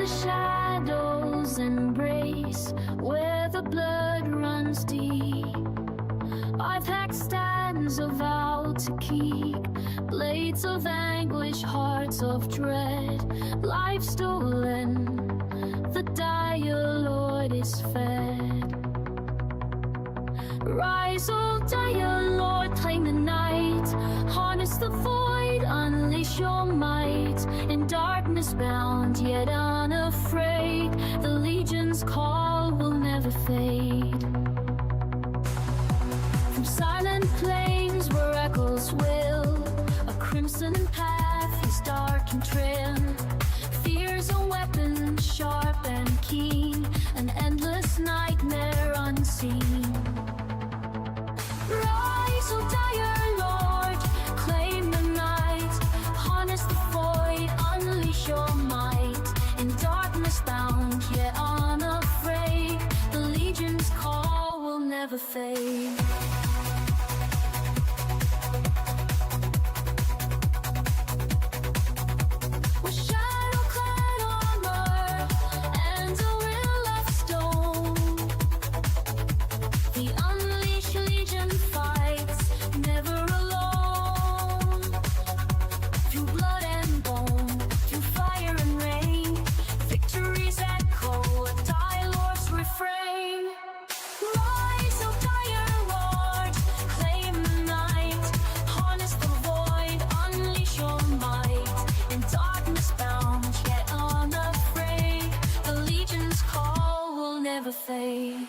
the shadows embrace where the blood runs deep. I've hacked stands of vow to keep, blades of anguish, hearts of dread, life stolen, the dire Lord is fed. Rise, O dire Lord, claim the night, harness the void, unleash your might. In darkness bound, yet unafraid, the legion's call will never fade. From silent plains where echoes will, a crimson path is dark and trim. Fear's a weapon, sharp and keen, an endless nightmare unseen. Rise, O dire Lord, claim the night, harness the void, unleash your might. In darkness bound, yet unafraid, the legion's call will never fade. With shadow-clad armor and a will of stone, the unleashed legion fights, never alone. Through blood and bone, through fire and rain, victories echo a dire Lord's refrain. Rise, O dire Lord, claim the night, harness the void, unleash your might. In darkness bound, yet unafraid, the legion's call will never fade.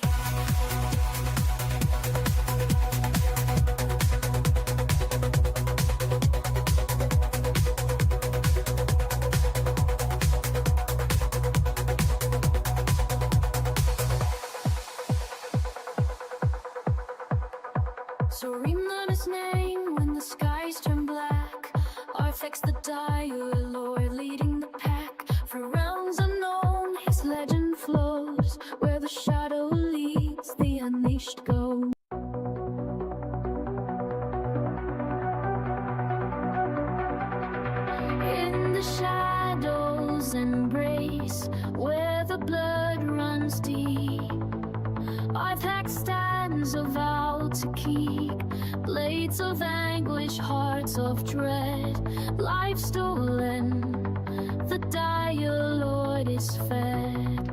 So remember his name when the skies turn black. Artifacts the dire Lord leading the pack. For realms unknown, his legend flows. Where the shadow leads, the unleashed go. In the shadows embrace where the blood runs deep. I've hacked stands of vow to keep, blades of anguish, hearts of dread, life stolen, the dire Lord is fed.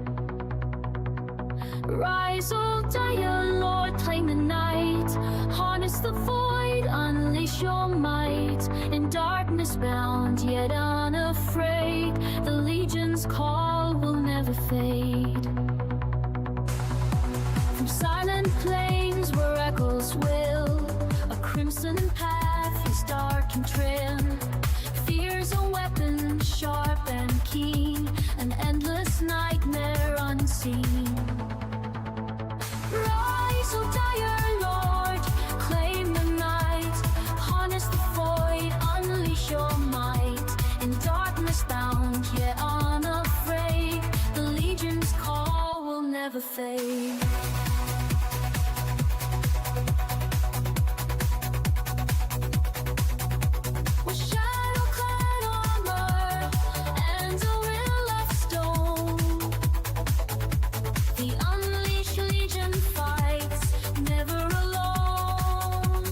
Rise, O dire Lord, claim the night, harness the void, unleash your might. In darkness bound, yet unafraid, the legion's call will never fade. From silent plains where echoes will, a crimson path is dark and trim. Fear's a weapon, sharp and keen, an endless nightmare unseen. Rise, O dire Lord, claim the night, harness the void, unleash your might. In darkness bound, yet unafraid, the legion's call will never fade. With shadow-clad armor and a will of stone, the unleashed legion fights, never alone.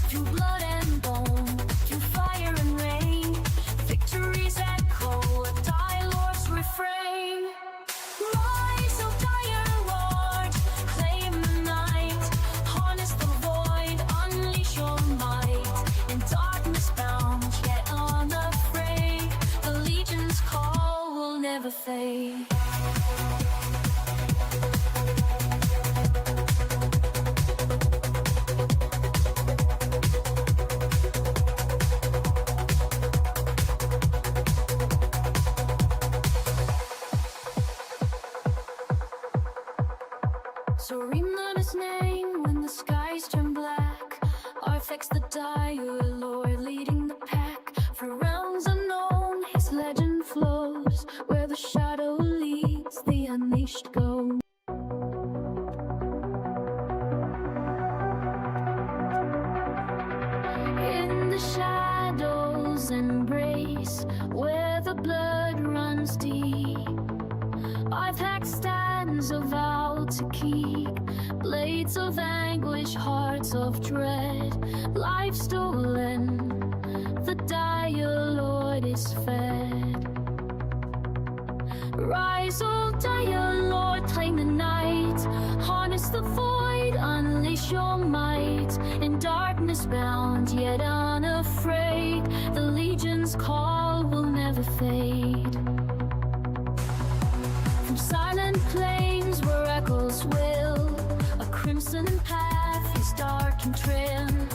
Through blood and bone, through fire and rain, victories echo a dire Lord's refrain. Rise, O dire Lord, claim the night, harness the void, unleash your might. In darkness bound, yet unafraid, the legion's call will never fade. So remember his name when the skies turn black. Artifacts the dire Lord leading the pack. For realms unknown, his legend flows. Where the shadow leads, the unleashed go. In the shadows embrace where the blood runs runs deep. I've hacked stands of vow to keep, blades of anguish, hearts of dread, life stolen, the dire Lord is fed. Rise, O dire Lord, claim the night, harness the void, unleash your might. In darkness bound, yet unafraid, the legion's call will never fade. From silent plains where echoes will, a crimson path is dark and trim.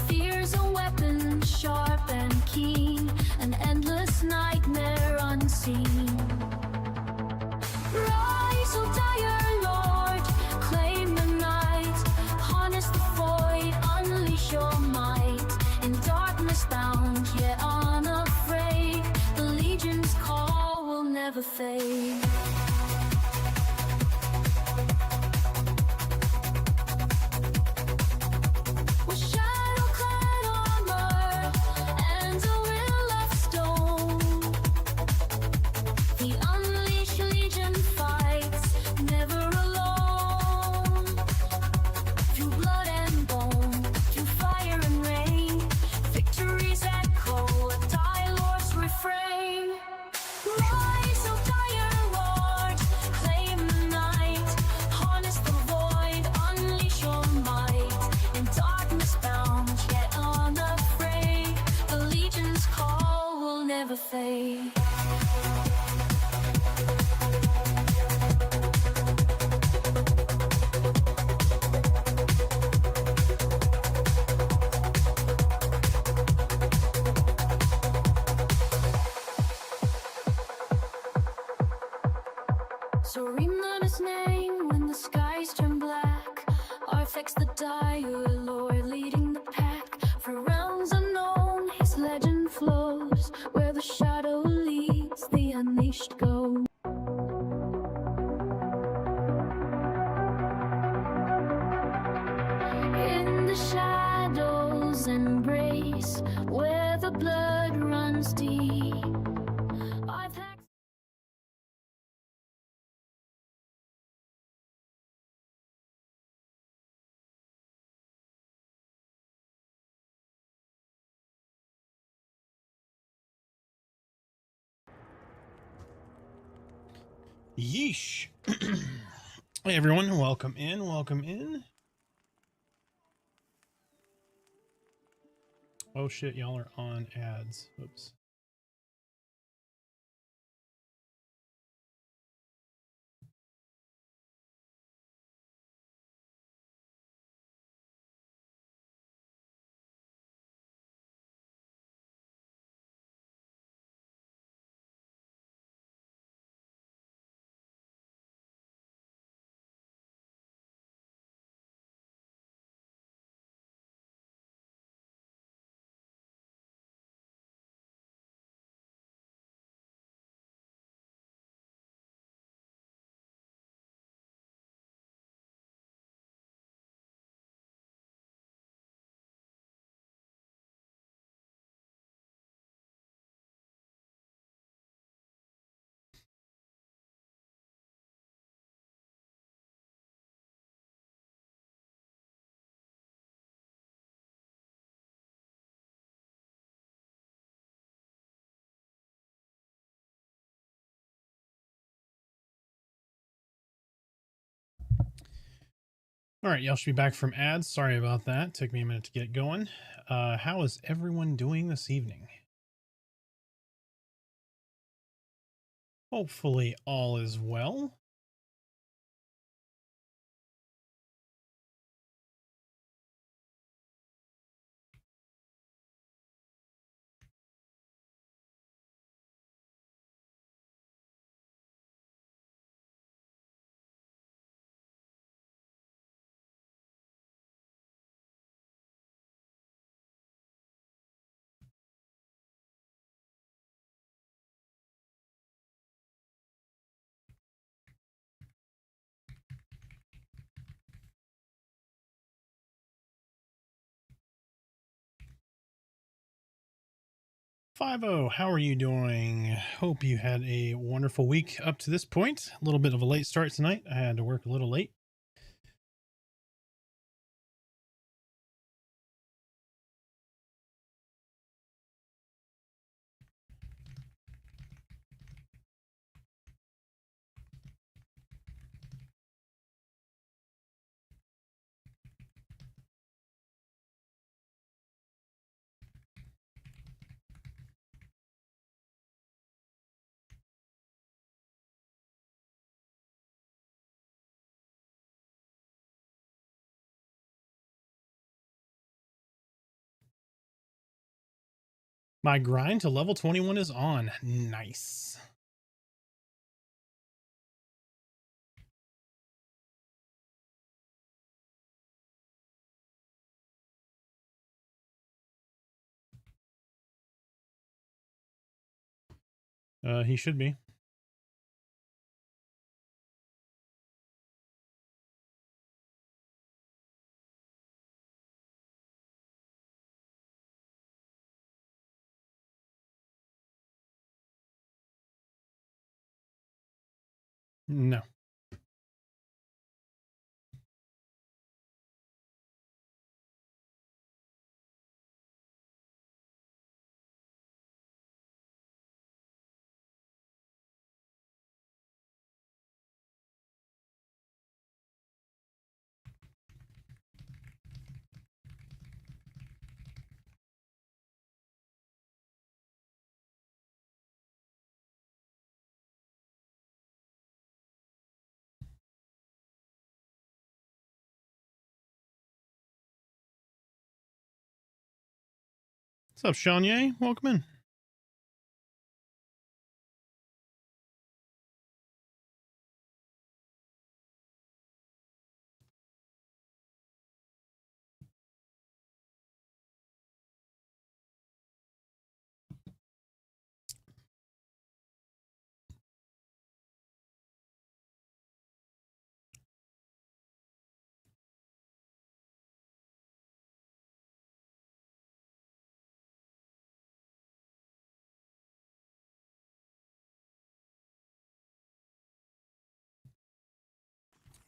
Fear's a weapon, sharp and keen, an endless nightmare unseen. Rise, O dire Lord, claim the night, harness the void, unleash your might. In darkness bound, yet unafraid, the legion's call will never fade. With shadow-clad armor and a will of stone, the unleashed legion fights, never alone. Through blood and bone, through fire and rain, victories echo a dire Lord's refrain. Rise, O dire Lord, claim the night, harness the void, unleash your might. In darkness bound, yet unafraid, the legion's call will never fade. So remember his name when the skies turn black. Artifacts the dire Lord leading the pack. For realms unknown, his legend flows. Where the shadow leads, the unleashed go. In the shadows embrace, where the blood runs deep. I've hacked. Yeesh. Hey everyone, welcome in, welcome in. Oh shit, y'all are on ads. Oops. All right, y'all should be back from ads. Sorry about that. Took me a minute to get going. How is everyone doing this evening? Hopefully all is well. 5-0, how are you doing? Hope you had a wonderful week up to this point. A little bit of a late start tonight. I had to work a little late. My grind to level 21 is on. Nice. He should be. No. What's up, Shanye? Welcome in.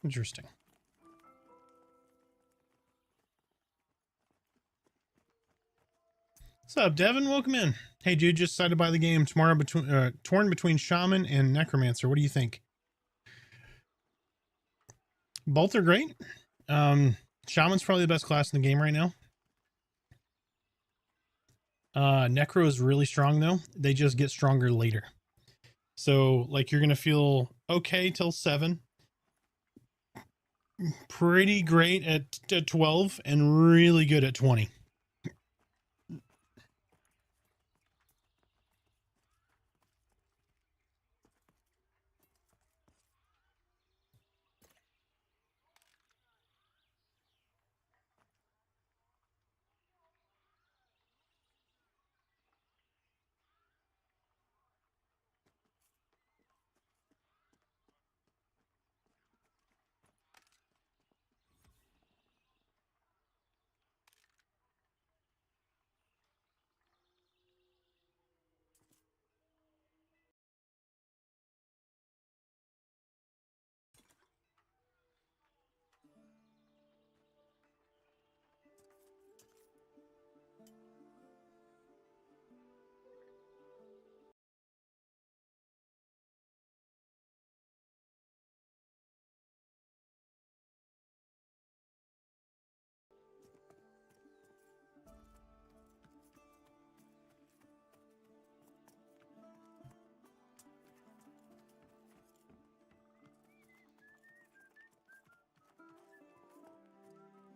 Interesting. What's up, Devin? Welcome in. Hey, dude, just decided to buy the game tomorrow between torn between Shaman and Necromancer. What do you think? Both are great. Shaman's probably the best class in the game right now. Necro is really strong though. They just get stronger later. So like you're gonna feel okay till 7, pretty great at 12, and really good at 20.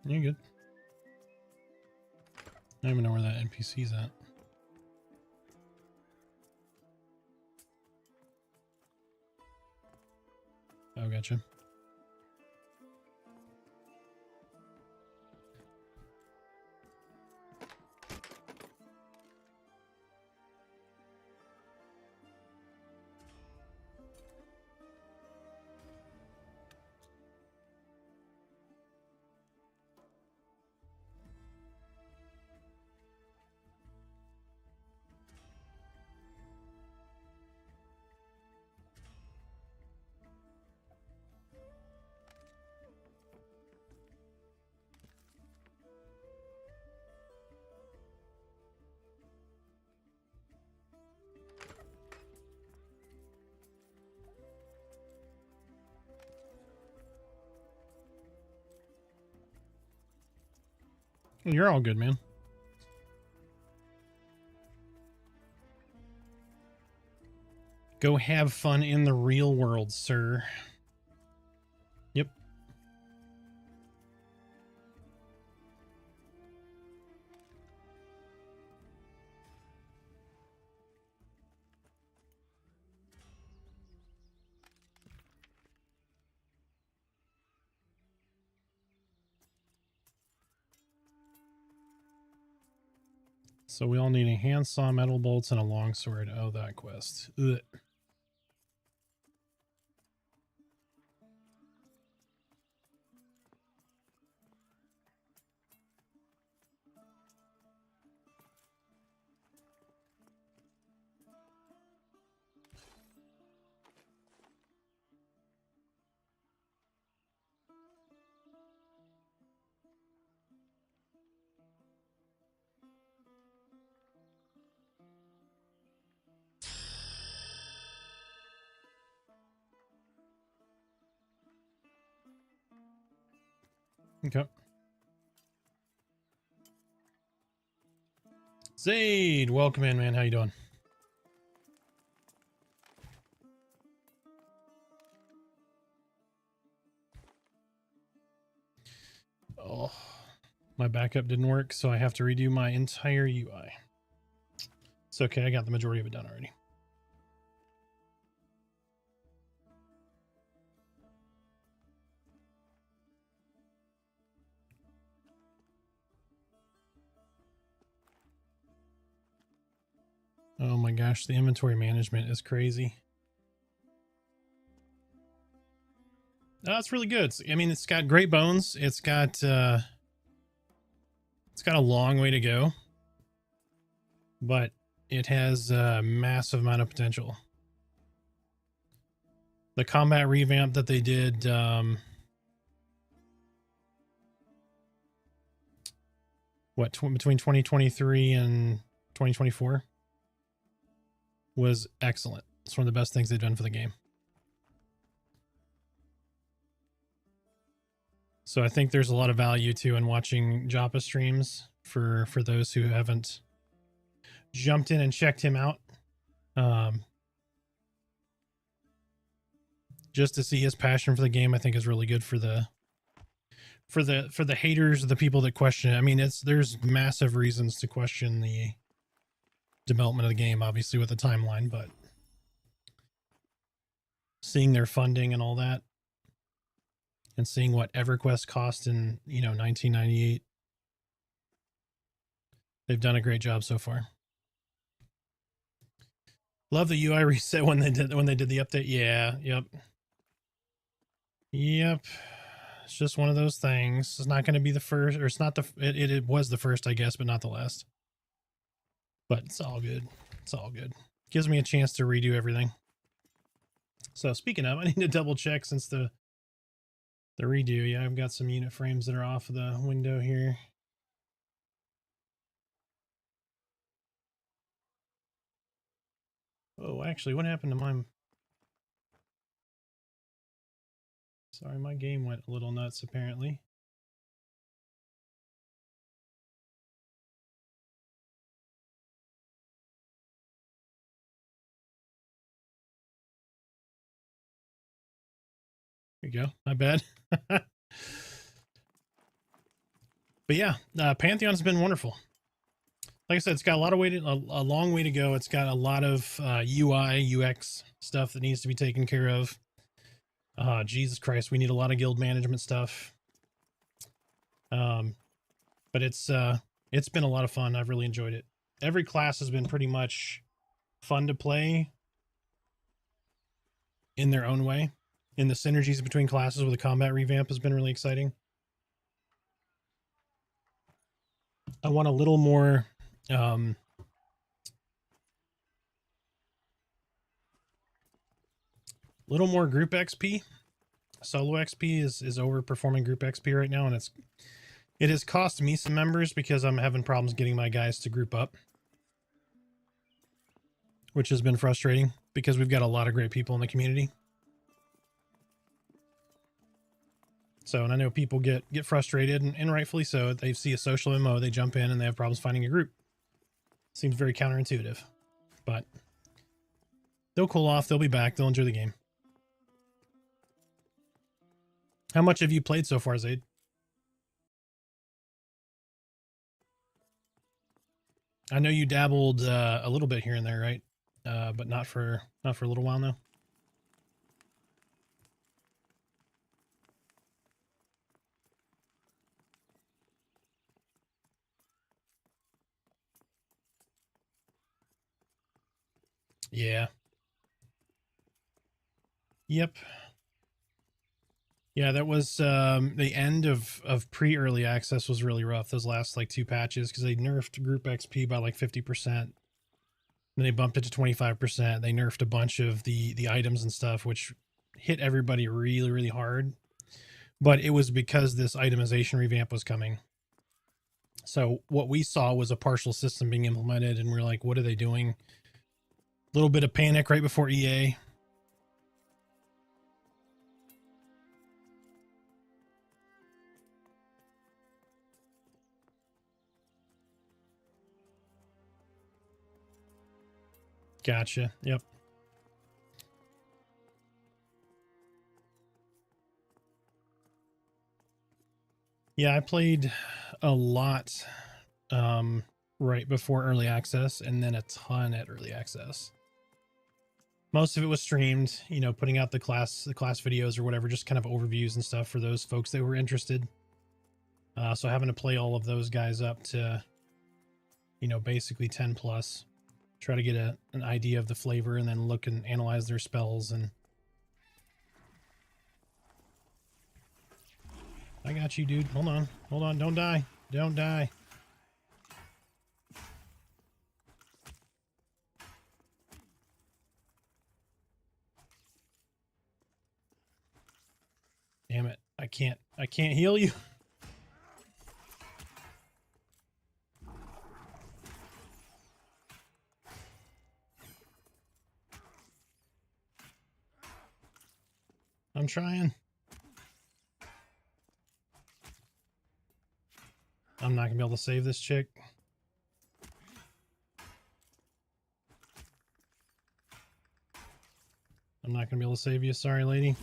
You're good. I don't even know where that NPC's at. Oh, gotcha. You're all good, man. Go have fun in the real world, sir. Yep. So we all need a handsaw, metal bolts, and a longsword. Oh, that quest. Ugh. Okay. Zaid, welcome in, man. How you doing? Oh, my backup didn't work, so I have to redo my entire UI. It's okay. I got the majority of it done already. Oh my gosh, the inventory management is crazy. Oh, it's really good. I mean, it's got great bones. It's got a long way to go, but it has a massive amount of potential. The combat revamp that they did, between 2023 and 2024 was excellent. It's one of the best things they've done for the game. So I think there's a lot of value too in watching Joppa streams for those who haven't jumped in and checked him out. Just to see his passion for the game, I think is really good for the haters, the people that question it. I mean, there's massive reasons to question the development of the game, obviously with the timeline, but seeing their funding and all that, and seeing what EverQuest cost in 1998, they've done a great job so far. Love the UI reset when they did the update. Yeah, yep. It's just one of those things. It's not going to be the first, or it's not it was the first, I guess, but not the last. But it's all good. It's all good. Gives me a chance to redo everything. So speaking of, I need to double check since the redo. Yeah, I've got some unit frames that are off of the window here. Oh, actually, what happened to my... Sorry, my game went a little nuts, apparently. There you go. My bad. But yeah, Pantheon's been wonderful. Like I said, it's got a long way to go. It's got a lot of UI, UX stuff that needs to be taken care of. Jesus Christ, we need a lot of guild management stuff. But it's been a lot of fun. I've really enjoyed it. Every class has been pretty much fun to play in their own way. And the synergies between classes with the combat revamp has been really exciting. I want a little more group XP. Solo XP is overperforming group XP right now, and it has cost me some members because I'm having problems getting my guys to group up, which has been frustrating because we've got a lot of great people in the community. So, and I know people get frustrated, and rightfully so. They see a social MMO, they jump in, and they have problems finding a group. Seems very counterintuitive, but they'll cool off. They'll be back. They'll enjoy the game. How much have you played so far, Zaid? I know you dabbled a little bit here and there, right? But not for a little while now. Yeah. Yep. Yeah, that was the end of pre-early access was really rough. Those last like 2 patches because they nerfed group XP by like 50%. Then they bumped it to 25%. They nerfed a bunch of the items and stuff, which hit everybody really, really hard. But it was because this itemization revamp was coming. So what we saw was a partial system being implemented, and we're like, what are they doing? A little bit of panic right before EA. Gotcha. Yep. Yeah, I played a lot right before early access, and then a ton at early access. Most of it was streamed, you know, putting out the class videos or whatever, just kind of overviews and stuff for those folks that were interested. So having to play all of those guys up to, you know, basically 10 plus, try to get an idea of the flavor, and then look and analyze their spells. And I got you, dude. Hold on, don't die, don't die. Damn it, I can't heal you. I'm trying. I'm not gonna be able to save this chick. I'm not gonna be able to save you. Sorry, lady.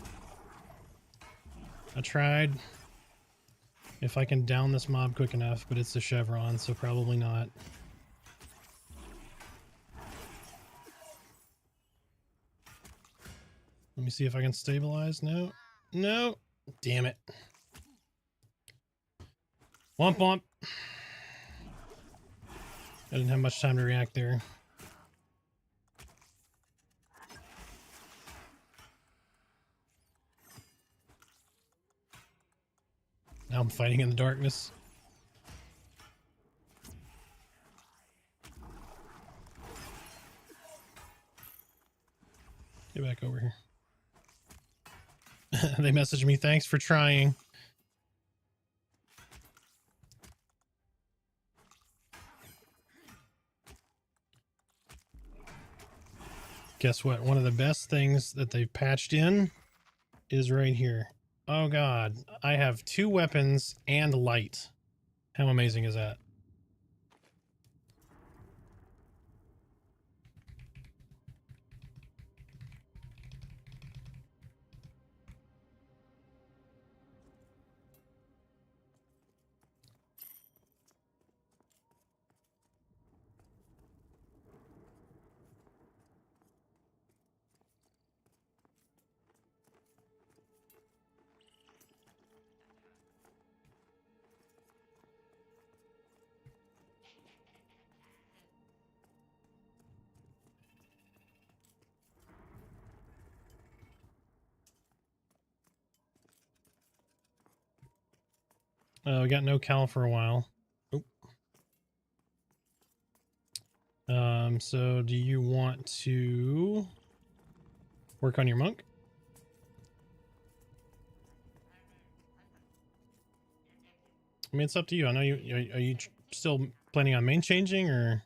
I tried. If I can down this mob quick enough, but it's the chevron, so probably not. Let me see if I can stabilize. No. No. Damn it. Womp womp. I didn't have much time to react there. Now I'm fighting in the darkness. Get back over here. They messaged me, thanks for trying. Guess what? One of the best things that they've patched in is right here. Oh god, I have 2 weapons and light. How amazing is that? We got no cal for a while. Oop. So do you want to work on your monk? I mean, it's up to you. I know you are you still planning on main changing, or?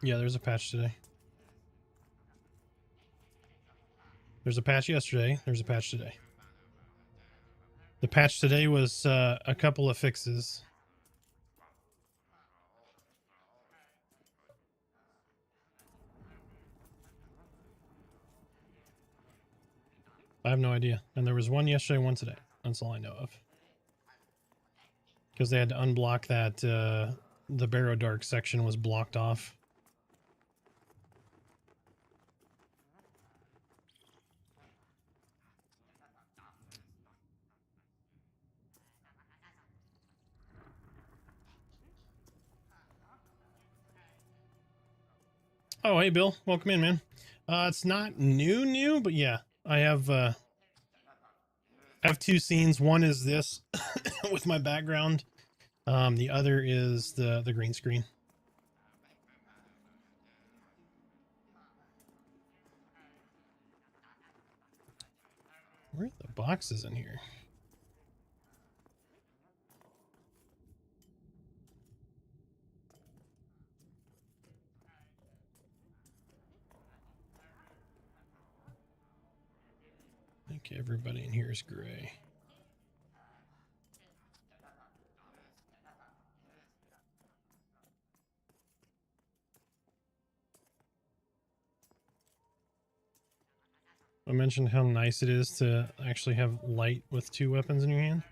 Yeah, there's a patch today. There's a patch yesterday. There's a patch today. The patch today was a couple of fixes. I have no idea. And there was one yesterday, one today. That's all I know of. Because they had to unblock that, the Barrow Dark section was blocked off. Oh, hey, Bill. Welcome in, man. It's not new, but yeah, I have two scenes. One is this with my background. The other is the green screen. Where are the boxes in here? I think everybody in here is gray. I mentioned how nice it is to actually have light with two weapons in your hand.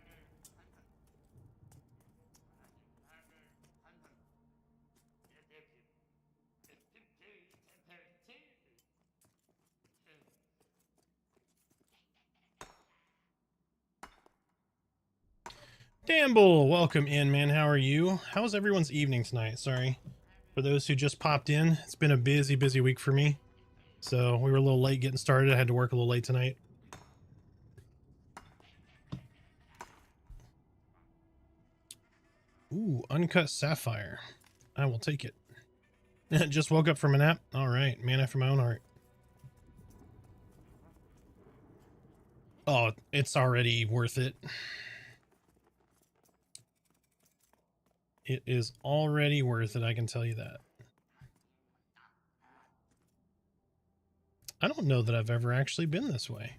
Dambull, welcome in, man. How are you? How's everyone's evening tonight? Sorry. For those who just popped in, it's been a busy week for me. So we were a little late getting started. I had to work a little late tonight. Ooh, uncut sapphire. I will take it. Just woke up from a nap. All right, man after my own heart. Oh, it's already worth it. It is already worth it, I can tell you that. I don't know that I've ever actually been this way.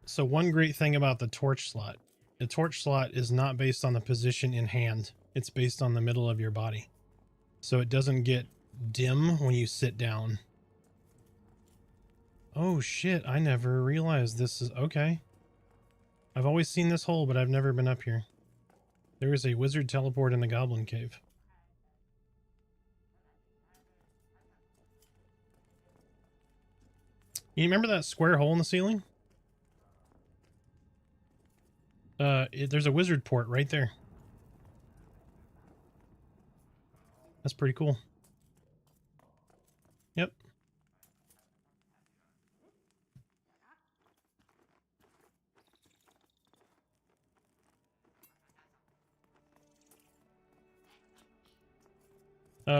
So one great thing about the torch slot is not based on the position in hand. It's based on the middle of your body. So it doesn't get dim when you sit down. Oh shit, I never realized this is okay. I've always seen this hole, but I've never been up here. There is a wizard teleport in the goblin cave. You remember that square hole in the ceiling? There's a wizard port right there. That's pretty cool. Yep.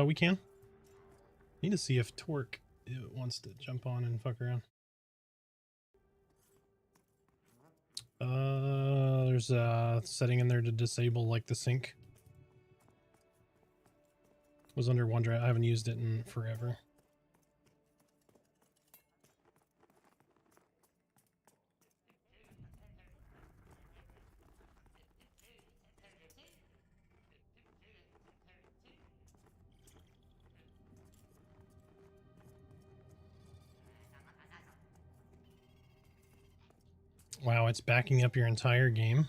We can. Need to see if Torque wants to jump on and fuck around. There's a setting in there to disable like the sync. It was under OneDrive. I haven't used it in forever. Wow, it's backing up your entire game.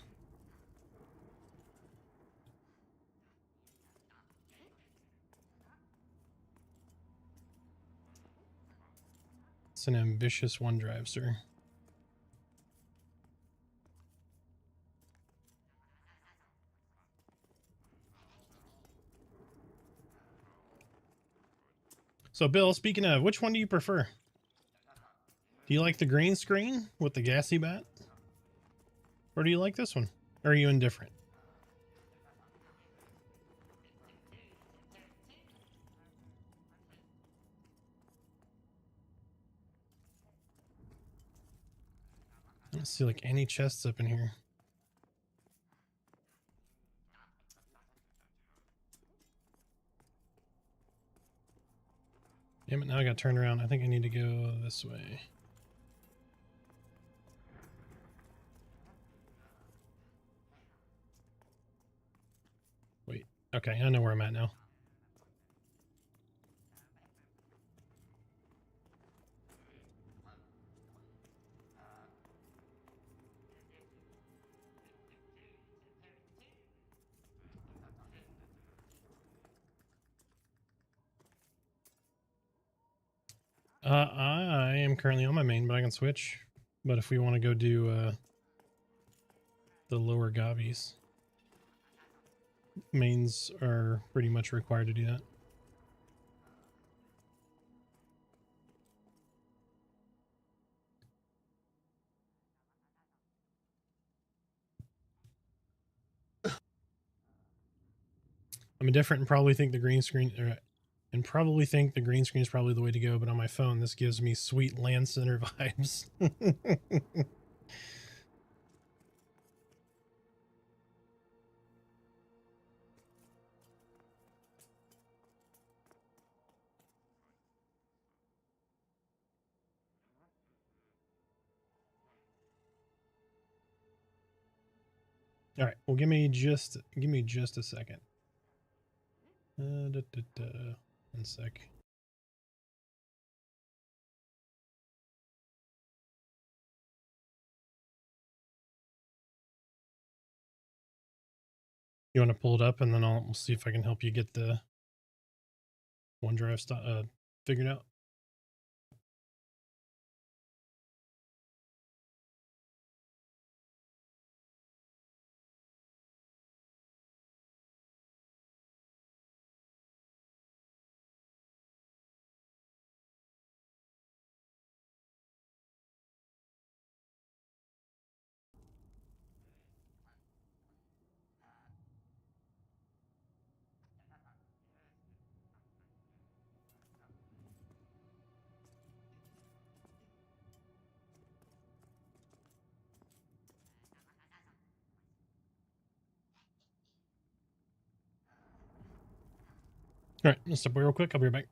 It's an ambitious OneDrive, sir. So, Bill, speaking of, which one do you prefer? Do you like the green screen with the gassy bat? Or do you like this one? Or are you indifferent? I don't see like any chests up in here. Damn it, now I gotta turn around. I think I need to go this way. Wait, okay, I know where I'm at now. I am currently on my main, but I can switch. But if we want to go do the lower gobbies, mains are pretty much required to do that. I'm indifferent and probably think the green screen is probably the way to go, but on my phone this gives me sweet land center vibes. All right, well give me just a second. 1 sec. You want to pull it up and then we'll see if I can help you get the OneDrive figured out. All right, let's step away real quick. I'll be right back.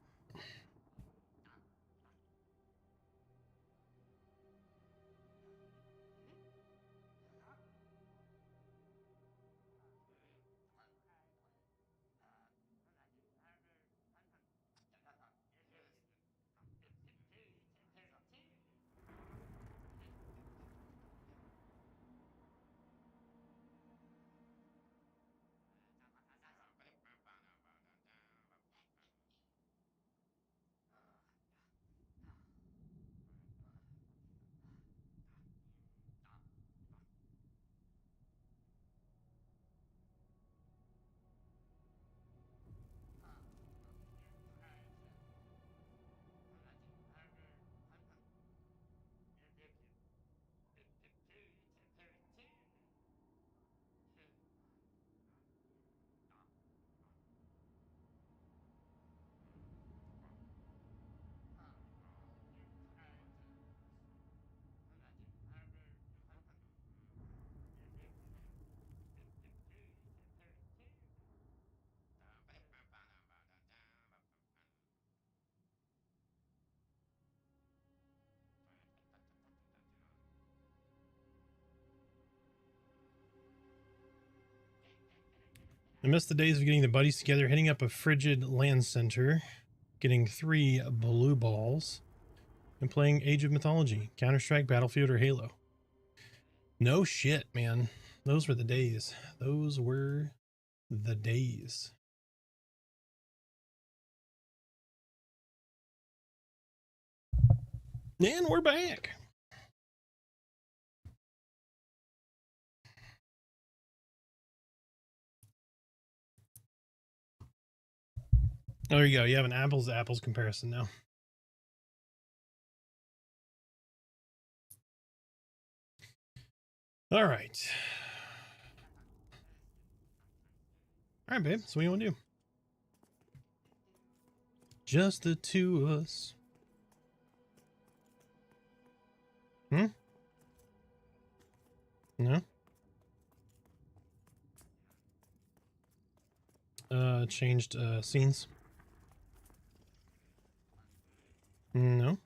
I miss the days of getting the buddies together, hitting up a frigid land center, getting 3 blue balls, and playing Age of Mythology, Counter-Strike, Battlefield, or Halo. No shit, man. Those were the days. Those were the days. And we're back. Oh, there you go. You have an apples to apples comparison now. All right. All right, babe. So what do you want to do? Just the two of us. Hmm? No? Changed scenes. No.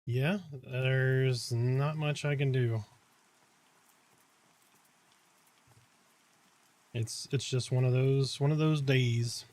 Yeah, there's not much I can do. It's just one of those days.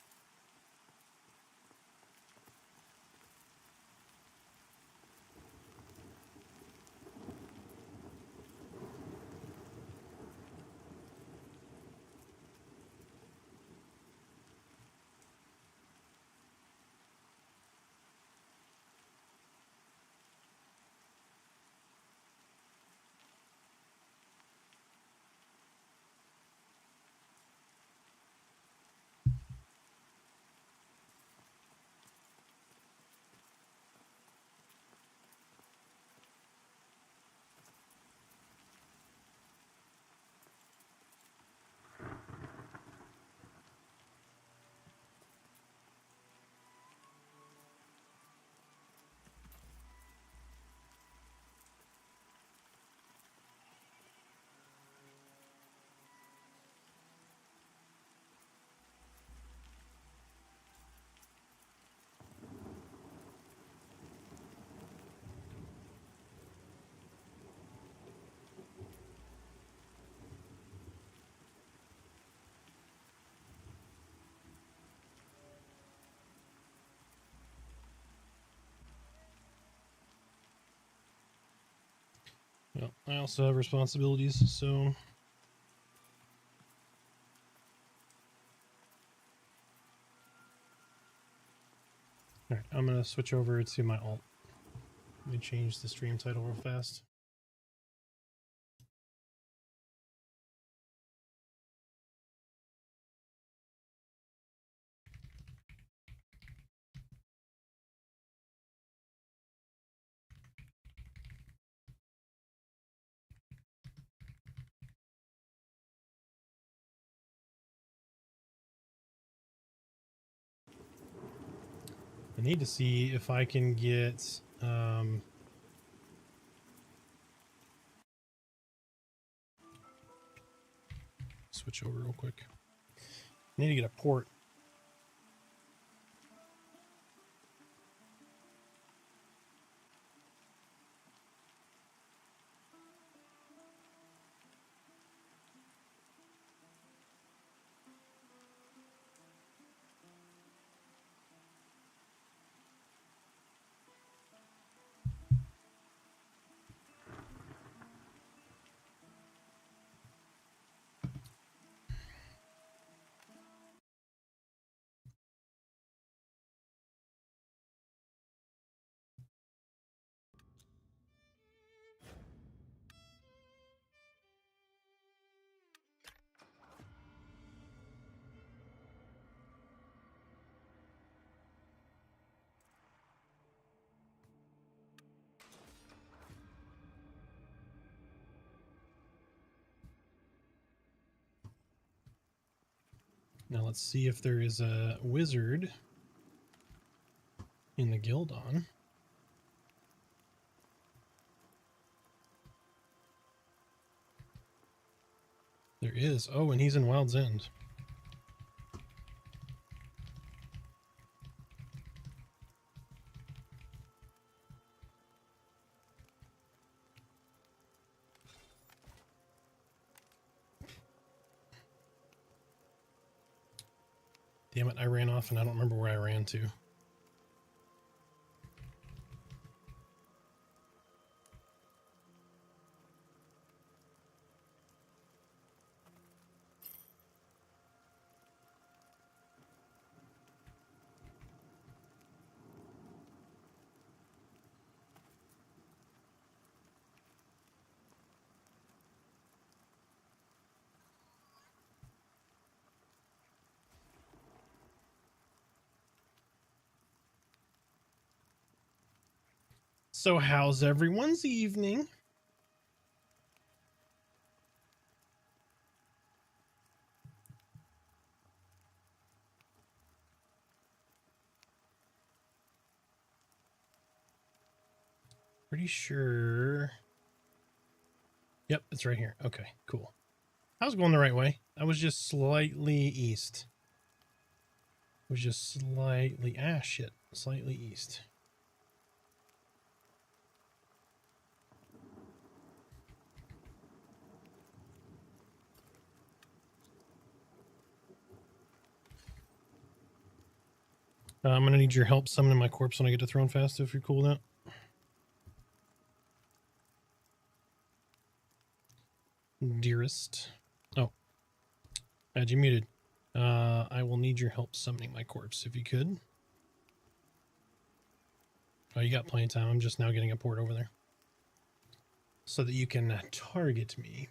Well, I also have responsibilities, so alright, I'm gonna switch over to my alt. Let me change the stream title real fast. I need to see if I can get switch over real quick. I need to get a port. Now let's see if there is a wizard in the Gildon. There is. Oh, and he's in Wild's End. Damn it, I ran off and I don't remember where I ran to. So how's everyone's evening? Pretty sure. Yep, it's right here. Okay, cool. I was going the right way. I was just slightly east. Was just slightly, shit, slightly east. I'm gonna need your help summoning my corpse when I get to Throne Fast, if you're cool with that. Dearest. Oh. Had you muted. I will need your help summoning my corpse, if you could. Oh, you got plenty of time. I'm just now getting a port over there. So that you can target me.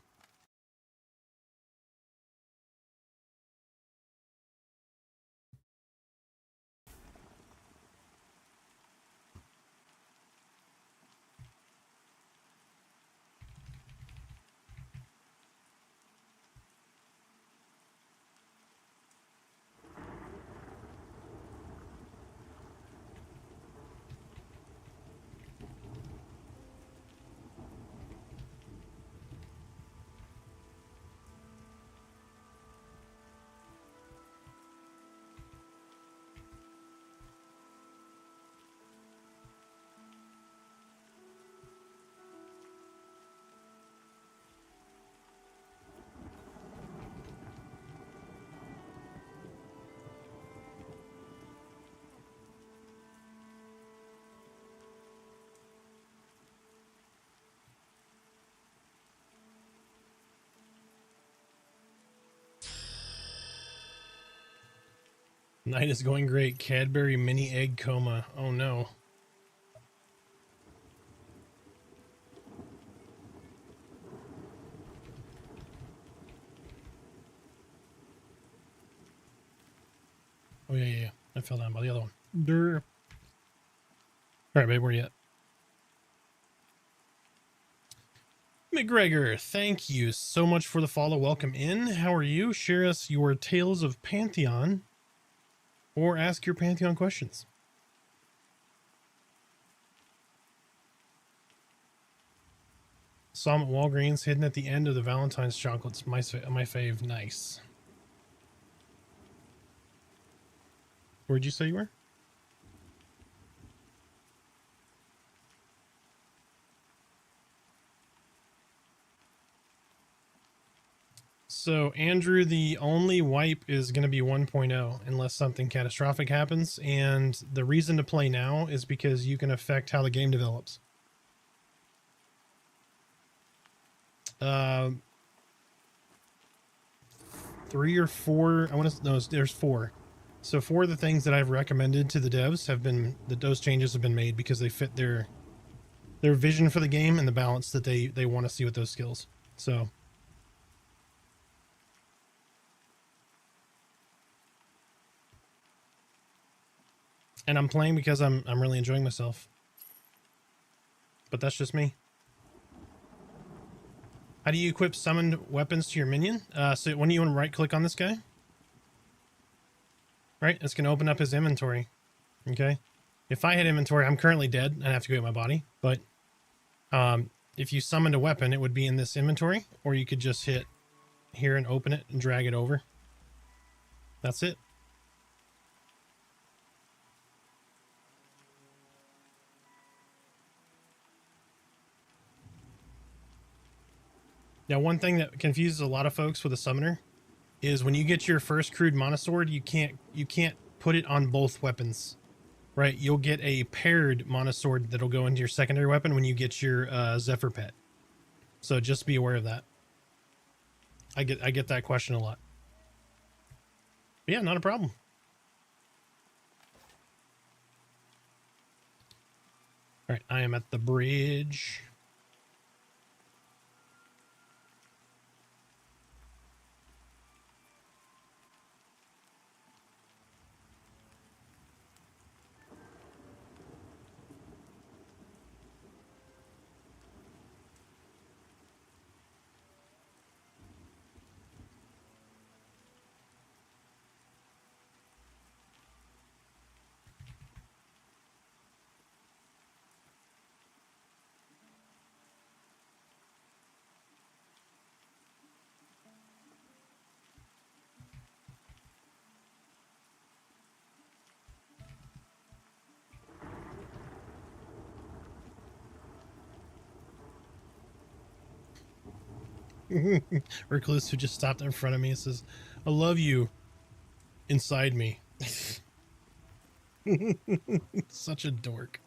Night is going great. Cadbury mini egg coma. Oh no. Oh yeah. I fell down by the other one. Durr. Alright, babe, where you at? McGregor, thank you so much for the follow. Welcome in. How are you? Share us your tales of Pantheon or ask your Pantheon questions. Saw 'em at Walgreens, hidden at the end of the Valentine's chocolates. My fave. Nice. Where'd you say you were? So, Andrew, the only wipe is going to be 1.0 unless something catastrophic happens. And the reason to play now is because you can affect how the game develops. 3 or 4, I want to know, there's 4. So 4 of the things that I've recommended to the devs have been, that those changes have been made because they fit their vision for the game and the balance that they want to see with those skills. So and I'm playing because I'm really enjoying myself. But that's just me. How do you equip summoned weapons to your minion? So when you want to right click on this guy, right, it's going to open up his inventory. Okay. If I hit inventory, I'm currently dead and I have to go get my body. But if you summoned a weapon, it would be in this inventory, or you could just hit here and open it and drag it over. That's it. Now, one thing that confuses a lot of folks with a summoner is when you get your first crude monosword, you can't put it on both weapons, right? You'll get a paired monosword that'll go into your secondary weapon when you get your Zephyr pet. So just be aware of that. I get that question a lot. But yeah, not a problem. All right, I am at the bridge. Recluse who just stopped in front of me and says, I love you inside me. Such a dork.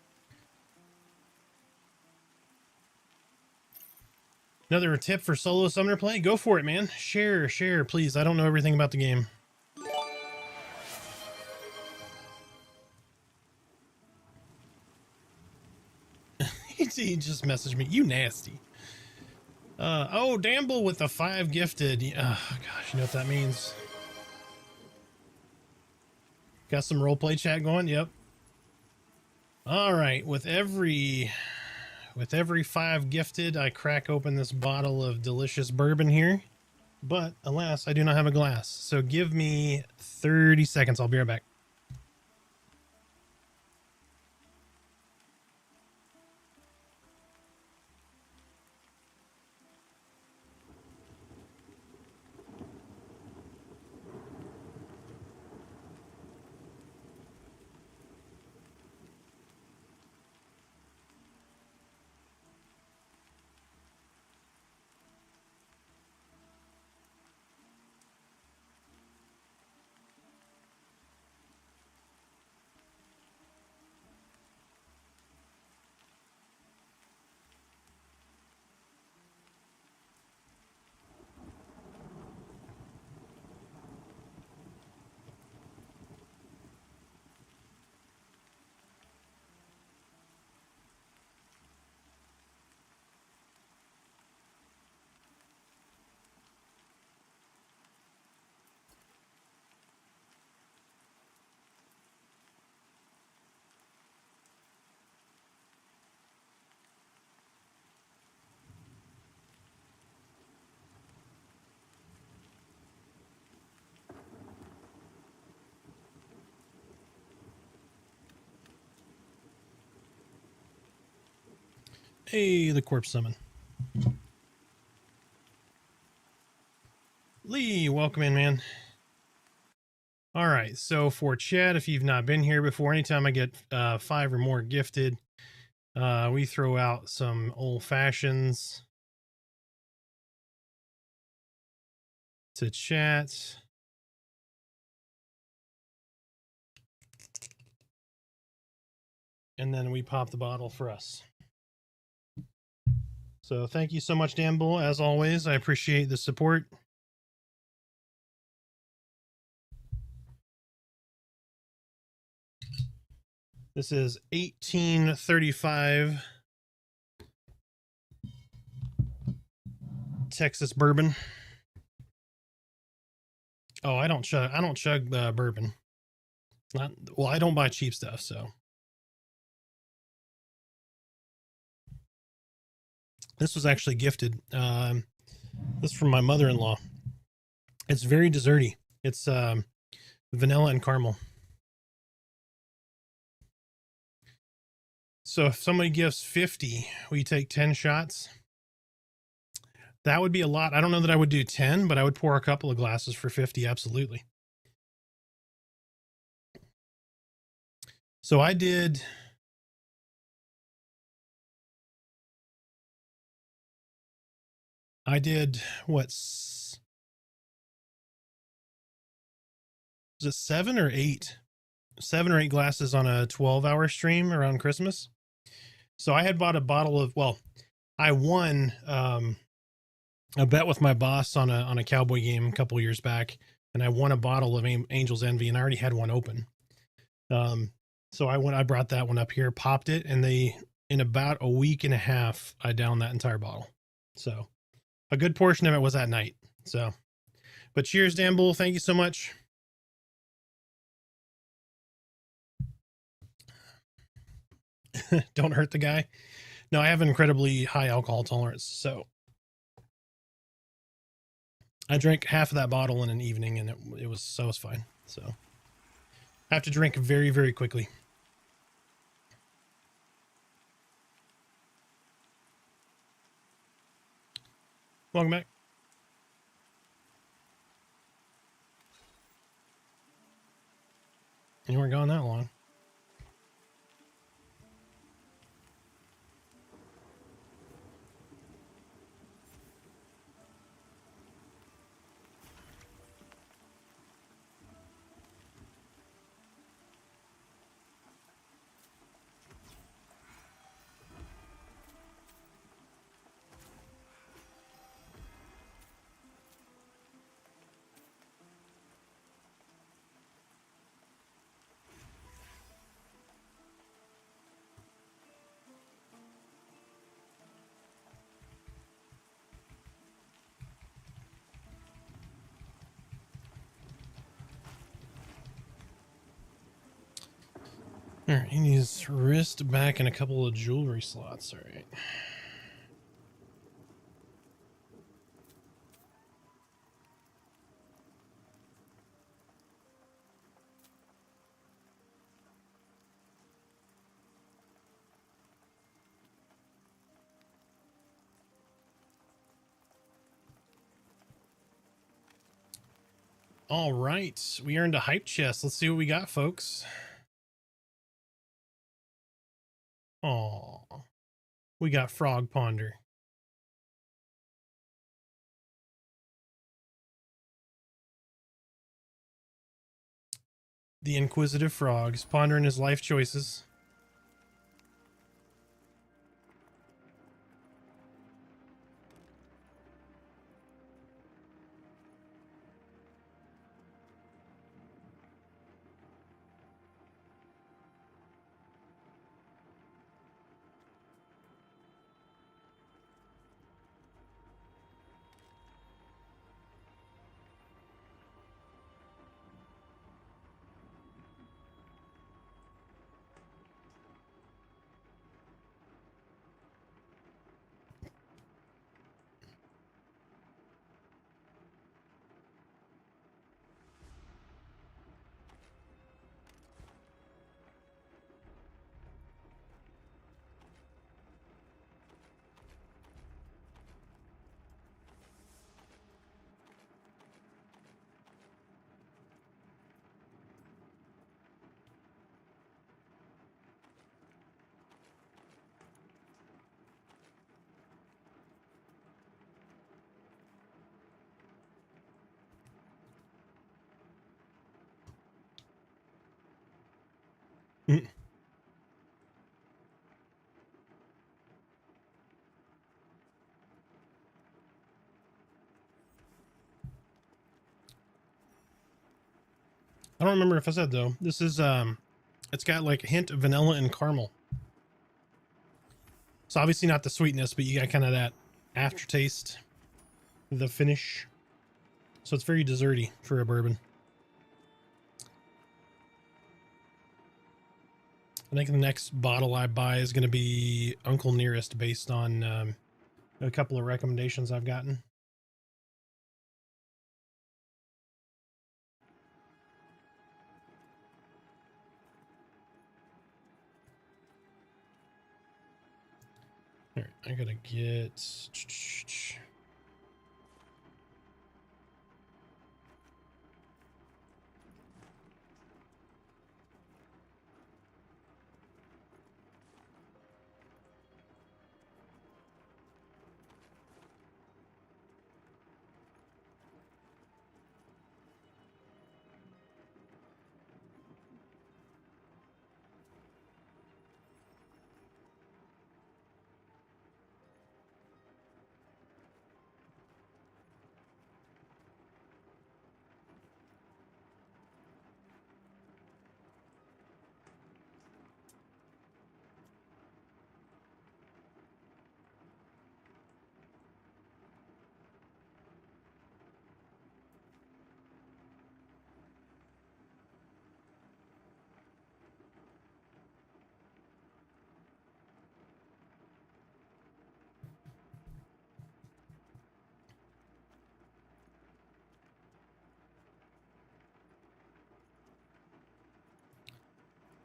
Another tip for solo summoner play? Go for it, man. Share, please. I don't know everything about the game. He just messaged me. You nasty. Oh, Damble with the 5 gifted. Oh, gosh, you know what that means. Got some roleplay chat going? Yep. All right, with every 5 gifted, I crack open this bottle of delicious bourbon here. But alas, I do not have a glass. So give me 30 seconds. I'll be right back. Hey, the corpse summon. Lee, welcome in, man. All right, so for chat, if you've not been here before, anytime I get 5 or more gifted, we throw out some old fashions to chat. And then we pop the bottle for us. So thank you so much, Damble. As always, I appreciate the support. This is 1835 Texas bourbon. Oh, I don't chug bourbon. Well, I don't buy cheap stuff, so. This was actually gifted. This is from my mother-in-law. It's very desserty. It's vanilla and caramel. So if somebody gives 50, we take 10 shots. That would be a lot. I don't know that I would do 10, but I would pour a couple of glasses for 50. Absolutely. So I did what? Was it 7 or 8? 7 or 8 glasses on a 12-hour stream around Christmas. So I had bought a bottle of, well, I won a bet with my boss on a Cowboy game a couple years back, and I won a bottle of Angel's Envy, and I already had one open. So I brought that one up here, popped it, and in about a week and a half, I downed that entire bottle. So a good portion of it was that night. So, but cheers, Damble. Thank you so much. Don't hurt the guy. No, I have an incredibly high alcohol tolerance, so I drank half of that bottle in an evening, and it was fine. So I have to drink very, very quickly. Welcome back. You weren't gone that long. All right, he needs wrist, back, and a couple of jewelry slots. All right. All right, we earned a hype chest. Let's see what we got, folks. Oh, we got Frog Ponder. The inquisitive frogs pondering his life choices. Mm. I don't remember if I said though. This is it's got like a hint of vanilla and caramel. So obviously not the sweetness, but you got kind of that aftertaste, the finish. So it's very desserty for a bourbon. I think the next bottle I buy is going to be Uncle Nearest, based on a couple of recommendations I've gotten. All right, I gotta get.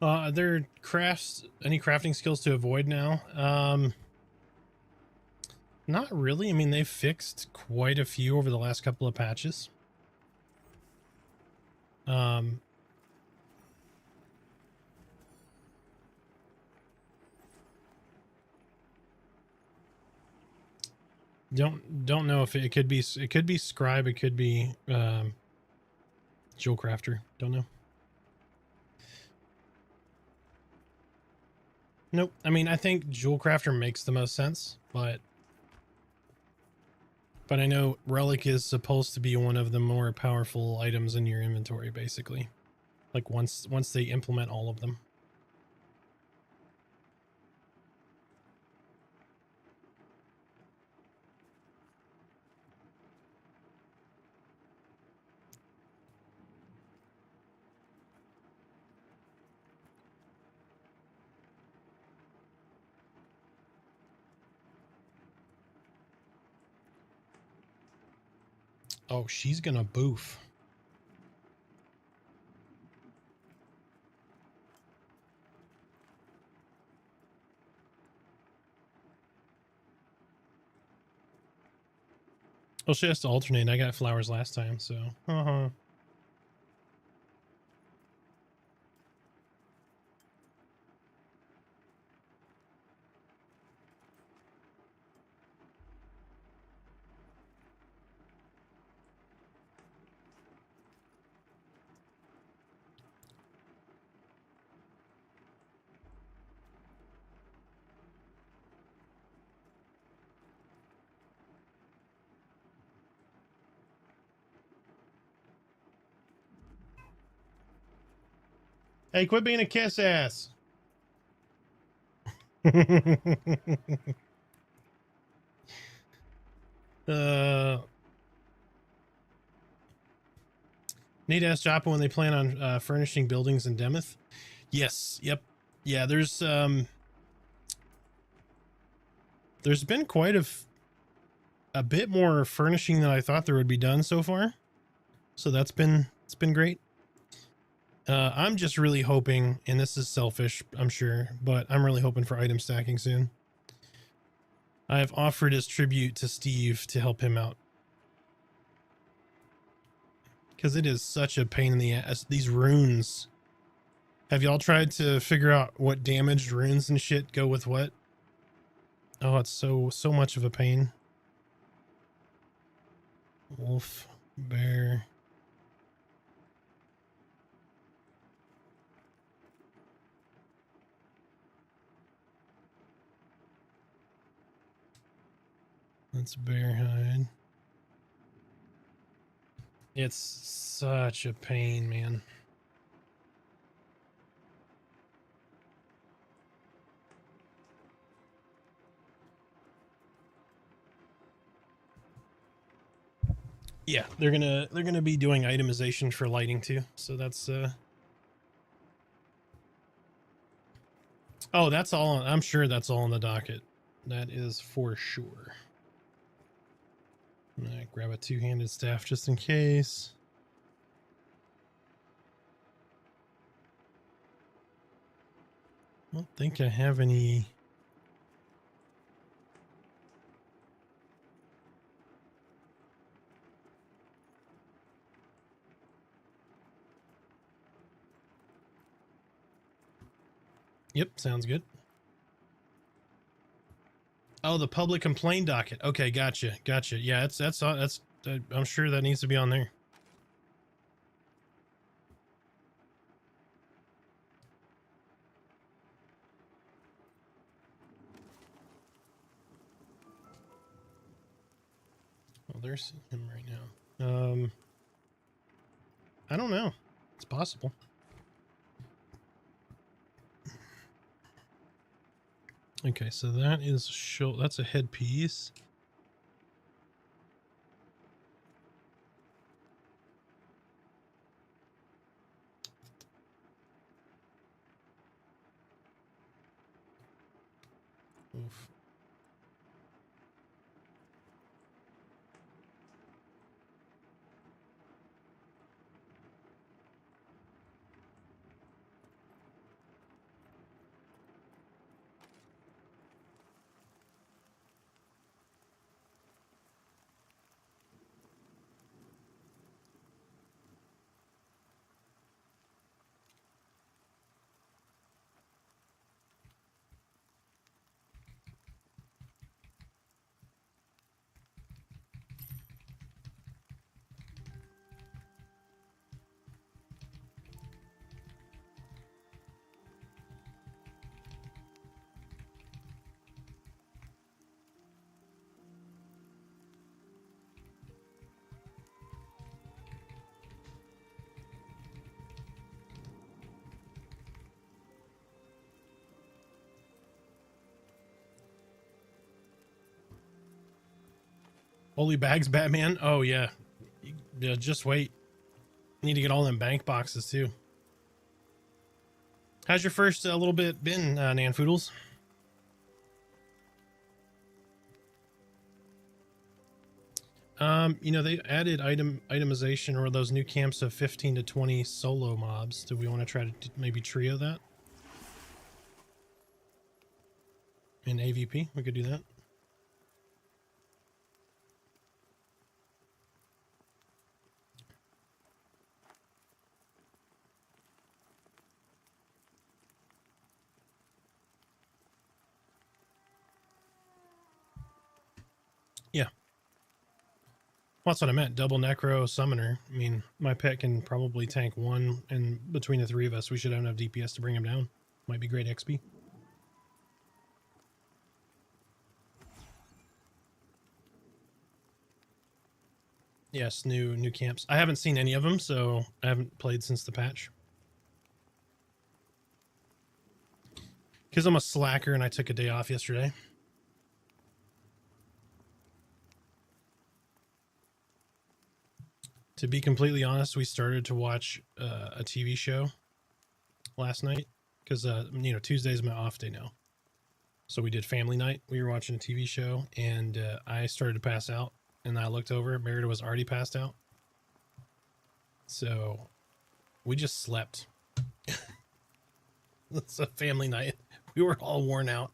Are there any crafting skills to avoid now? Not really. I mean, they've fixed quite a few over the last couple of patches. Um, don't know if it could be scribe, it could be jewel crafter. Don't know. Nope. I mean, I think jewel crafter makes the most sense, but I know relic is supposed to be one of the more powerful items in your inventory, basically. Like once they implement all of them. Oh, she's gonna boof. Well, she has to alternate. I got flowers last time, so. Hey, quit being a kiss ass. Need to ask Joppa when they plan on furnishing buildings in Demeth. Yes. Yep. Yeah. There's been quite a bit more furnishing than I thought there would be done so far. So it's been great. I'm just really hoping, and this is selfish, I'm sure, but I'm really hoping for item stacking soon. I have offered as tribute to Steve to help him out. Because it is such a pain in the ass. These runes. Have y'all tried to figure out what damaged runes and shit go with what? Oh, it's so much of a pain. Wolf, bear. That's bear hide. It's such a pain, man. Yeah, they're gonna be doing itemization for lighting too. So that's oh, that's all. I'm sure that's all on the docket. That is for sure. I'm gonna grab a two-handed staff just in case. I don't think I have any. Yep, sounds good. Oh, the public complaint docket. Okay, gotcha. Yeah, that's I'm sure that needs to be on there. Oh, there's him right now. I don't know. It's possible. Okay, so that is that's a headpiece. Oof. Holy bags, Batman. Oh yeah. Yeah, just wait. Need to get all them bank boxes too. How's your first little bit been, Nanfoodles? You know, they added itemization or those new camps of 15 to 20 solo mobs. Do we want to try to maybe trio that? In AVP, we could do that. Yeah. Well, that's what I meant. Double Necro Summoner. I mean, my pet can probably tank one, and between the three of us, we should have enough DPS to bring him down. Might be great XP. Yes, new camps. I haven't seen any of them, so I haven't played since the patch. Because I'm a slacker and I took a day off yesterday. To be completely honest, we started to watch a TV show last night because you know, Tuesday's my off day now. So we did family night. We were watching a TV show, and I started to pass out. And I looked over. Merida was already passed out. So we just slept. It's a family night. We were all worn out.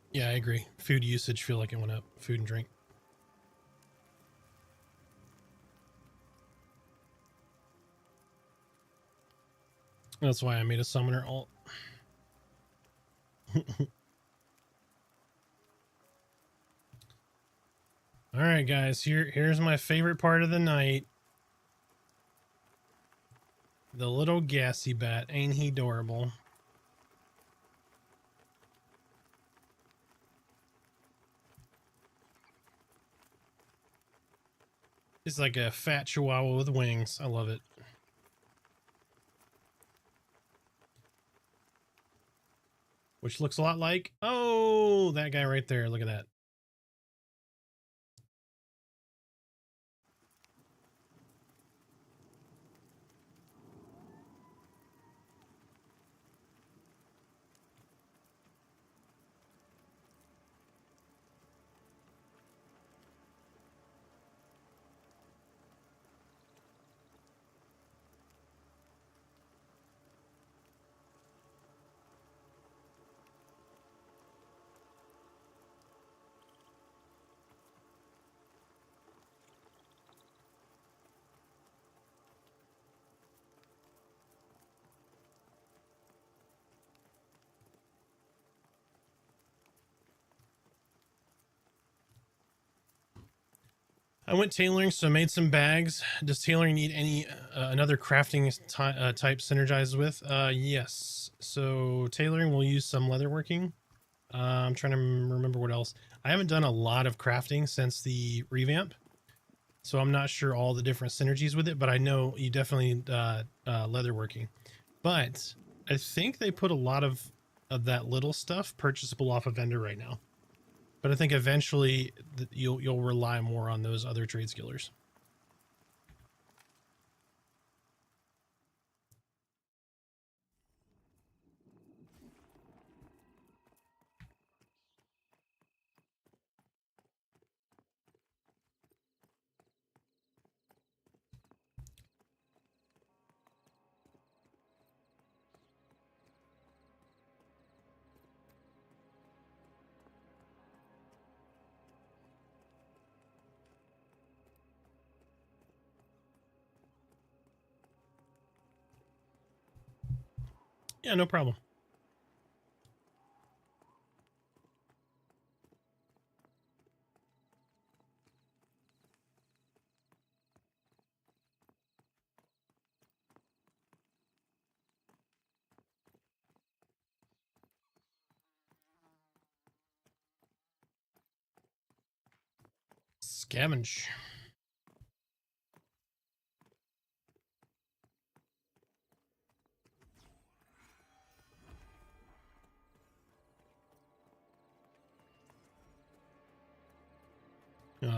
Yeah, I agree. Food usage feel like it went up. Food and drink. That's why I made a summoner alt. All right, guys. Here's my favorite part of the night. The little gassy bat. Ain't he adorable? It's like a fat chihuahua with wings. I love it. Which looks a lot like, oh, that guy right there. Look at that. I went tailoring, so I made some bags. Does tailoring need any another crafting type synergized with? Yes. So tailoring will use some leatherworking. I'm trying to remember what else. I haven't done a lot of crafting since the revamp, so I'm not sure all the different synergies with it, but I know you definitely need leatherworking. But I think they put a lot of that little stuff purchasable off a vendor right now. But I think eventually you'll rely more on those other trade skillers. Yeah, no problem. Scavenge.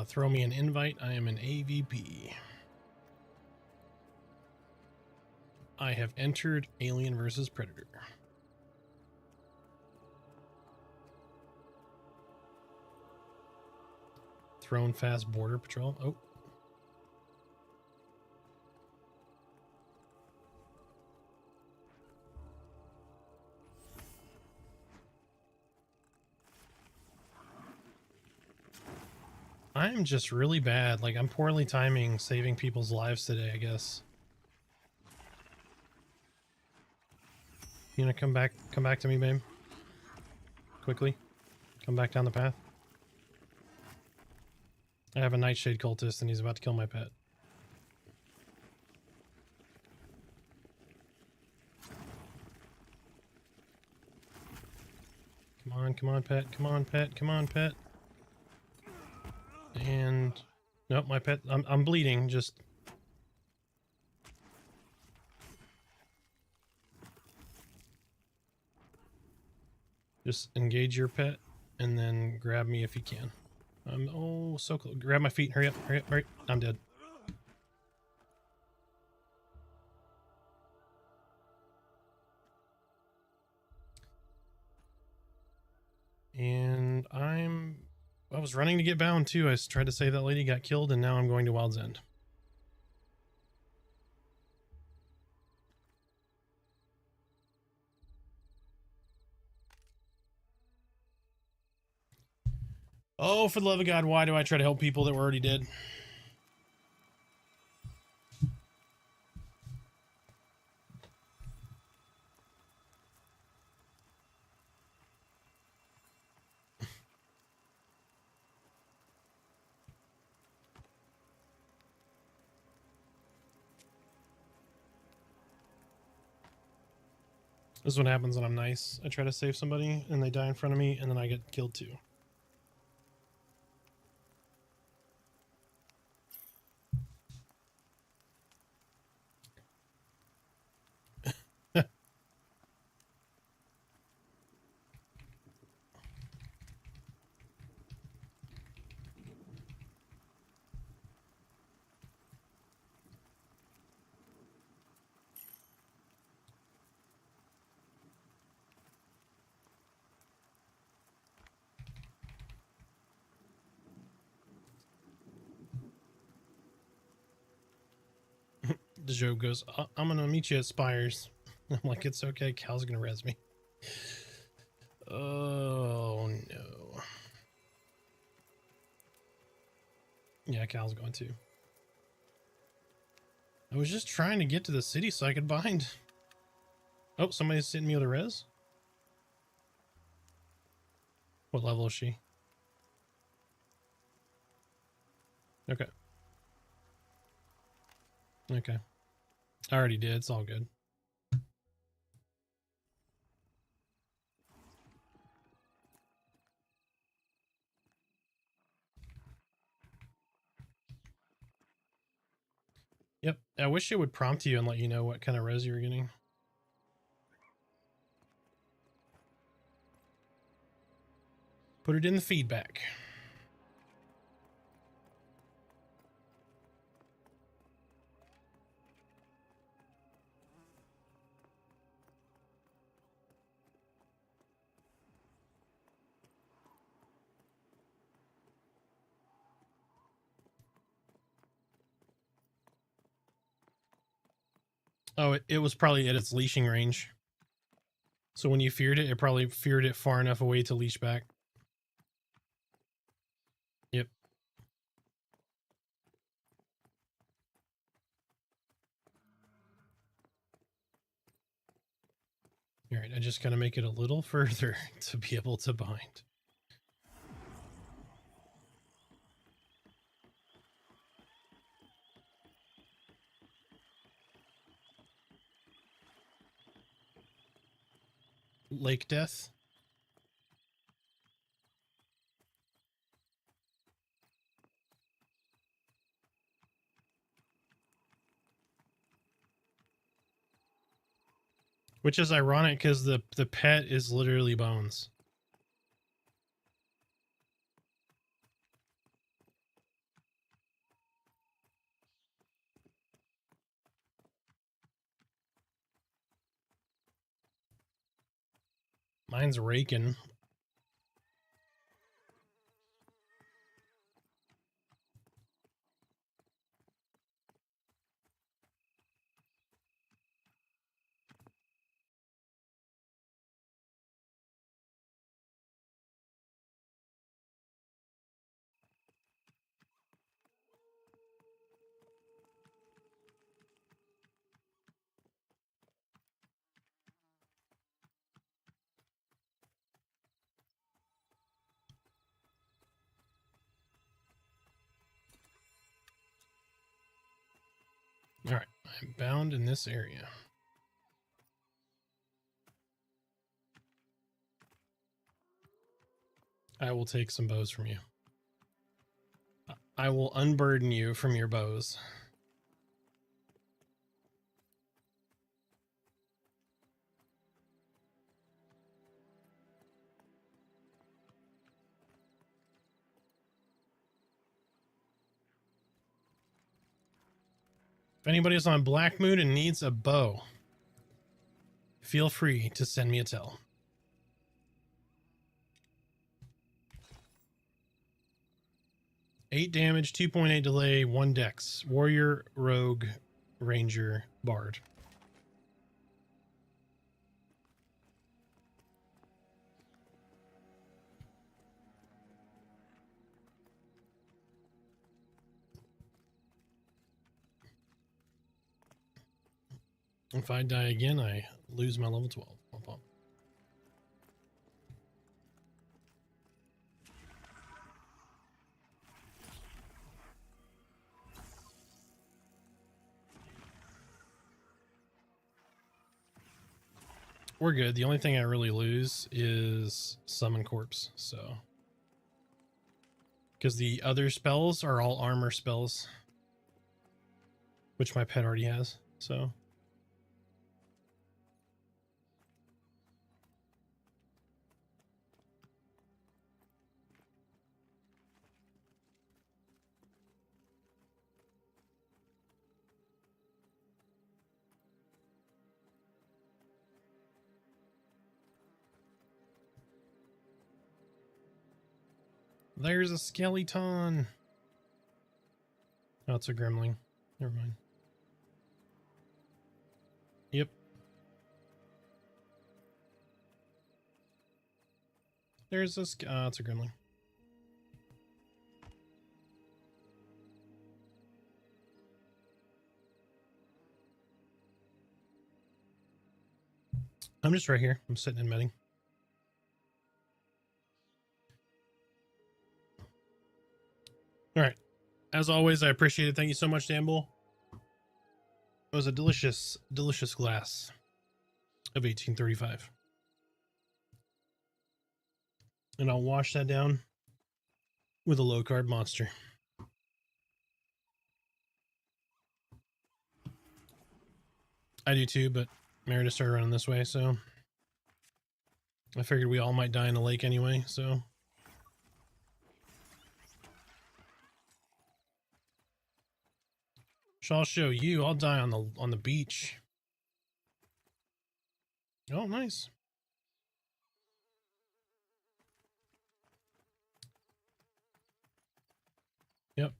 Throw me an invite. I am an AVP. I have entered Alien versus Predator. Throne fast border patrol. Oh. I'm just really bad. Like, I'm poorly timing saving people's lives today, I guess. You gonna come back to me, babe? Quickly. Come back down the path. I have a nightshade cultist and he's about to kill my pet. Come on, pet. Come on, pet. Come on, pet. And nope, my pet. I'm bleeding. Just engage your pet, and then grab me if you can. I'm oh so close. Grab my feet. Hurry up! Hurry up! Hurry! I'm dead. And I was running to get bound too. I tried to say that lady got killed, and now I'm going to Wild's End. Oh, for the love of God, why do I try to help people that were already dead? This is what happens when I'm nice. I try to save somebody, and they die in front of me, and then I get killed too. The Joe goes, I'm gonna meet you at Spires. I'm like, it's okay, Cal's gonna res me. Oh no. Yeah, Cal's going to. I was just trying to get to the city so I could bind. Oh, somebody's sitting me with a res? What level is she? Okay. Okay. I already did, it's all good. Yep, I wish it would prompt you and let you know what kind of res you were getting. Put it in the feedback. Oh, it was probably at its leashing range. So when you feared it, it probably feared it far enough away to leash back. Yep. All right, I just gotta make it a little further to be able to bind. Lake Death. Which is ironic because the pet is literally bones. Mine's raking. All right, I'm bound in this area. I will take some bows from you. I will unburden you from your bows. If anybody's on Blackmoon and needs a bow, feel free to send me a tell. Eight damage, 2.8 delay, 1 dex. Warrior, rogue, ranger, bard. If I die again, I lose my level 12. Pop, pop. We're good. The only thing I really lose is summon corpse, so. Because the other spells are all armor spells, which my pet already has, so. There's a skeleton. Oh, it's a gremlin. Never mind. Yep. There's a it's a gremlin. I'm just right here. I'm sitting and medding. All right. As always, I appreciate it. Thank you so much, Danbull. It was a delicious, delicious glass of 1835. And I'll wash that down with a low carb monster. I do too, but Meredith started running this way, so I figured we all might die in a lake anyway, so. I'll show you. I'll die on the beach. Oh, nice. Yep.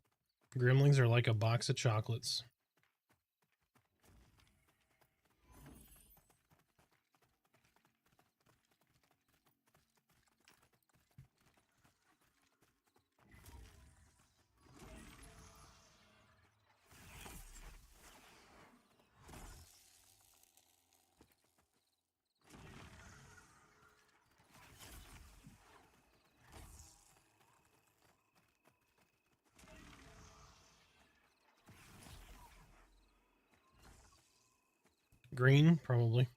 Gremlins are like a box of chocolates. Green, probably.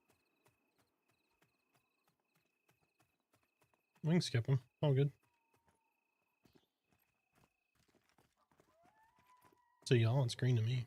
We can skip them. All good. So y'all, it's green to me.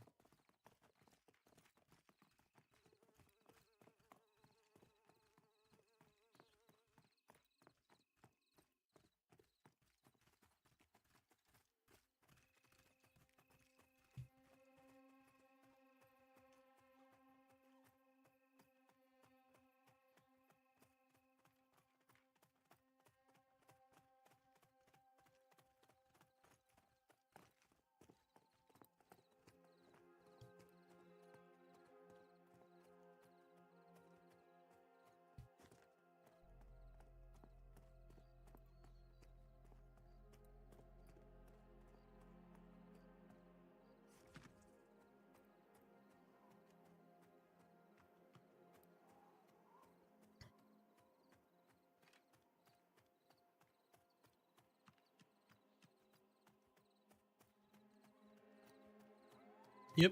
Yep.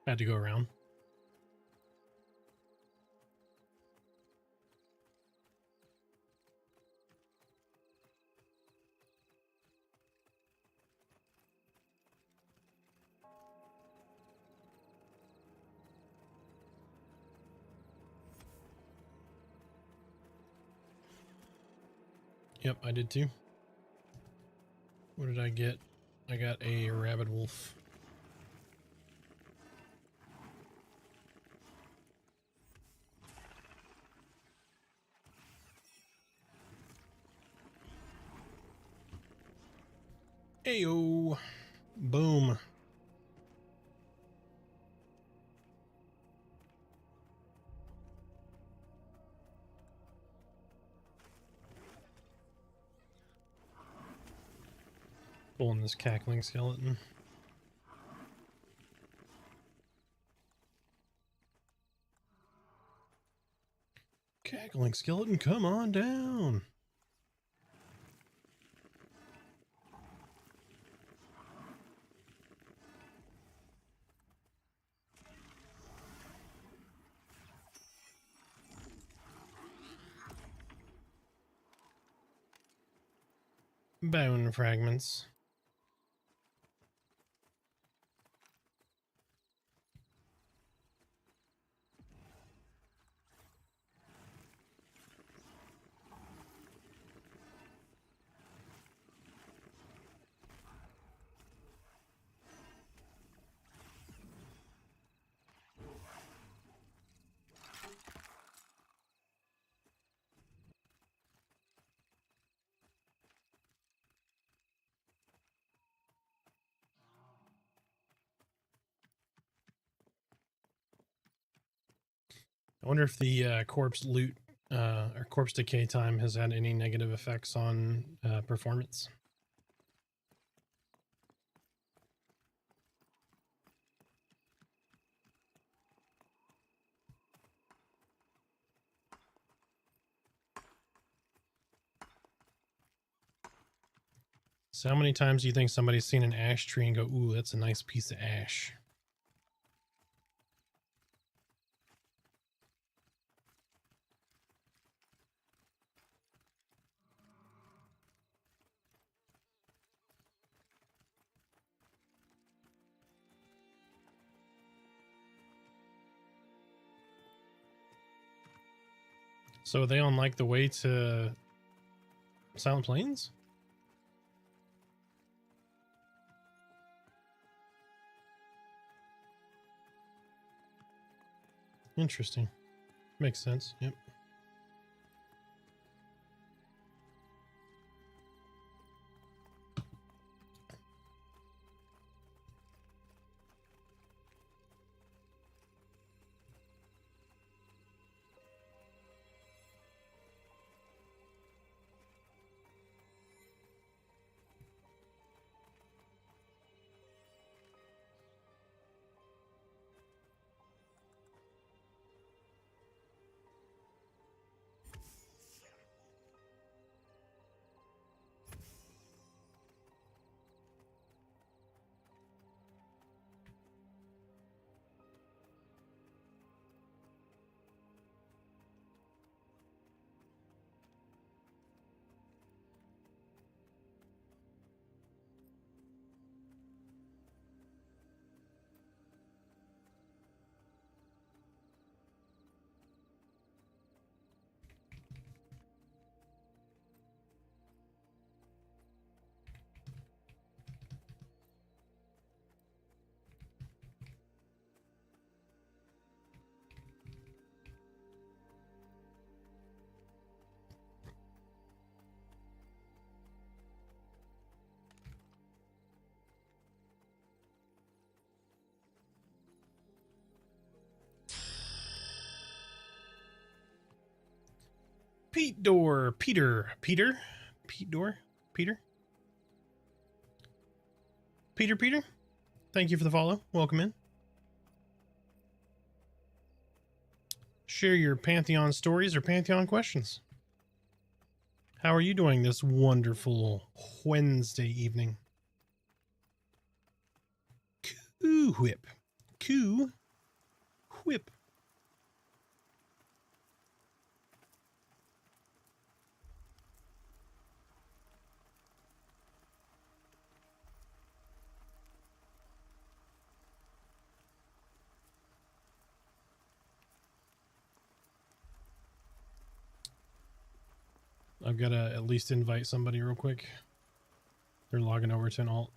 Had to go around. Yep, I did too. What did I get? I got a rabid wolf. Ayo! Boom. Pulling this cackling skeleton. Cackling skeleton, come on down. Bone fragments. I wonder if the corpse loot or corpse decay time has had any negative effects on performance. So how many times do you think somebody's seen an ash tree and go, ooh, that's a nice piece of ash? So are they on like the way to Silent Plains? Interesting. Makes sense. Yep. Pete Door, Peter, Pete Door, Peter. Thank you for the follow. Welcome in. Share your Pantheon stories or Pantheon questions. How are you doing this wonderful Wednesday evening? Ooh, whip. Coo. Whip. I've got to at least invite somebody real quick. They're logging over to an alt.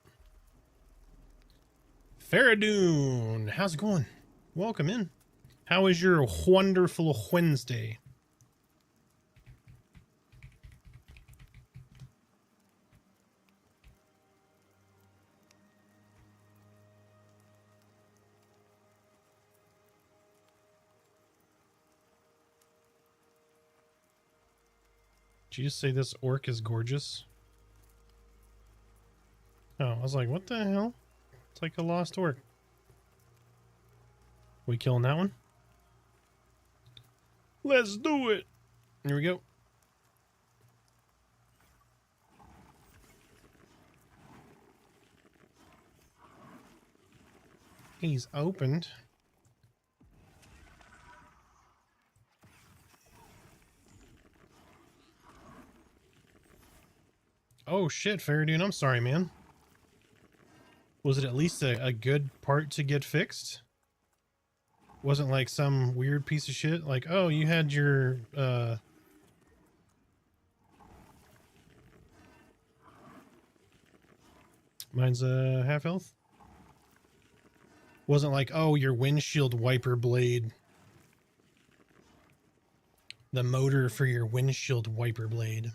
Faradoon, how's it going? Welcome in. How is your wonderful Wednesday? Did you just say this orc is gorgeous? Oh, I was like, what the hell? It's like a lost orc. We killing that one? Let's do it. Here we go. He's opened. Oh shit, Faradoon, I'm sorry, man. Was it at least a good part to get fixed? Wasn't like some weird piece of shit? Like, oh, you had your, mine's half health? Wasn't like, oh, your windshield wiper blade. The motor for your windshield wiper blade.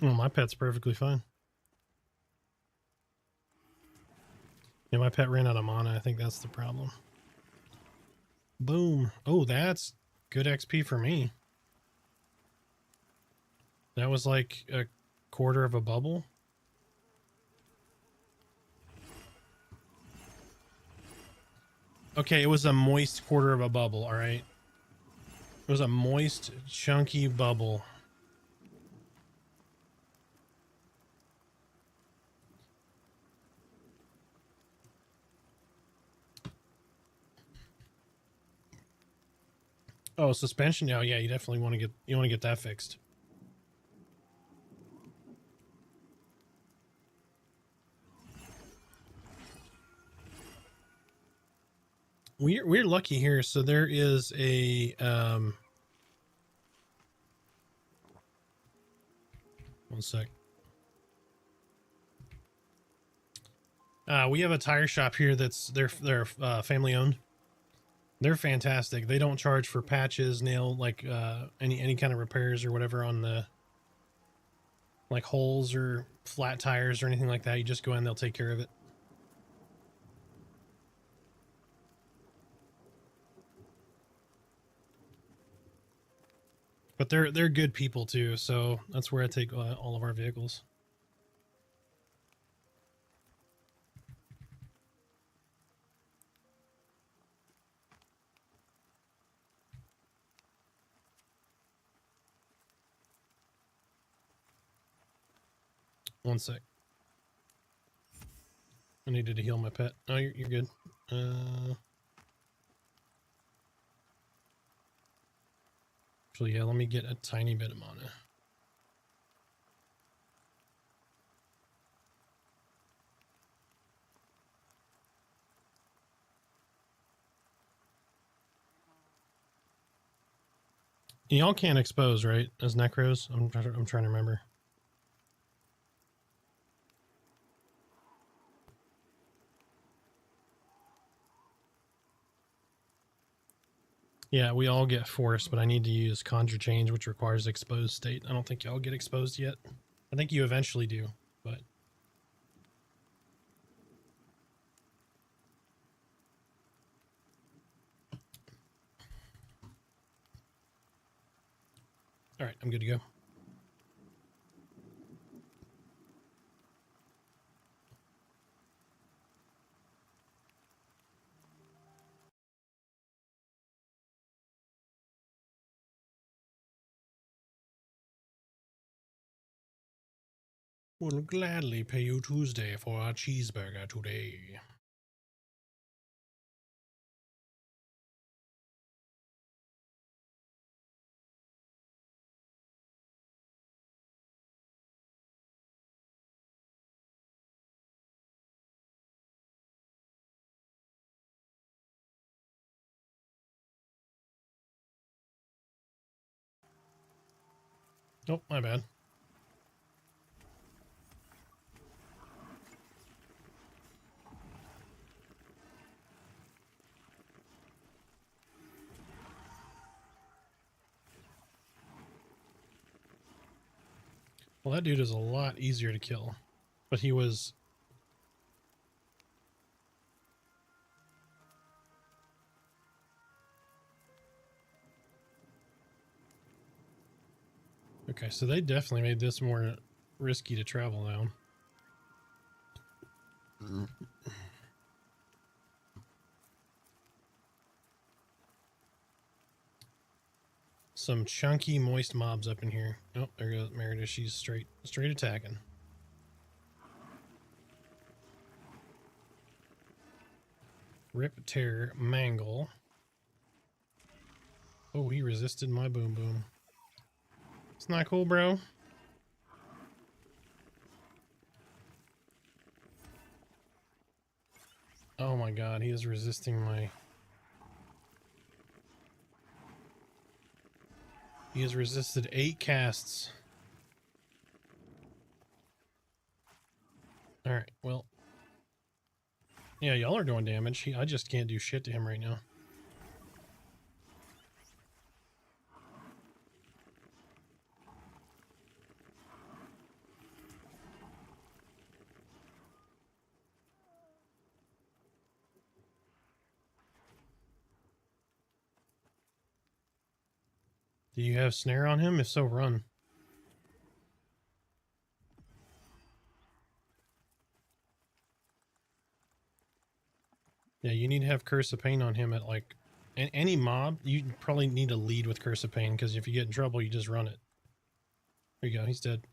Oh, my pet's perfectly fine. Yeah, my pet ran out of mana. I think that's the problem. Boom. Oh, that's good XP for me. That was like a quarter of a bubble. Okay, it was a moist quarter of a bubble, all right? It was a moist, chunky bubble. Oh, suspension. Oh, yeah, you definitely want to get that fixed. We're lucky here. So there is a one sec. We have a tire shop here that's they're family owned. They're fantastic. They don't charge for patches, nail, like any kind of repairs or whatever on the like holes or flat tires or anything like that. You just go in, they'll take care of it. But they're good people too, so that's where I take all of our vehicles. One sec. I needed to heal my pet. Oh, you're good. Actually, yeah, let me get a tiny bit of mana. Y'all can't expose, right? As necros? I'm trying to remember. Yeah, we all get forced, but I need to use Conjure Change, which requires exposed state. I don't think y'all get exposed yet. I think you eventually do, but... Alright, I'm good to go. Will gladly pay you Tuesday for our cheeseburger today. Oh, my bad. Well, that dude is a lot easier to kill. But he was... Okay, so they definitely made this more risky to travel down. Some chunky, moist mobs up in here. Oh, there goes Merida. She's straight attacking. Rip, tear, mangle. Oh, he resisted my boom boom. It's not cool, bro. Oh my god, he is resisting my... He has resisted 8 casts. Alright, well. Yeah, y'all are doing damage. I just can't do shit to him right now. Do you have snare on him? If so, run. Yeah, you need to have Curse of Pain on him at like... Any mob, you probably need to lead with Curse of Pain, because if you get in trouble, you just run it. There you go, he's dead.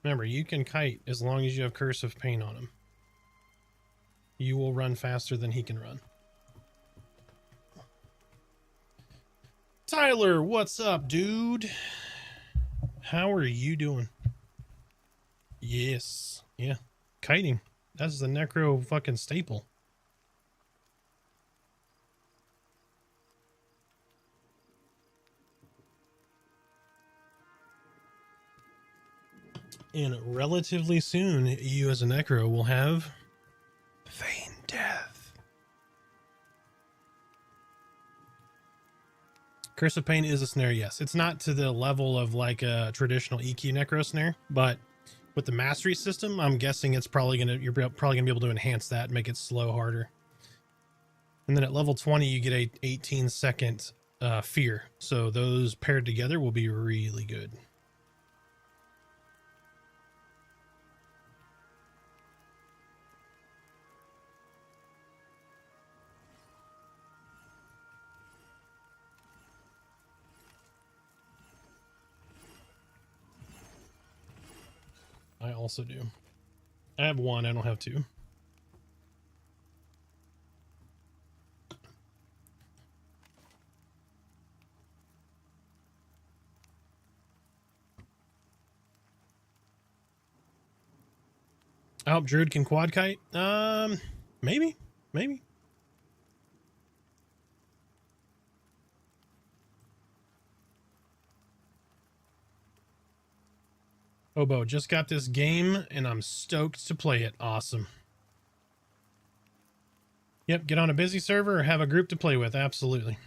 Remember, you can kite as long as you have Curse of Pain on him. You will run faster than he can run. Tyler, what's up, dude? How are you doing? Yes. Yeah. Kiting. That's the necro fucking staple. And relatively soon, you as a necro will have Feign Death. Curse of Pain is a snare, yes. It's not to the level of like a traditional EQ necro snare, but with the mastery system, I'm guessing it's probably you're probably gonna be able to enhance that and make it slow harder. And then at level 20, you get a 18-second fear. So those paired together will be really good. I also do. I have 1, I don't have 2. I hope Druid can quad kite. Maybe. Obo, just got this game and I'm stoked to play it. Awesome. Yep, get on a busy server or have a group to play with. Absolutely.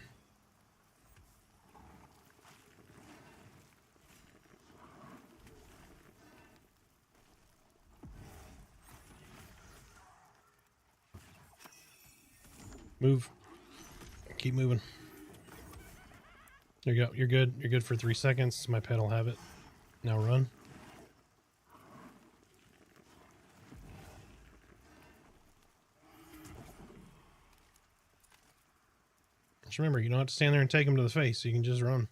Move. Keep moving. There you go. You're good. You're good for 3 seconds. My pet will have it. Now run. Just remember, you don't have to stand there and take him to the face. You can just run.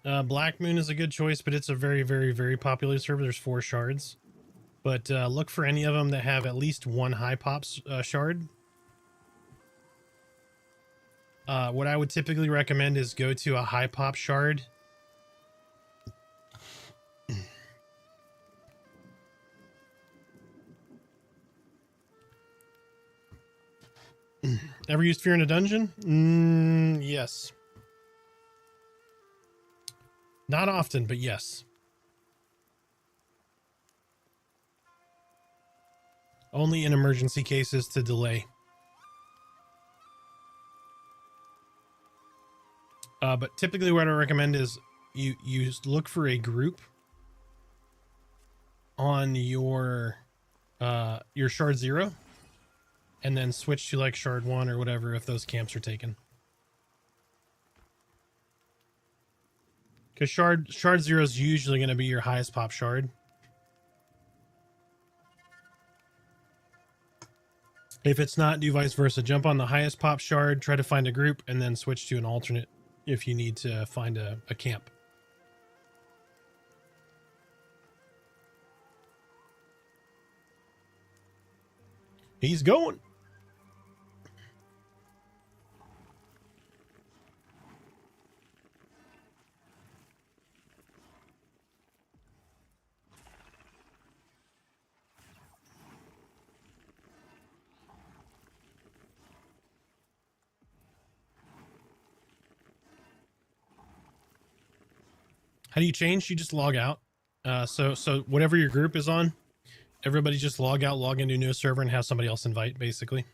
Blackmoon is a good choice, but it's a very, very, very popular server. There's 4 shards. But look for any of them that have at least one high pops shard. What I would typically recommend is go to a high pop shard. Ever used Fear in a Dungeon? Yes. Not often, but yes. Only in emergency cases to delay. But typically what I recommend is you look for a group on your shard 0 and then switch to like shard 1 or whatever if those camps are taken. Because shard 0 is usually going to be your highest pop shard. If it's not, do vice versa. Jump on the highest pop shard, try to find a group, and then switch to an alternate if you need to find a camp. He's going. How do you change? You just log out. So whatever your group is on, everybody just log out, log into a new server, and have somebody else invite, basically.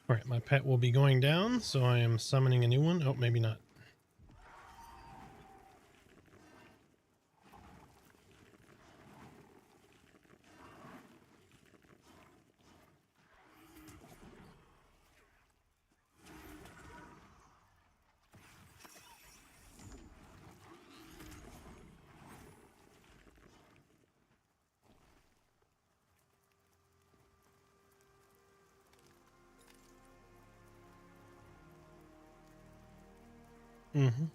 All right, my pet will be going down, so I am summoning a new one. Oh, maybe not. Mm-hmm.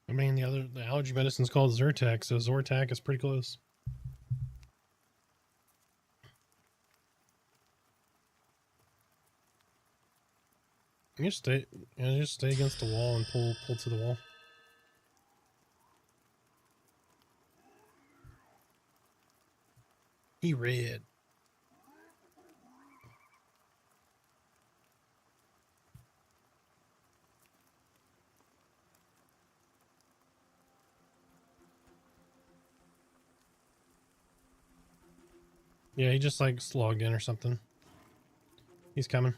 I mean, the allergy medicine's called Zyrtec, so Zortac is pretty close. You just stay against the wall and pull to the wall. He red. Yeah, he just like logged in or something. He's coming.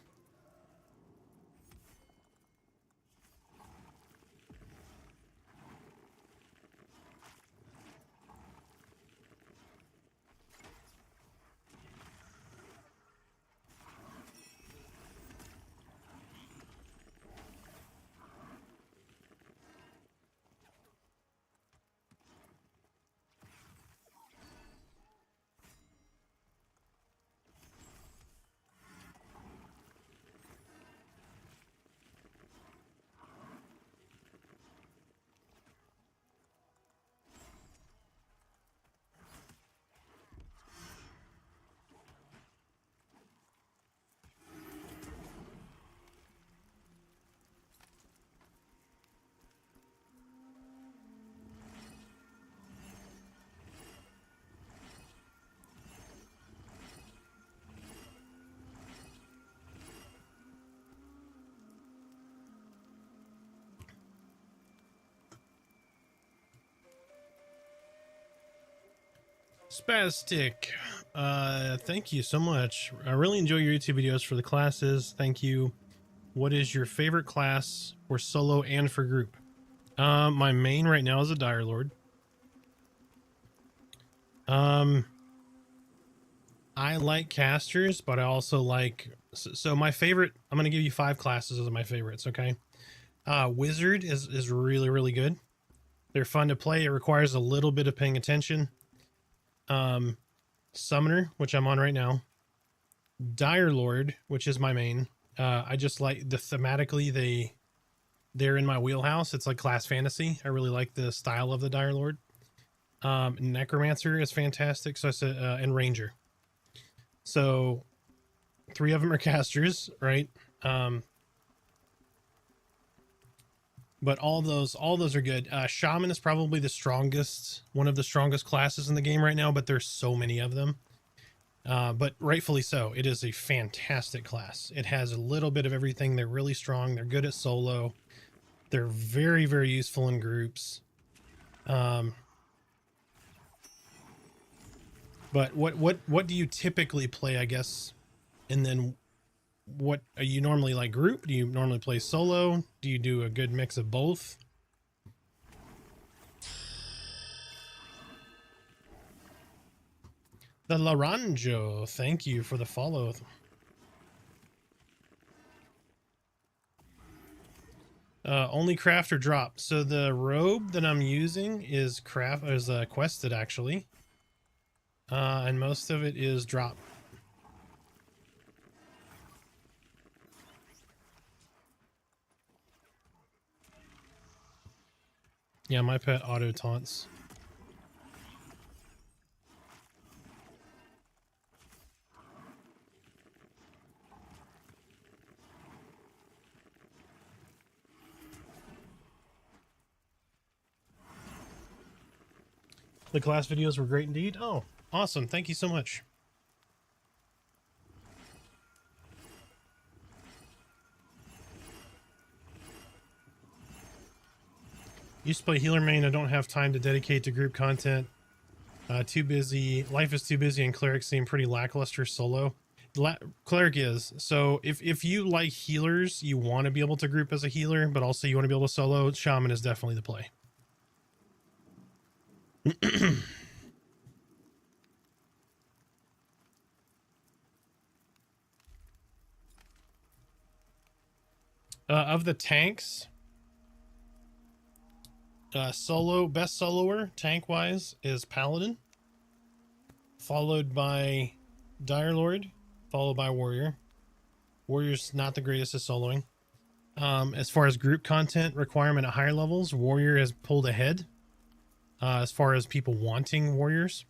Spastic, thank you so much. I really enjoy your YouTube videos for the classes. Thank you. What is your favorite class for solo and for group? My main right now is a Dire Lord. I like casters, but I also like, so my favorite, I'm going to give you 5 classes as my favorites. Okay. Wizard is really, really good. They're fun to play. It requires a little bit of paying attention. Summoner, which I'm on right now. Dire Lord, which is my main. I just like the thematically, they're in my wheelhouse. It's like class fantasy. I really like the style of the Dire Lord. Necromancer is fantastic. So I said, and Ranger. So 3 of them are casters, right? But all those are good. Shaman is probably the strongest, one of the strongest classes in the game right now, but there's so many of them. But rightfully so. It is a fantastic class. It has a little bit of everything. They're really strong. They're good at solo. They're very, very useful in groups. But what do you typically play, I guess? And then what are you normally like group? Do you normally play solo? Do you do a good mix of both? The Laranjo, thank you for the follow. Only craft or drop. So the robe that I'm using is quested actually. And most of it is drop. Yeah, my pet auto taunts. The class videos were great indeed. Oh, awesome. Thank you so much. Used to play healer main. I don't have time to dedicate to group content. Too busy. Life is too busy, and clerics seem pretty lackluster solo. Cleric is. So if you like healers, you want to be able to group as a healer, but also you want to be able to solo, Shaman is definitely the play. Of the tanks, best soloer tank wise is Paladin, followed by Dire Lord, followed by Warrior. Warrior's not the greatest at soloing. As far as group content requirement at higher levels, Warrior has pulled ahead as far as people wanting Warriors,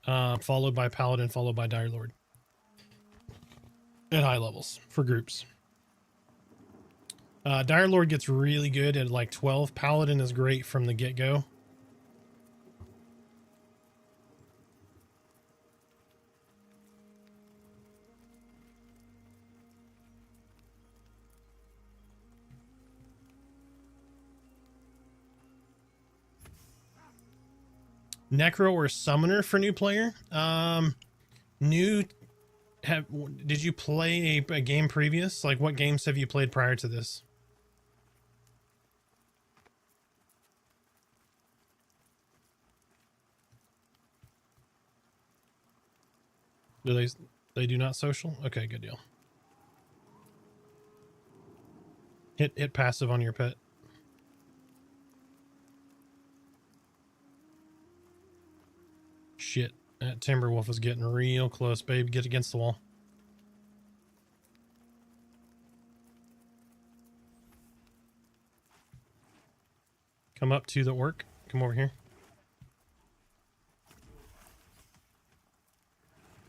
followed by Paladin, followed by Dire Lord at high levels for groups. Dire Lord gets really good at like 12. Paladin is great from the get-go. Necro or Summoner for new player? Did you play a game previous? Like what games have you played prior to this? Do they do not social? Okay, good deal. Hit passive on your pet. Shit, that Timberwolf is getting real close, babe. Get against the wall. Come up to the orc. Come over here.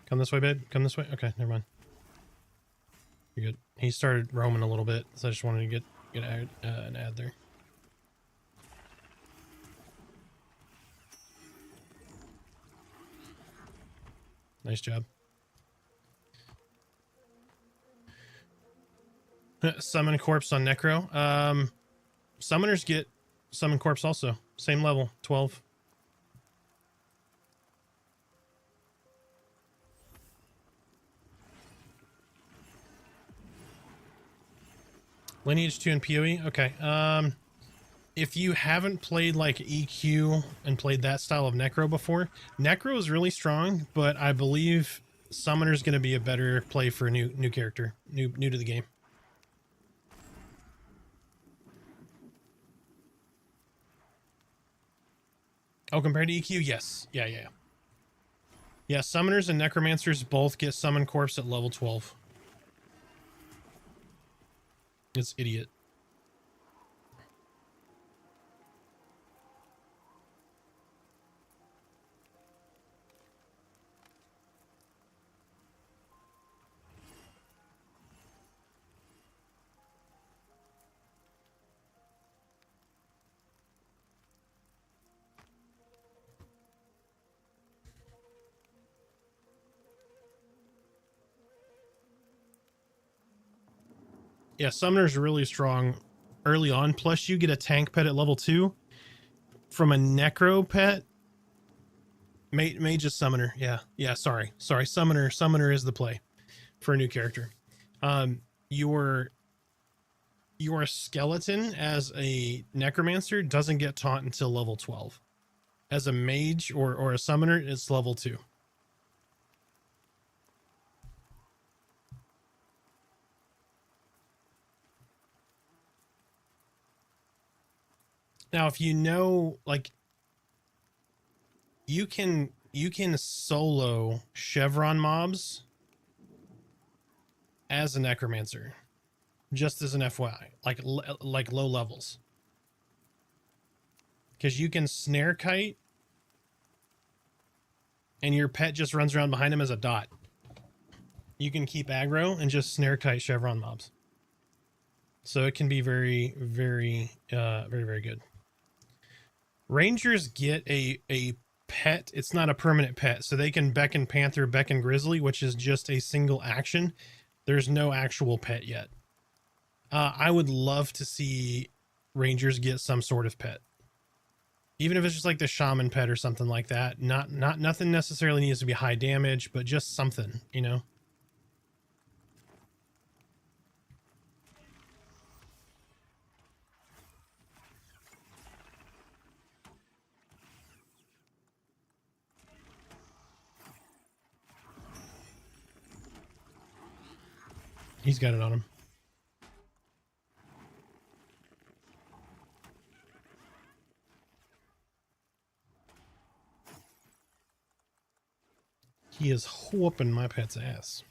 Come this way, babe. Come this way. Okay, never mind. You're good. He started roaming a little bit, so I just wanted to get an ad there. Nice job. Summon corpse on Necro. Summoners get summon corpse also. Same level, 12. Lineage 2 and PoE? Okay. If you haven't played like EQ and played that style of Necro before, Necro is really strong, but I believe Summoner is going to be a better play for a new character, new to the game. Oh, compared to EQ? Yes. Yeah. Yeah, Summoners and Necromancers both get Summon Corpse at level 12. It's idiot. Yeah, Summoner's really strong early on. Plus, you get a tank pet at level 2 from a Necro pet. Mage is Summoner. Yeah. Sorry. Summoner is the play for a new character. Your skeleton as a Necromancer doesn't get taught until level 12. As a mage or a summoner, it's level 2. Now, if you know, like, you can solo Chevron mobs as a Necromancer, just as an FYI, like low levels, because you can snare kite, and your pet just runs around behind him as a dot. You can keep aggro and just snare kite Chevron mobs, so it can be very good. Rangers get a pet. It's not a permanent pet, so they can beckon Panther, beckon Grizzly, which is just a single action. There's no actual pet yet. I would love to see Rangers get some sort of pet, even if it's just like the Shaman pet or something like that. Nothing necessarily needs to be high damage, but just something, you know. He's got it on him. He is whooping my pet's ass.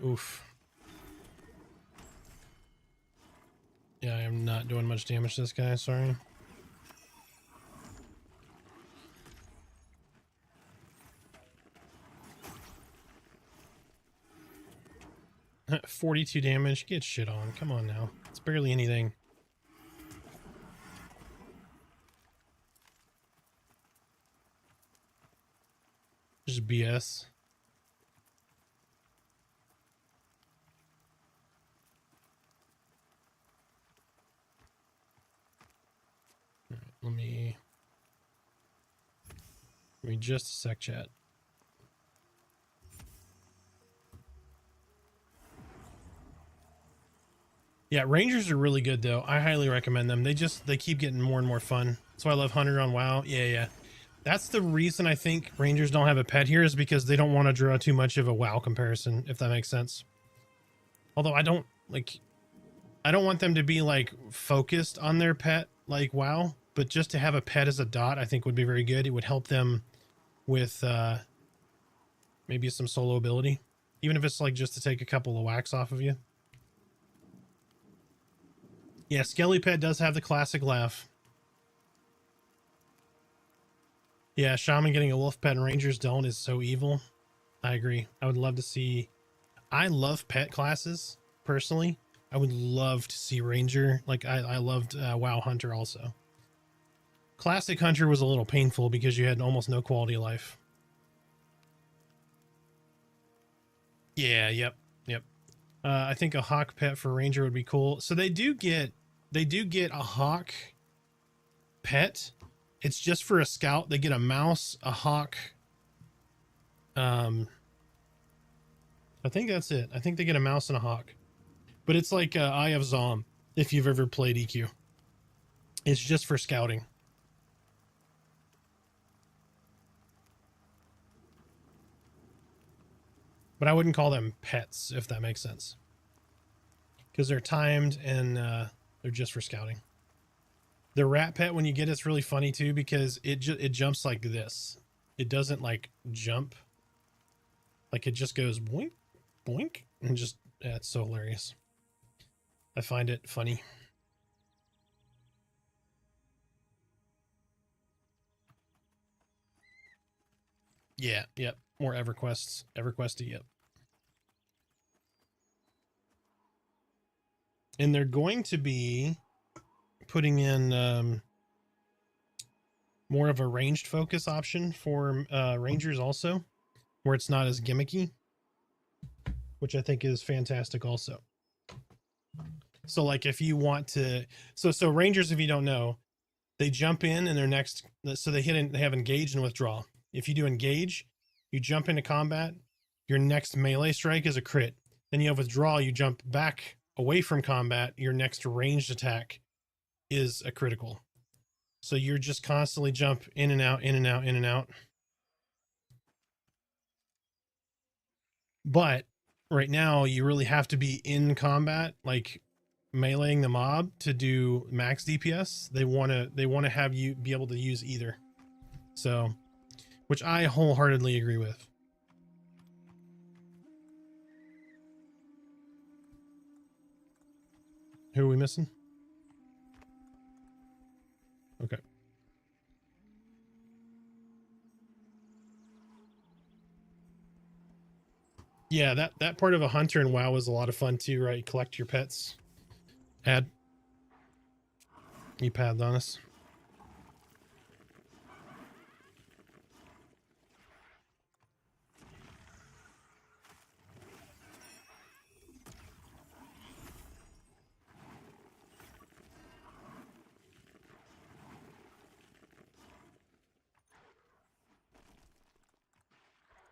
Oof. Yeah, I am not doing much damage to this guy, sorry. $42 damage. Get shit on. Come on now. It's barely anything. Just BS. All right, let me give me just a sec, chat. Yeah, Rangers are really good though. I highly recommend them. They keep getting more and more fun. That's why I love Hunter on WoW. Yeah. That's the reason I think Rangers don't have a pet here, is because they don't want to draw too much of a WoW comparison, if that makes sense. Although I don't want them to be like focused on their pet like WoW, but just to have a pet as a dot I think would be very good. It would help them with maybe some solo ability, even if it's like just to take a couple of whacks off of you. Yeah, Skelly Pet does have the classic laugh. Yeah, Shaman getting a wolf pet and Rangers don't is so evil. I agree. I would love to see... I love pet classes, personally. I would love to see Ranger. Like, I loved WoW Hunter also. Classic Hunter was a little painful because you had almost no quality of life. Yeah, yep. I think a hawk pet for Ranger would be cool. So they do get a hawk pet, It's just for a scout. They get a mouse, a hawk. I think that's it. I think they get a mouse and a hawk. But it's like Eye of Zom, if you've ever played EQ. It's just for scouting. But I wouldn't call them pets, if that makes sense. Because they're timed and they're just for scouting. The rat pet, when you get it's really funny too, because it jumps like this. It doesn't like jump. Like it just goes boink, boink, and just, yeah, it's so hilarious. I find it funny. Yeah, yep. More EverQuests. EverQuesty, yep. And they're going to be putting in more of a ranged focus option for rangers also, where it's not as gimmicky, which I think is fantastic also. So like if you want to, so rangers, if you don't know, they jump in and their next, so they have engage and withdraw. If you do engage, you jump into combat, your next melee strike is a crit. Then you have withdraw, you jump back away from combat, your next ranged attack is a critical. So you're just constantly jump in and out, in and out, in and out. But right now you really have to be in combat, like meleeing the mob to do max DPS. They want to have you be able to use either. So, which I wholeheartedly agree with. Who are we missing? Okay. Yeah, that part of a hunter in WoW is a lot of fun too, right? You collect your pets. Add. You padded on us.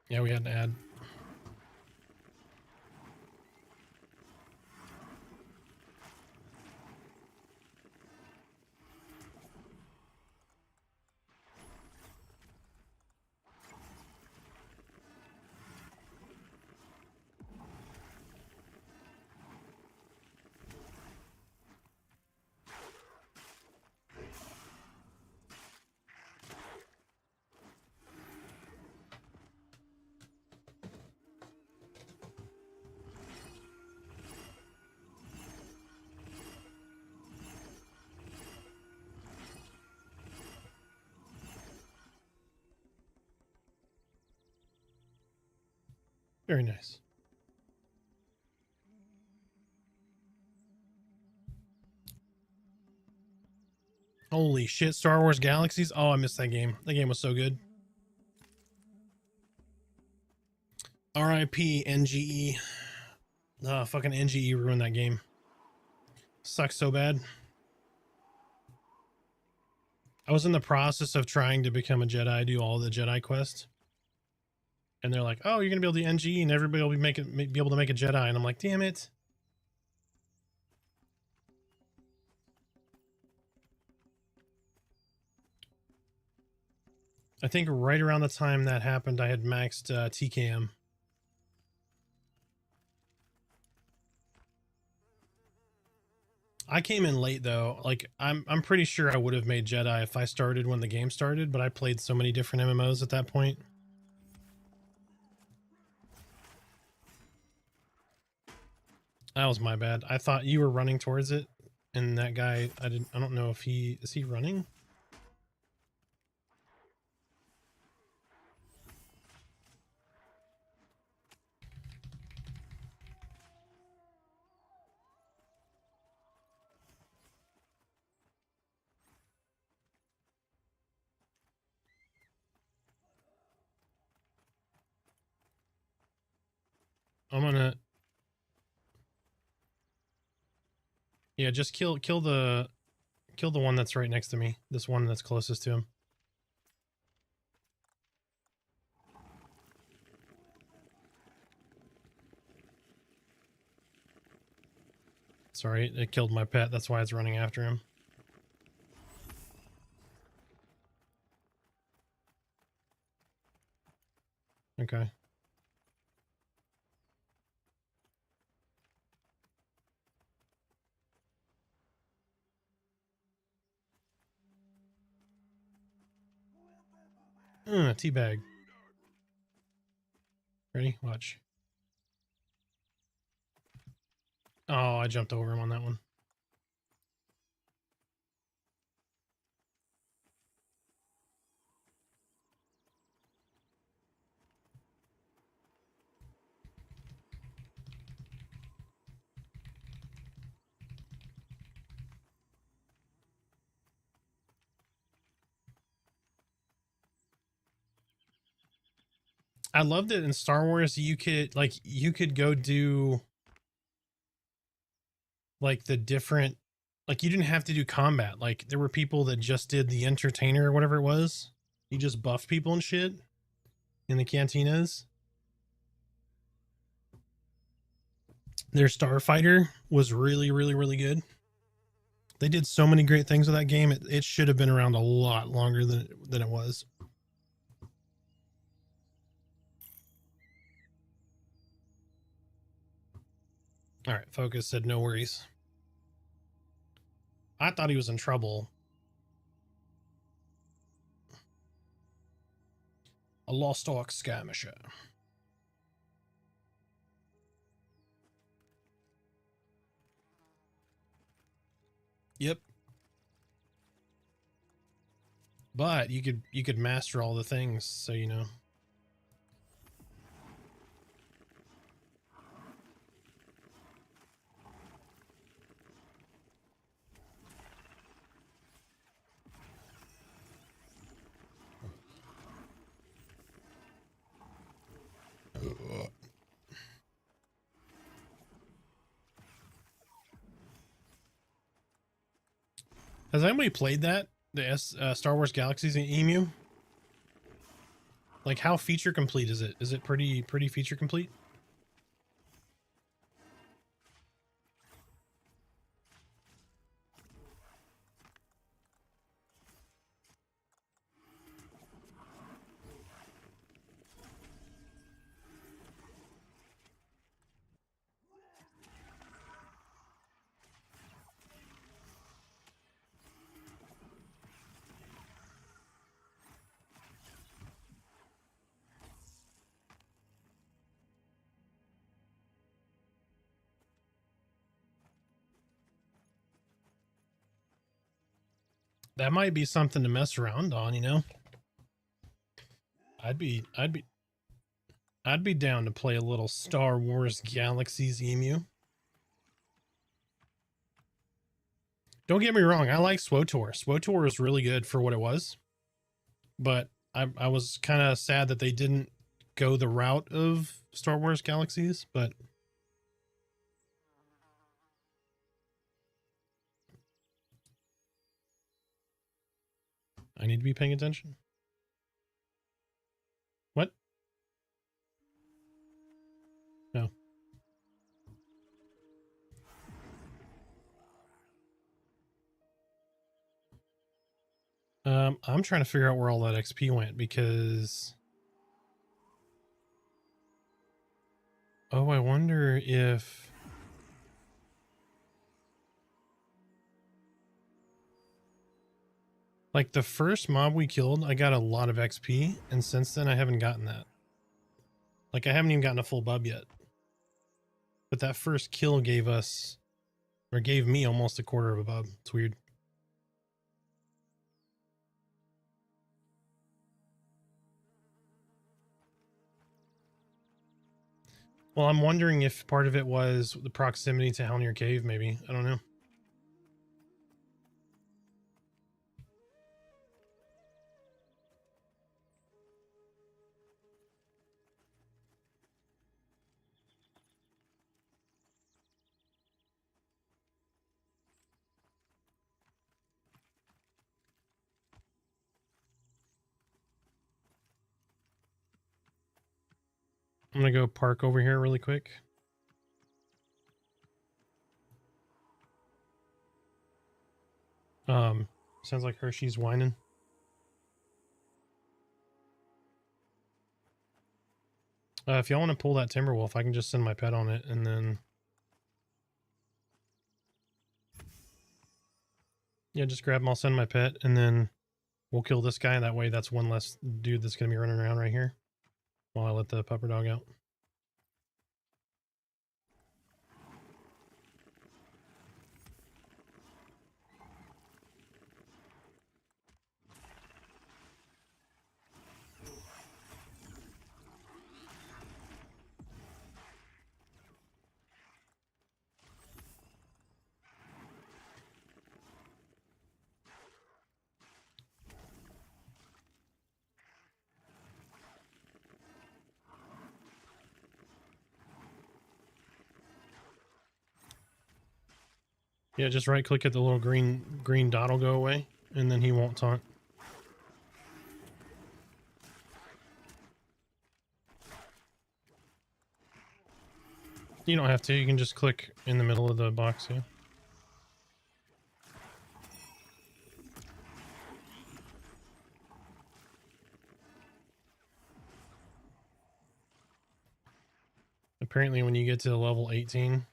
Yeah, we had to add. Very nice. Holy shit, Star Wars Galaxies. Oh, I missed that game. That game was so good. RIP NGE. Fucking NGE ruined that game. Sucks so bad. I was in the process of trying to become a Jedi, do all the Jedi quests. And they're like, oh, you're going to be able to NGE and everybody will be able to make a Jedi. And I'm like, damn it. I think right around the time that happened, I had maxed TKM. I came in late though. Like I'm pretty sure I would have made Jedi if I started when the game started, but I played so many different MMOs at that point. That was my bad. I thought you were running towards it, and that guy, I don't know if is he running? I'm gonna, yeah, just kill the one that's right next to me. This one that's closest to him. Sorry, it killed my pet. That's why it's running after him. Okay. Teabag. Ready? Watch. Oh, I jumped over him on that one. I loved it in Star Wars. You could go do like the different, like you didn't have to do combat. Like there were people that just did the entertainer or whatever it was. You just buff people and shit in the cantinas. Their starfighter was really, really, really good. They did so many great things with that game. It should have been around a lot longer than it was. All right, Focus said no worries. I thought he was in trouble. A Lost Ark skirmisher. Yep. But you could master all the things, so you know. Has anybody played that? The Star Wars Galaxies Emu? Like, how feature complete is it? Is it pretty feature complete? That might be something to mess around on, you know. I'd be down to play a little Star Wars Galaxies Emu. Don't get me wrong, I like SWOTOR. SWOTOR is really good for what it was. But I was kind of sad that they didn't go the route of Star Wars Galaxies, but I need to be paying attention. What? No. I'm trying to figure out where all that XP went because... Oh, I wonder if... Like, the first mob we killed, I got a lot of XP, and since then I haven't gotten that. Like, I haven't even gotten a full bub yet. But that first kill gave us... Or gave me almost a quarter of a bub. It's weird. Well, I'm wondering if part of it was the proximity to Helnir Cave, maybe. I don't know. I'm gonna go park over here really quick. Sounds like Hershey's whining. If y'all want to pull that Timberwolf, I can just send my pet on it, and then... Yeah, just grab him, I'll send my pet, and then we'll kill this guy. That way, that's one less dude that's going to be running around right here while I let the pupper dog out. Yeah, just right click at the little green dot will go away, and then he won't taunt. You don't have to, you can just click in the middle of the box, yeah. Apparently when you get to level 18,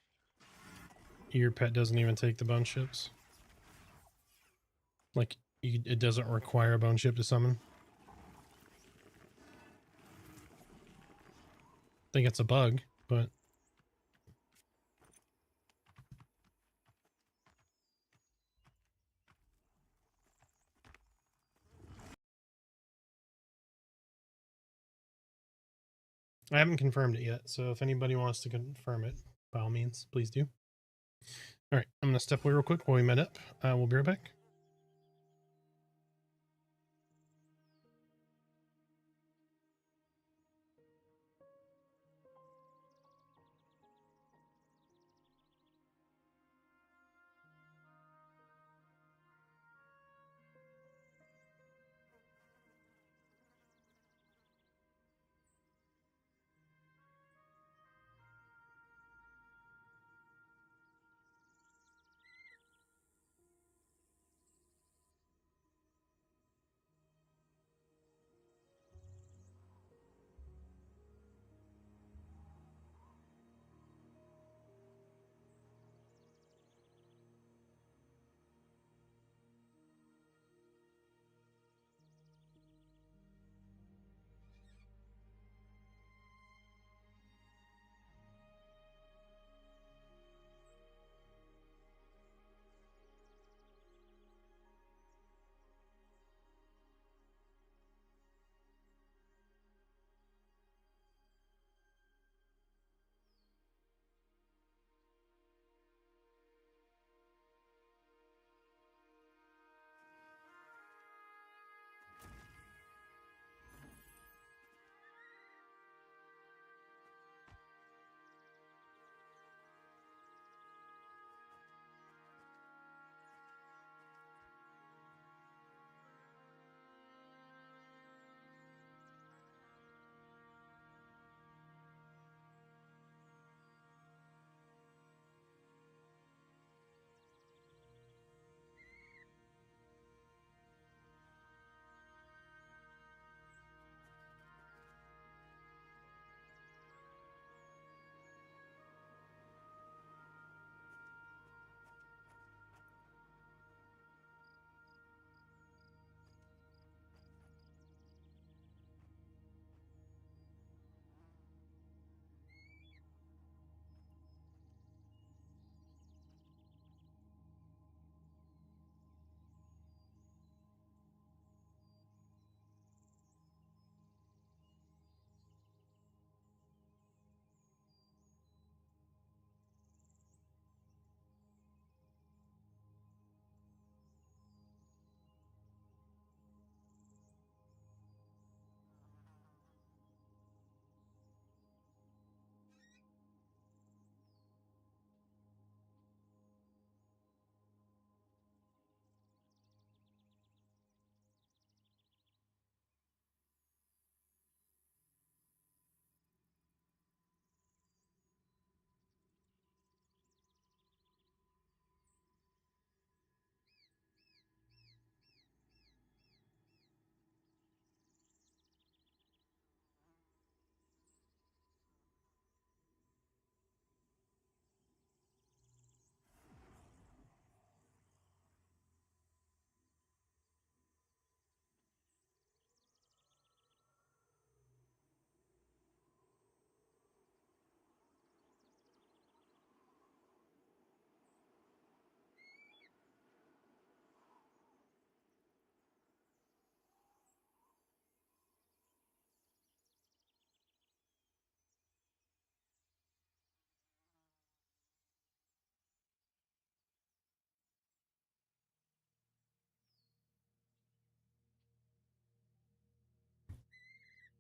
your pet doesn't even take the bone chips. Like, it doesn't require a bone chip to summon. I think it's a bug, but... I haven't confirmed it yet, so if anybody wants to confirm it, by all means, please do. Alright, I'm going to step away real quick while we met up. We'll be right back.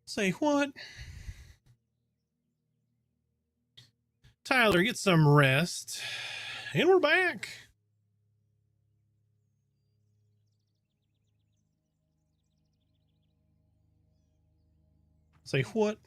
Say what? Tyler, get some rest. And we're back. Say what?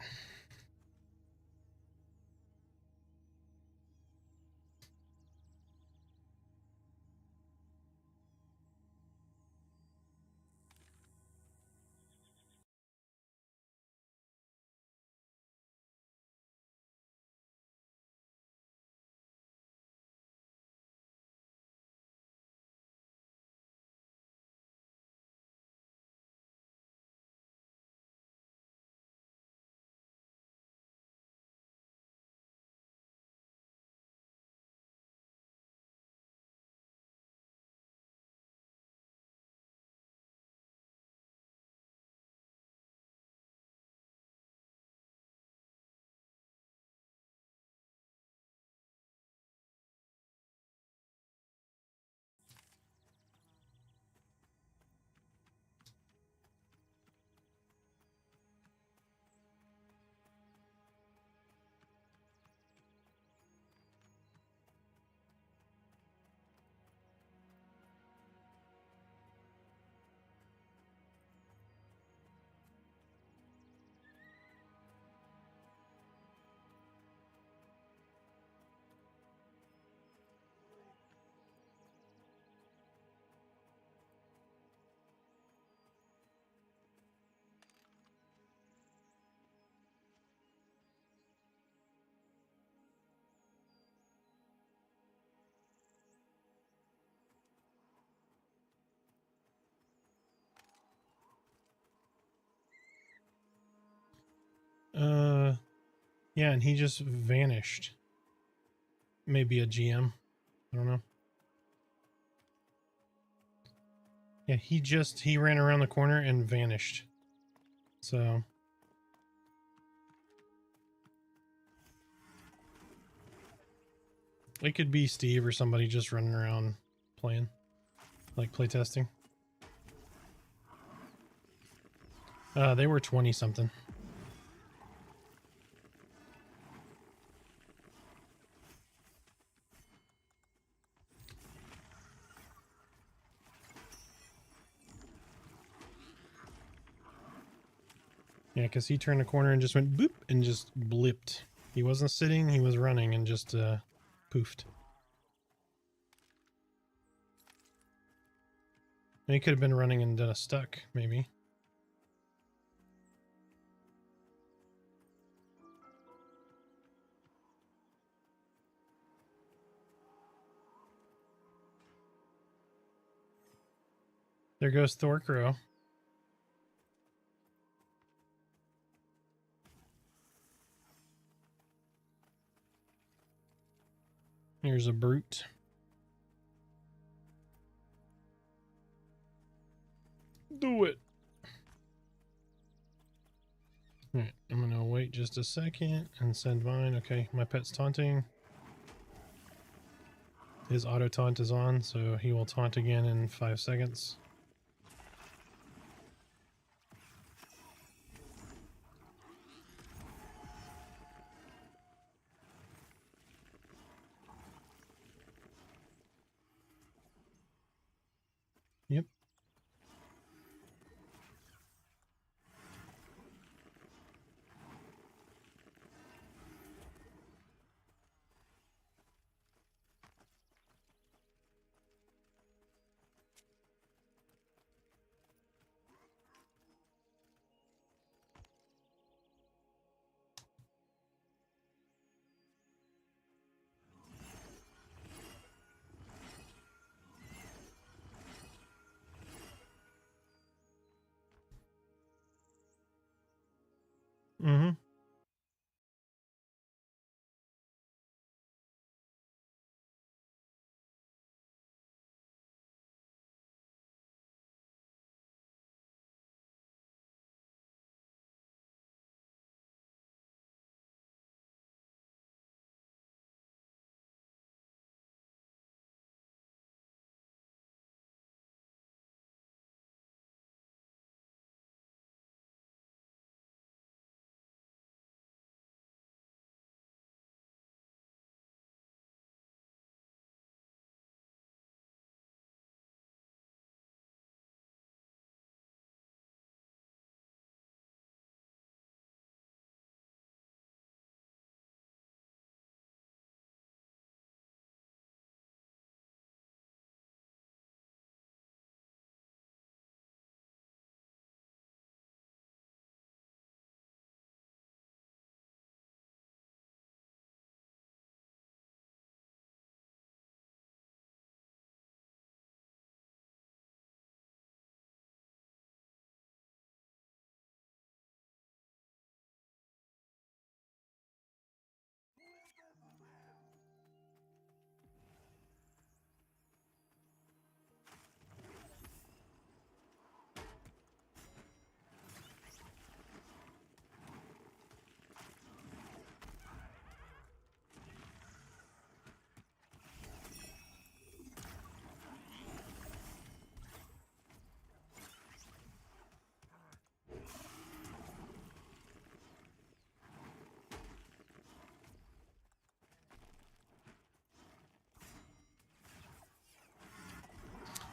Yeah, and he just vanished. Maybe a GM. I don't know. Yeah, he ran around the corner and vanished. So it could be Steve or somebody just running around playing, like playtesting. They were 20 something. Yeah, because he turned the corner and just went boop and just blipped. He wasn't sitting, he was running and just poofed. And he could have been running and done a stuck, maybe. There goes Thorcrow. Here's a brute. Do it. Alright, I'm gonna wait just a second and send mine. Okay, my pet's taunting. His auto taunt is on, so he will taunt again in 5 seconds. Yep.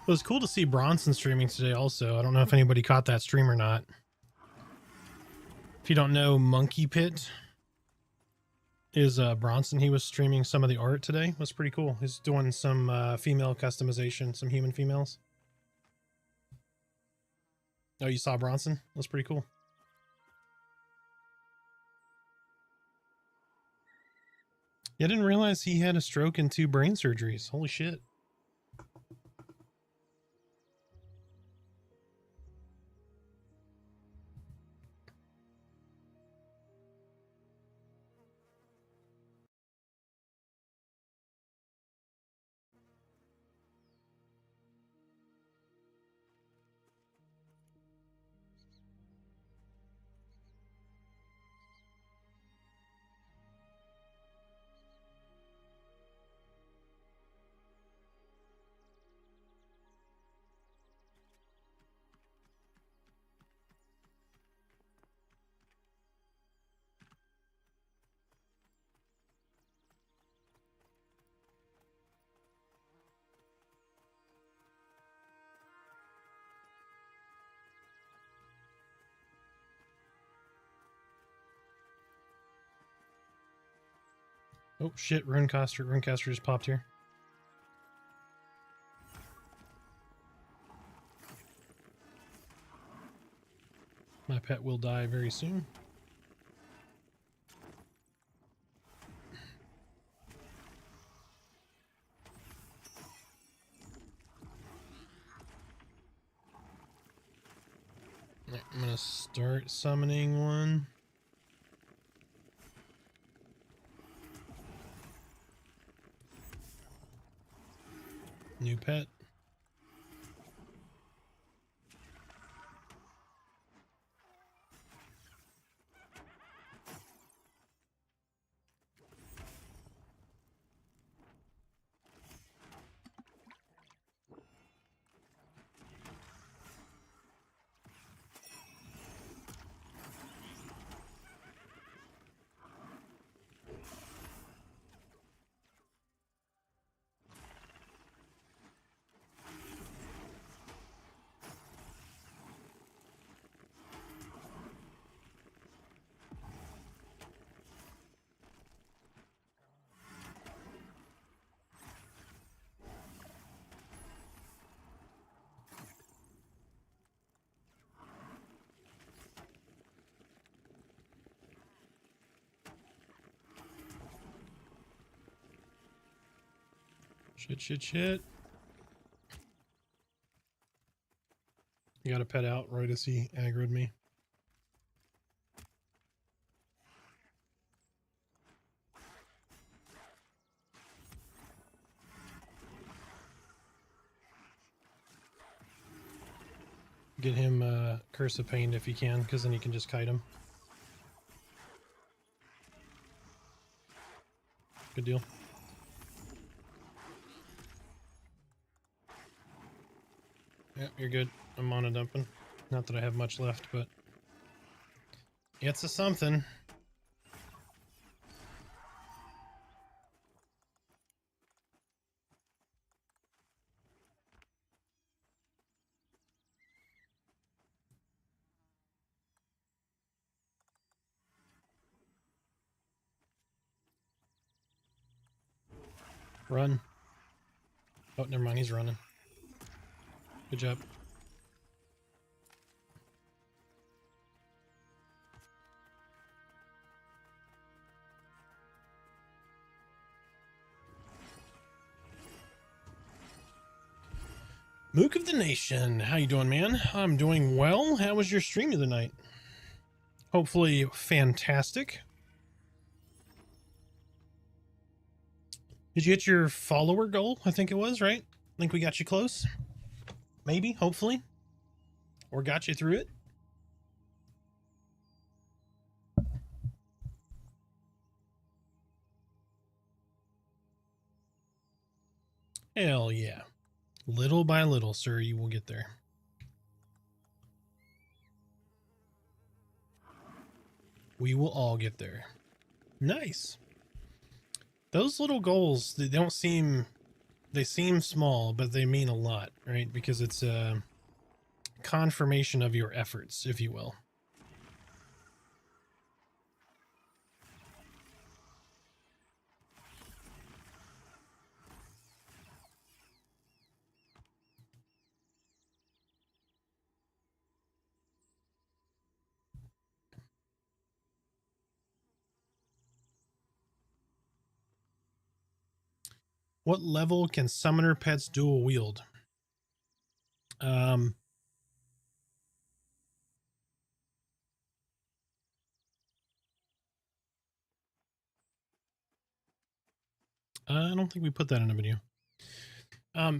It was cool to see Bronson streaming today also. I don't know if anybody caught that stream or not. If you don't know, Monkey Pit is Bronson. He was streaming some of the art today. It was pretty cool. He's doing some female customization, some human females. Oh, you saw Bronson? That was pretty cool. Yeah, I didn't realize he had a stroke and 2 brain surgeries. Holy shit. Oh shit, Runecaster just popped here. My pet will die very soon. I'm gonna start summoning one. New pet. Shit. You got a pet out right as he aggroed me. Get him Curse of Pain if you can, because then you can just kite him. Good deal. Yep, you're good. I'm mono dumping. Not that I have much left, but it's a something. Run. Oh, never mind. He's running. Good job. Mook of the Nation, how you doing, man? I'm doing well. How was your stream the other night? Hopefully fantastic. Did you hit your follower goal? I think it was, right? I think we got you close. Maybe, hopefully. Or got you through it. Hell yeah. Little by little, sir, you will get there. We will all get there. Nice. Those little goals, they don't seem they seem small, but they mean a lot, right? Because it's a confirmation of your efforts, if you will. What level can summoner pets dual wield? I don't think we put that in a video. Yeah,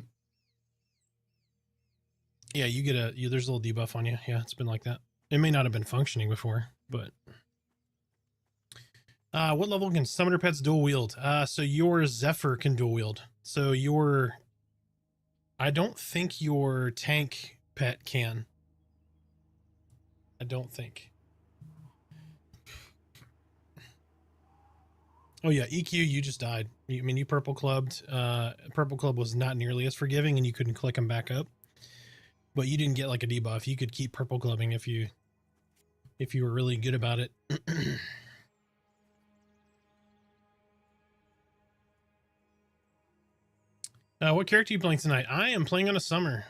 you get there's a little debuff on you. Yeah, it's been like that. It may not have been functioning before, but what level can summoner pets dual wield? So your Zephyr can dual wield. So I don't think your tank pet can. I don't think. Oh yeah, EQ, you just died. I mean, you purple clubbed. Purple club was not nearly as forgiving, and you couldn't click them back up. But you didn't get like a debuff. You could keep purple clubbing if you were really good about it. What character are you playing tonight? I am playing on a summer.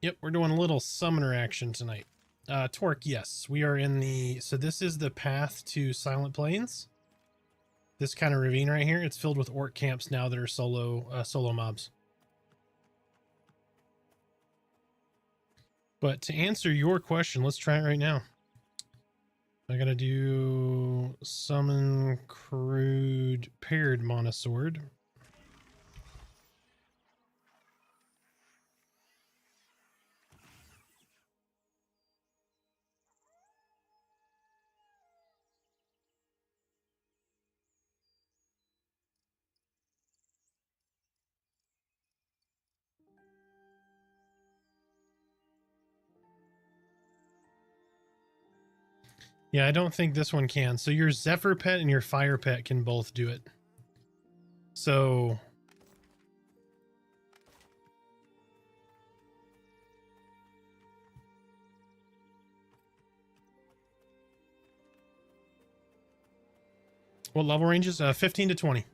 Yep, we're doing a little summoner action tonight. Torque, yes. We are in the... So this is the path to Silent Plains. This kind of ravine right here. It's filled with orc camps now that are solo mobs. But to answer your question, let's try it right now. I gotta do summon crude paired monosword. Yeah, I don't think this one can. So your Zephyr pet and your Fire pet can both do it. So... What level ranges? 15 to 20.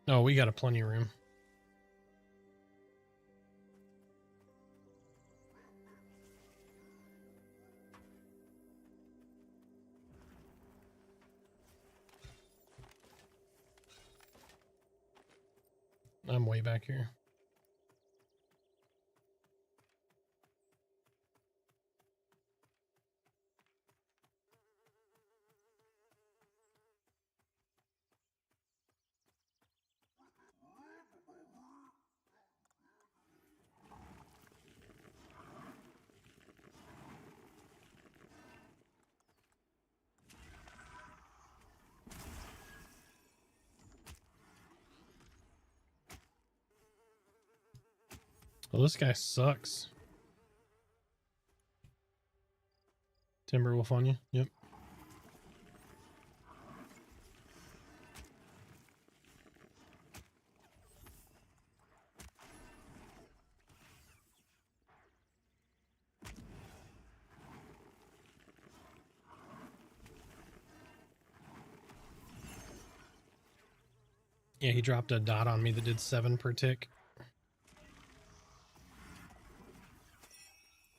Oh, we got a plenty of room. I'm way back here. Well, this guy sucks. Timberwolf on you. Yep. Yeah, he dropped a dot on me that did 7 per tick.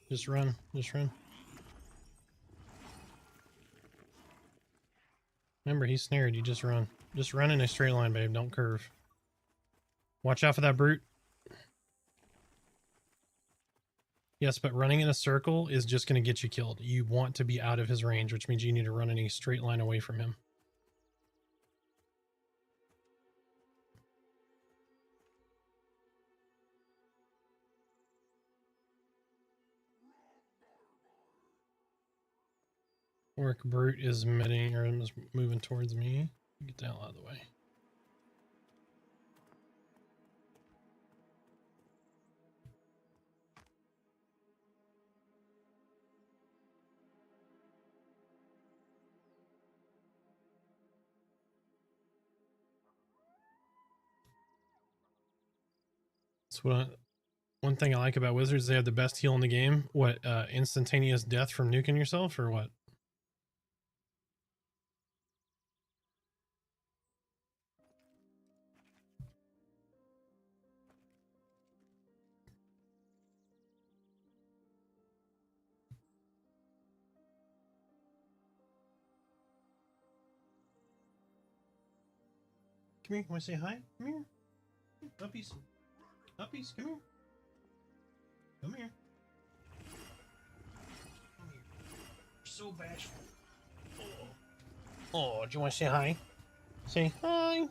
Just run. Just run. Remember, he's snared. You just run. Just run in a straight line, babe. Don't curve. Watch out for that brute. Yes, but running in a circle is just going to get you killed. You want to be out of his range, which means you need to run in a straight line away from him. Orc brute is medding or is moving towards me. Get the hell out of the way. That's one thing I like about Wizards. They have the best heal in the game. What, instantaneous death from nuking yourself, or what? Come here. Want to say hi? Come here. Puppies. Puppies, come here. Come here. Come here. You're so bashful. Oh, do you want to say hi? Say hi.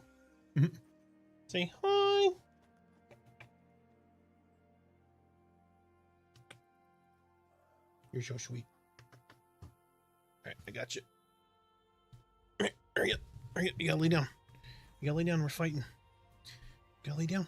Say hi. You're so sweet. All right, I got you. All right, hurry up. Hurry up. You gotta lay down. You gotta lay down. We're fighting. You gotta lay down.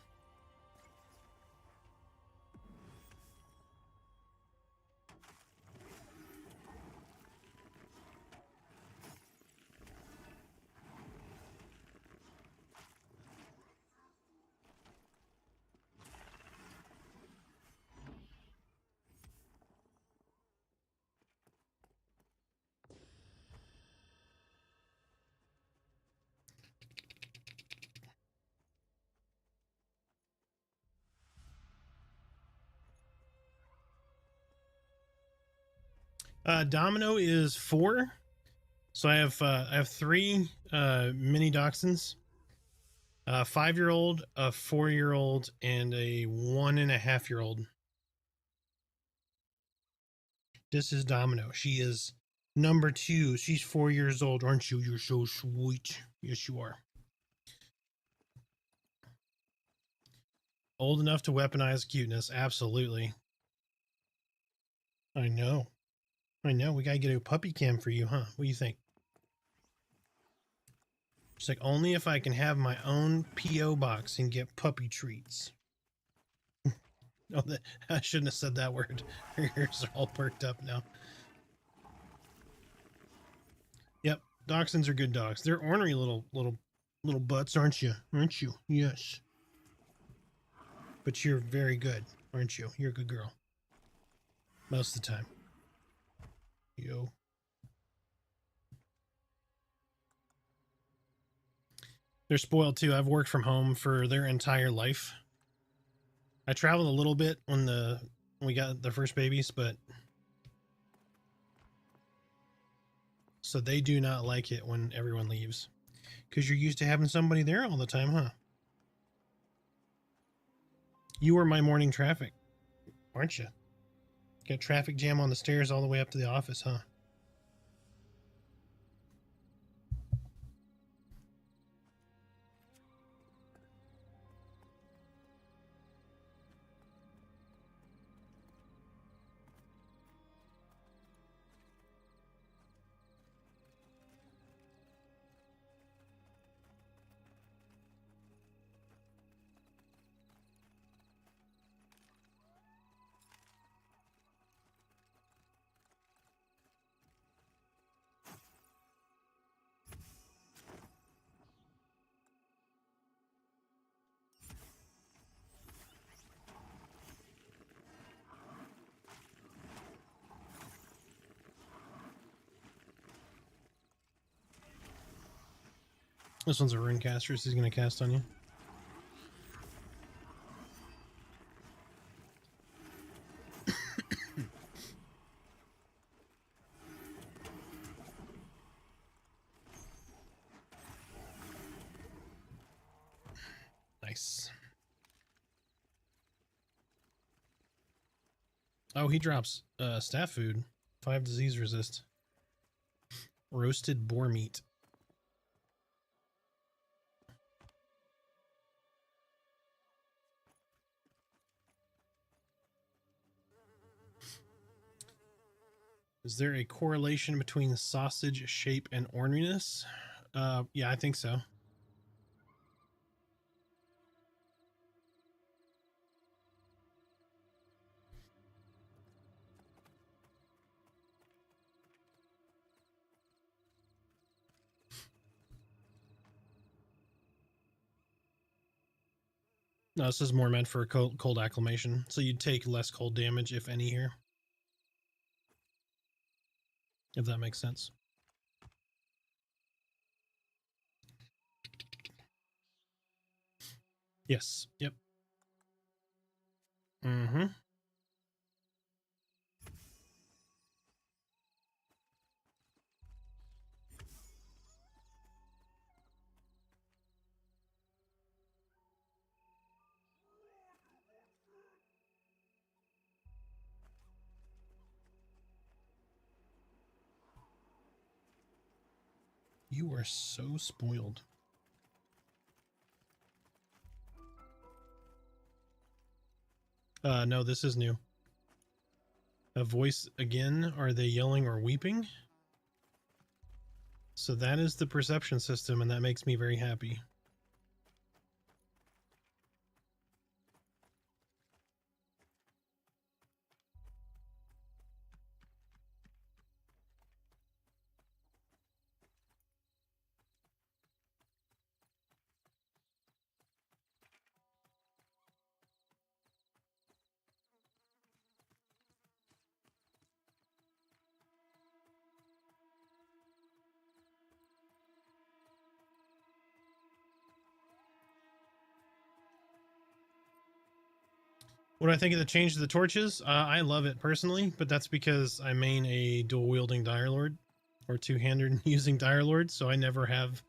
Domino is 4. So I have 3 mini dachshunds. A 5-year-old, a 4-year-old, and a 1.5-year-old. This is Domino. She is number 2. She's 4 years old, aren't you? You're so sweet. Yes, you are. Old enough to weaponize cuteness. Absolutely. I know. I know. We gotta get a puppy cam for you, huh? What do you think? It's like, only if I can have my own P.O. box and get puppy treats. Oh, I shouldn't have said that word. Her ears are all perked up now. Yep, dachshunds are good dogs. They're ornery little butts, aren't you? Aren't you? Yes. But you're very good, aren't you? You're a good girl. Most of the time. Yo. They're spoiled too. I've worked from home for their entire life. I traveled a little bit when we got the first babies, but so they do not like it when everyone leaves, because you're used to having somebody there all the time, huh? You were my morning traffic, aren't you? Got traffic jam on the stairs all the way up to the office, huh? This one's a rune caster, so he's gonna cast on you. Nice. Oh, he drops staff food. 5 disease resist. Roasted boar meat. Is there a correlation between sausage shape and orneriness? Yeah, I think so. No, this is more meant for cold acclimation, so you'd take less cold damage, if any, here. If that makes sense. Yes. Yep. Mm-hmm. You are so spoiled. No, this is new. A voice again. Are they yelling or weeping? So that is the perception system, and that makes me very happy. What do I think of the change to the torches? I love it personally, but that's because I main a dual-wielding Dire Lord, or two-handed using Dire Lord, so I never have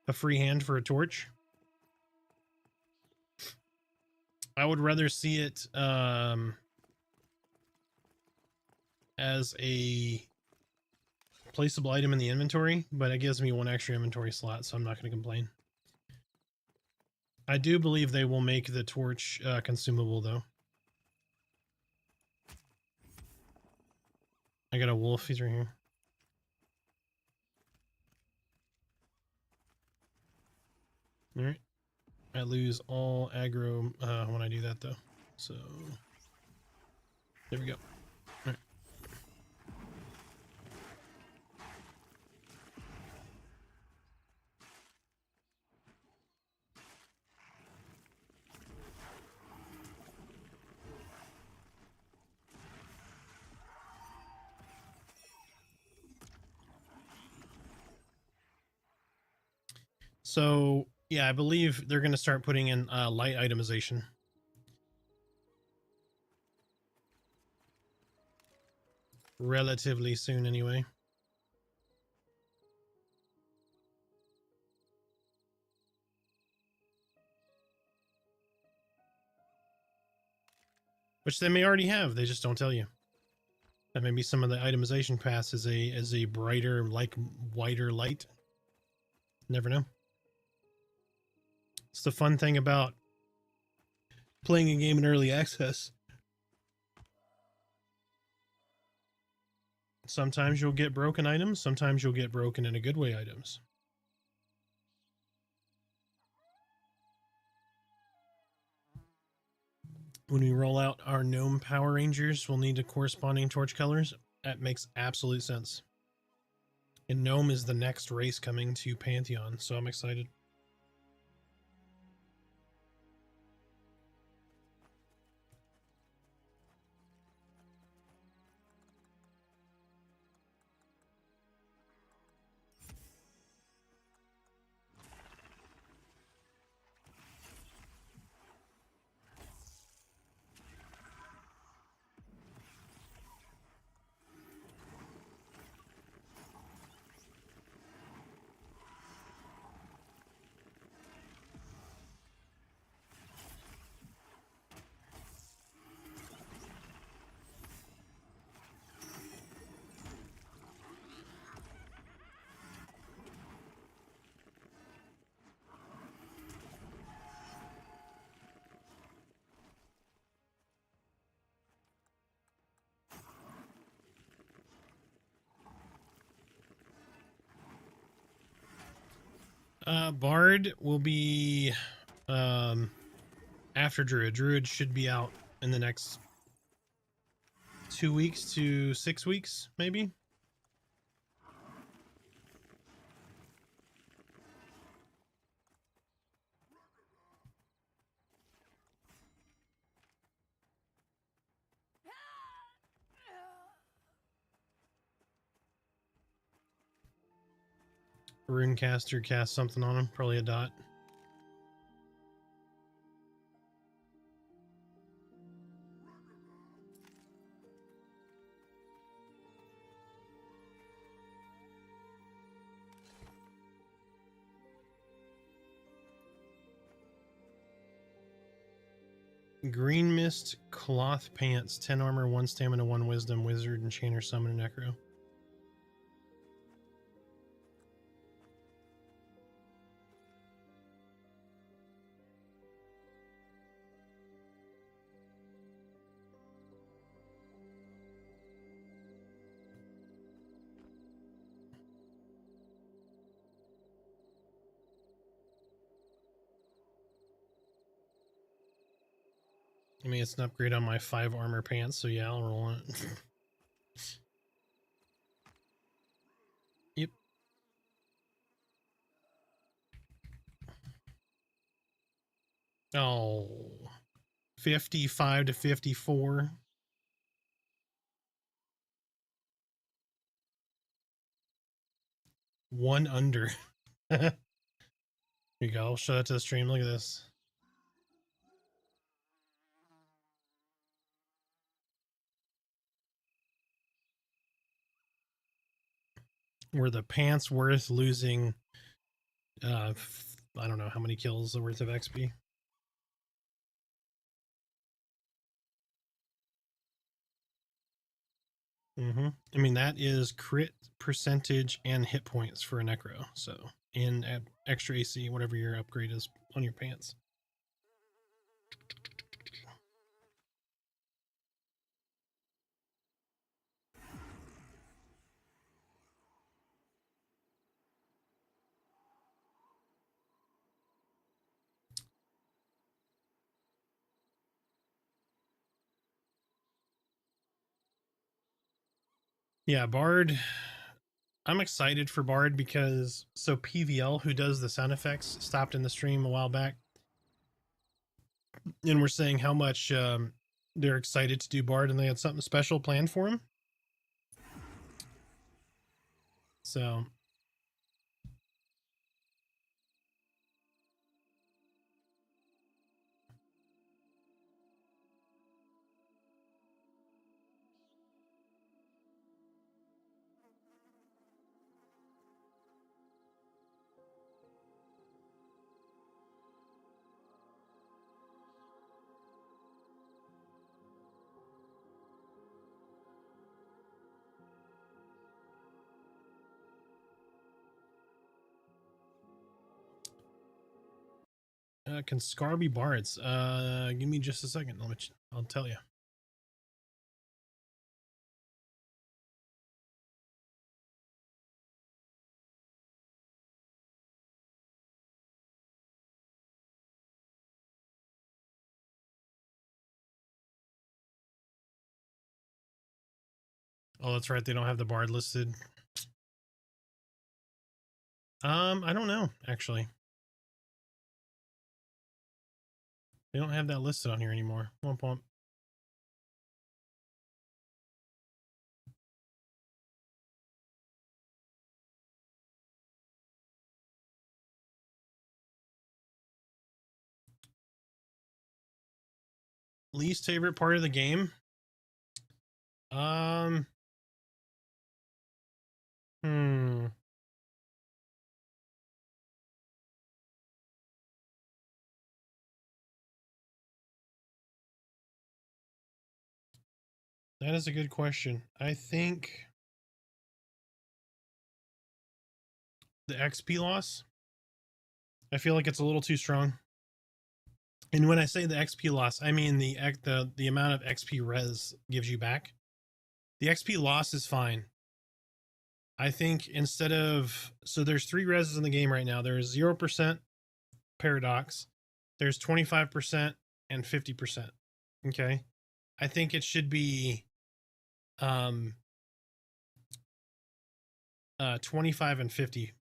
a free hand for a torch. I would rather see it as a placeable item in the inventory, but it gives me one extra inventory slot, so I'm not going to complain. I do believe they will make the torch consumable, though. I got a wolf. He's right here. All right. I lose all aggro when I do that, though. So there we go. All right. So yeah, I believe they're going to start putting in light itemization. Relatively soon, anyway. Which they may already have. They just don't tell you. That maybe some of the itemization paths is a brighter, like whiter light. Never know. It's the fun thing about playing a game in early access. Sometimes you'll get broken items. Sometimes you'll get broken in a good way items. When we roll out our gnome Power Rangers, we'll need the corresponding torch colors. That makes absolute sense. And gnome is the next race coming to Pantheon, so I'm excited. Bard will be after Druid. Druid should be out in the next 2 weeks to 6 weeks, maybe. Runecaster cast something on him, probably a dot. Green Mist, Cloth Pants, 10 armor, 1 stamina, 1 wisdom, wizard, enchanter, summon, and necro. I mean, it's an upgrade on my 5 armor pants, so yeah, I'll roll on it. Yep. Oh, 55 to 54. One under. Here you go. I'll show that to the stream. Look at this. Were the pants worth losing? I don't know how many kills are worth of XP. I mean, that is crit percentage and hit points for a necro. So, in extra AC, whatever your upgrade is on your pants. Yeah, Bard. I'm excited for Bard because so PVL, who does the sound effects, stopped in the stream a while back, and we're saying how much they're excited to do Bard, and they had something special planned for him. So can Scar be Bards? Give me just a second. I'll tell you. Oh, that's right. They don't have the Bard listed. I don't know, actually. They don't have that listed on here anymore. Womp womp. Least favorite part of the game? That is a good question. I think the XP loss. I feel like it's a little too strong. And when I say the XP loss, I mean the amount of XP res gives you back. The XP loss is fine. I think instead of so there's 3 reses in the game right now. There's 0% paradox, there's 25% and 50%. Okay. I think it should be 25 and 50.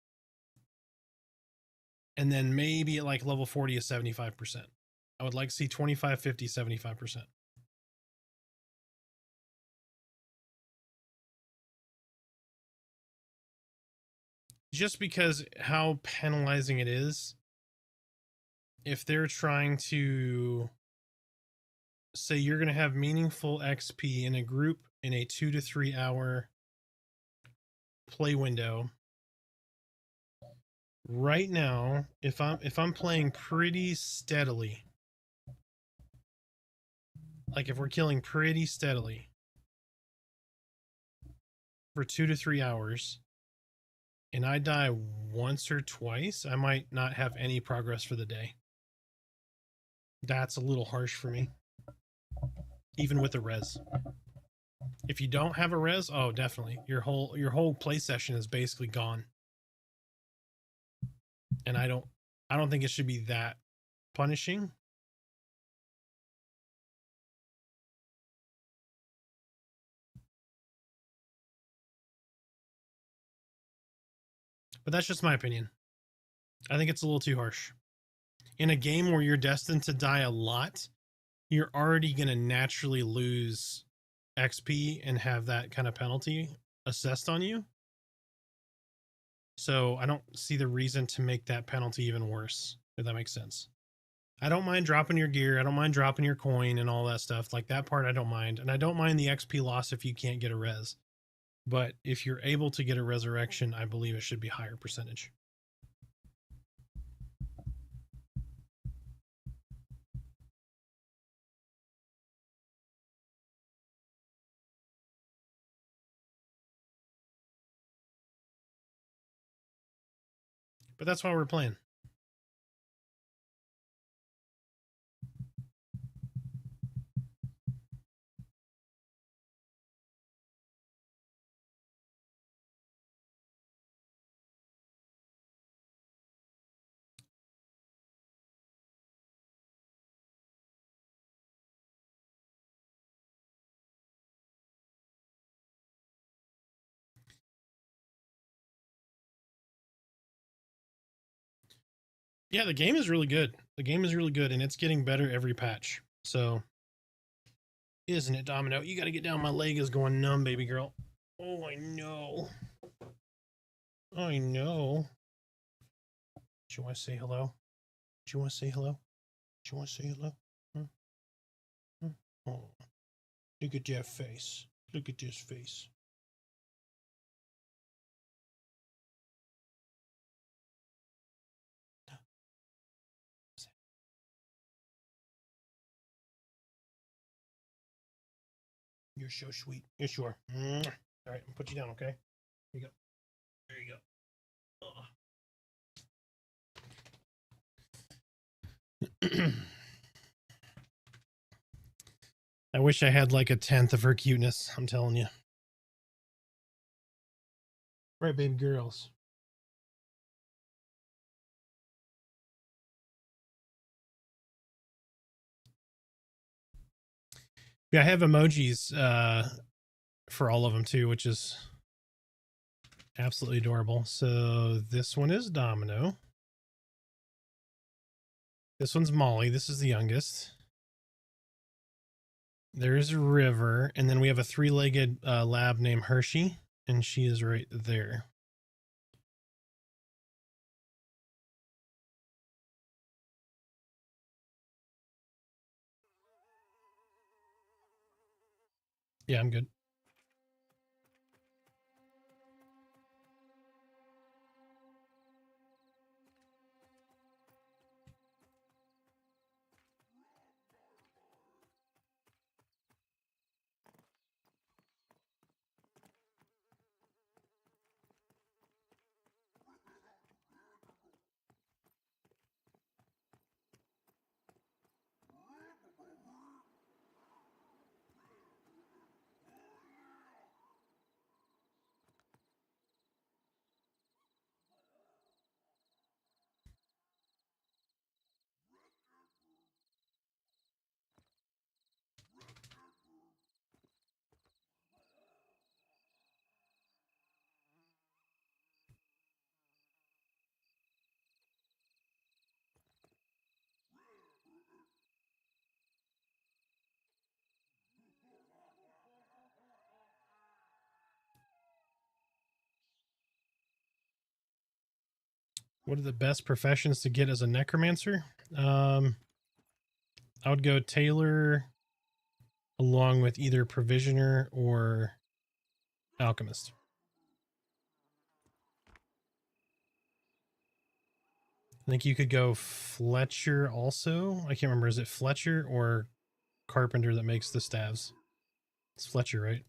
And then maybe at like level 40 is 75%. I would like to see 25, 50, 75%. just because how penalizing it is. If they're trying to say you're going to have meaningful XP in a group in a 2 to 3 hour play window, right now, if I'm playing pretty steadily, like if we're killing pretty steadily for 2 to 3 hours and I die once or twice, I might not have any progress for the day. That's a little harsh for me, even with the res. If you don't have a res, oh, definitely your whole play session is basically gone. And I don't think it should be that punishing. But that's just my opinion. I think it's a little too harsh. In a game where you're destined to die a lot, you're already going to naturally lose XP and have that kind of penalty assessed on you. So I don't see the reason to make that penalty even worse, if that makes sense. I don't mind dropping your gear. I don't mind dropping your coin and all that stuff. Like that part, I don't mind. And I don't mind the XP loss if you can't get a res. But if you're able to get a resurrection, I believe it should be higher percentage. But that's why we're playing. Yeah, the game is really good. The game is really good, and it's getting better every patch. So, isn't it, Domino? You got to get down. My leg is going numb, baby girl. Oh, I know. I know. Do you want to say hello? Do you want to say hello? Do you want to say hello? Huh? Huh? Oh, look at that face. Look at this face. You're so sweet. Yes, you are. All right, I'll put you down, okay? Here you go. There you go. I wish I had like 1/10 of her cuteness. I'm telling you. Right, baby girls. Yeah, I have emojis for all of them too, which is absolutely adorable. So this one is Domino. This one's Molly. This is the youngest. There's River, and then we have a 3-legged lab named Hershey, and she is right there. Yeah, I'm good. What are the best professions to get as a necromancer? I would go tailor along with either provisioner or alchemist. I think you could go Fletcher also. I can't remember. Is it Fletcher or carpenter that makes the staves? It's Fletcher, right?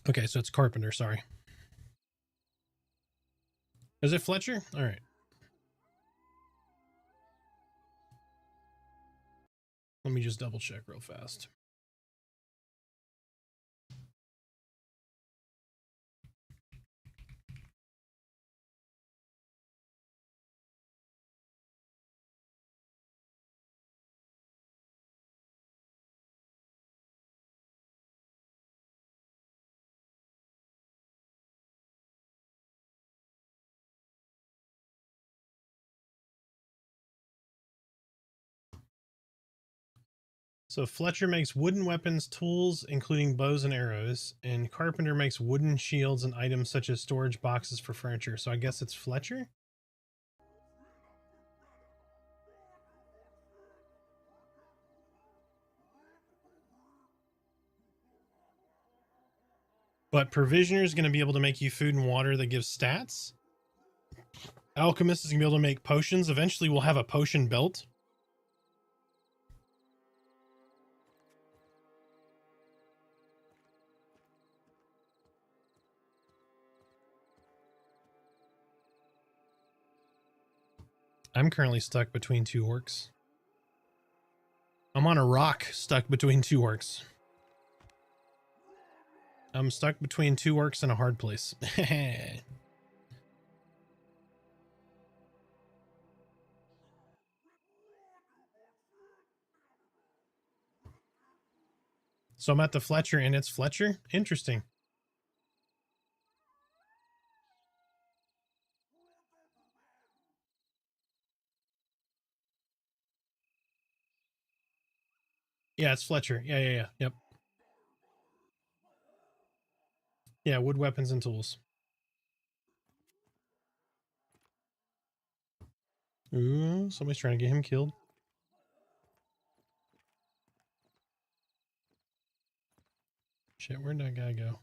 Okay, so it's carpenter, sorry. Is it Fletcher? All right. Let me just double check real fast. So Fletcher makes wooden weapons, tools, including bows and arrows, and Carpenter makes wooden shields and items such as storage boxes for furniture. So I guess it's Fletcher? But Provisioner is going to be able to make you food and water that gives stats. Alchemist is going to be able to make potions. Eventually we'll have a potion belt. I'm currently stuck between two orcs. I'm on a rock stuck between two orcs. I'm stuck between two orcs in a hard place. So I'm at the Fletcher and it's Fletcher? Interesting. Yeah, it's Fletcher. Yeah. Yep. Yeah, wood weapons and tools. Ooh, somebody's trying to get him killed. Shit, where'd that guy go?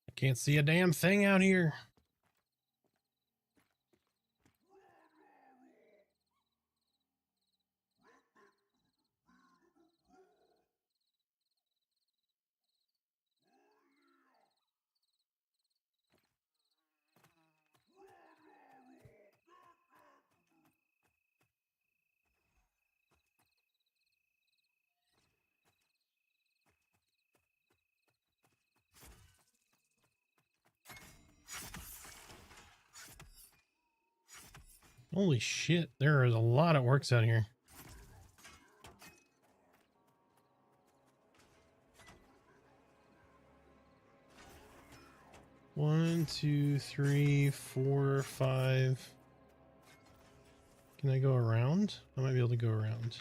I can't see a damn thing out here. Holy shit, there is a lot of orcs out here. One, two, three, four, five. Can I go around? I might be able to go around.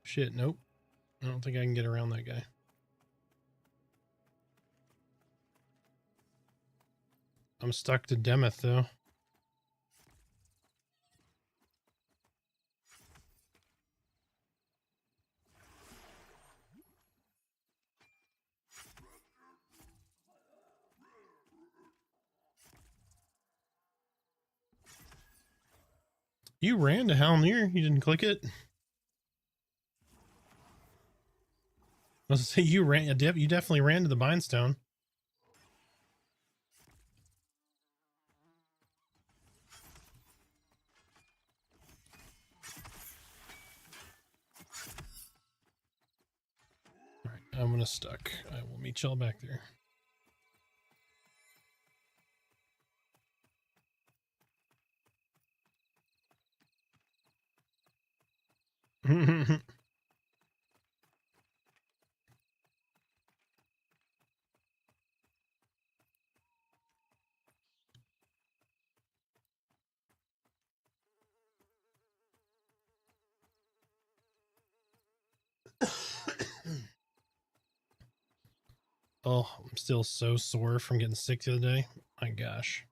Shit, nope. I don't think I can get around that guy. I'm stuck to Demeth, though. You ran to Halnir. You didn't click it. I was gonna say you ran. You definitely ran to the Bindstone. All right, I'm gonna stuck. I will meet y'all back there. Oh, I'm still so sore from getting sick the other day. My gosh.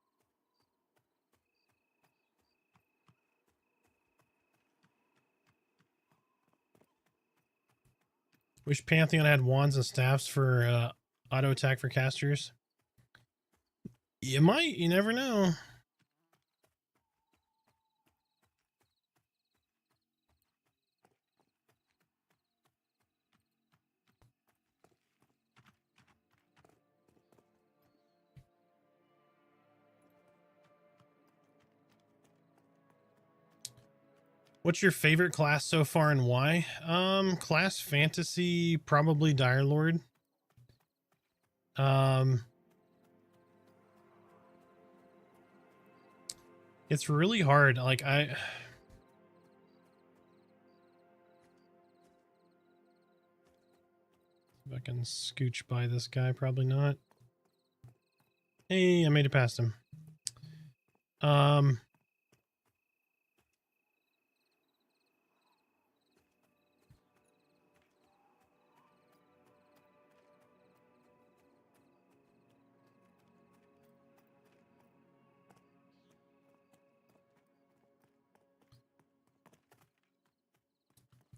Wish Pantheon had wands and staffs for auto attack for casters. You might, you never know. What's your favorite class so far and why? Class fantasy, probably Dire Lord. It's really hard. Like if I can scooch by this guy, probably not. Hey, I made it past him.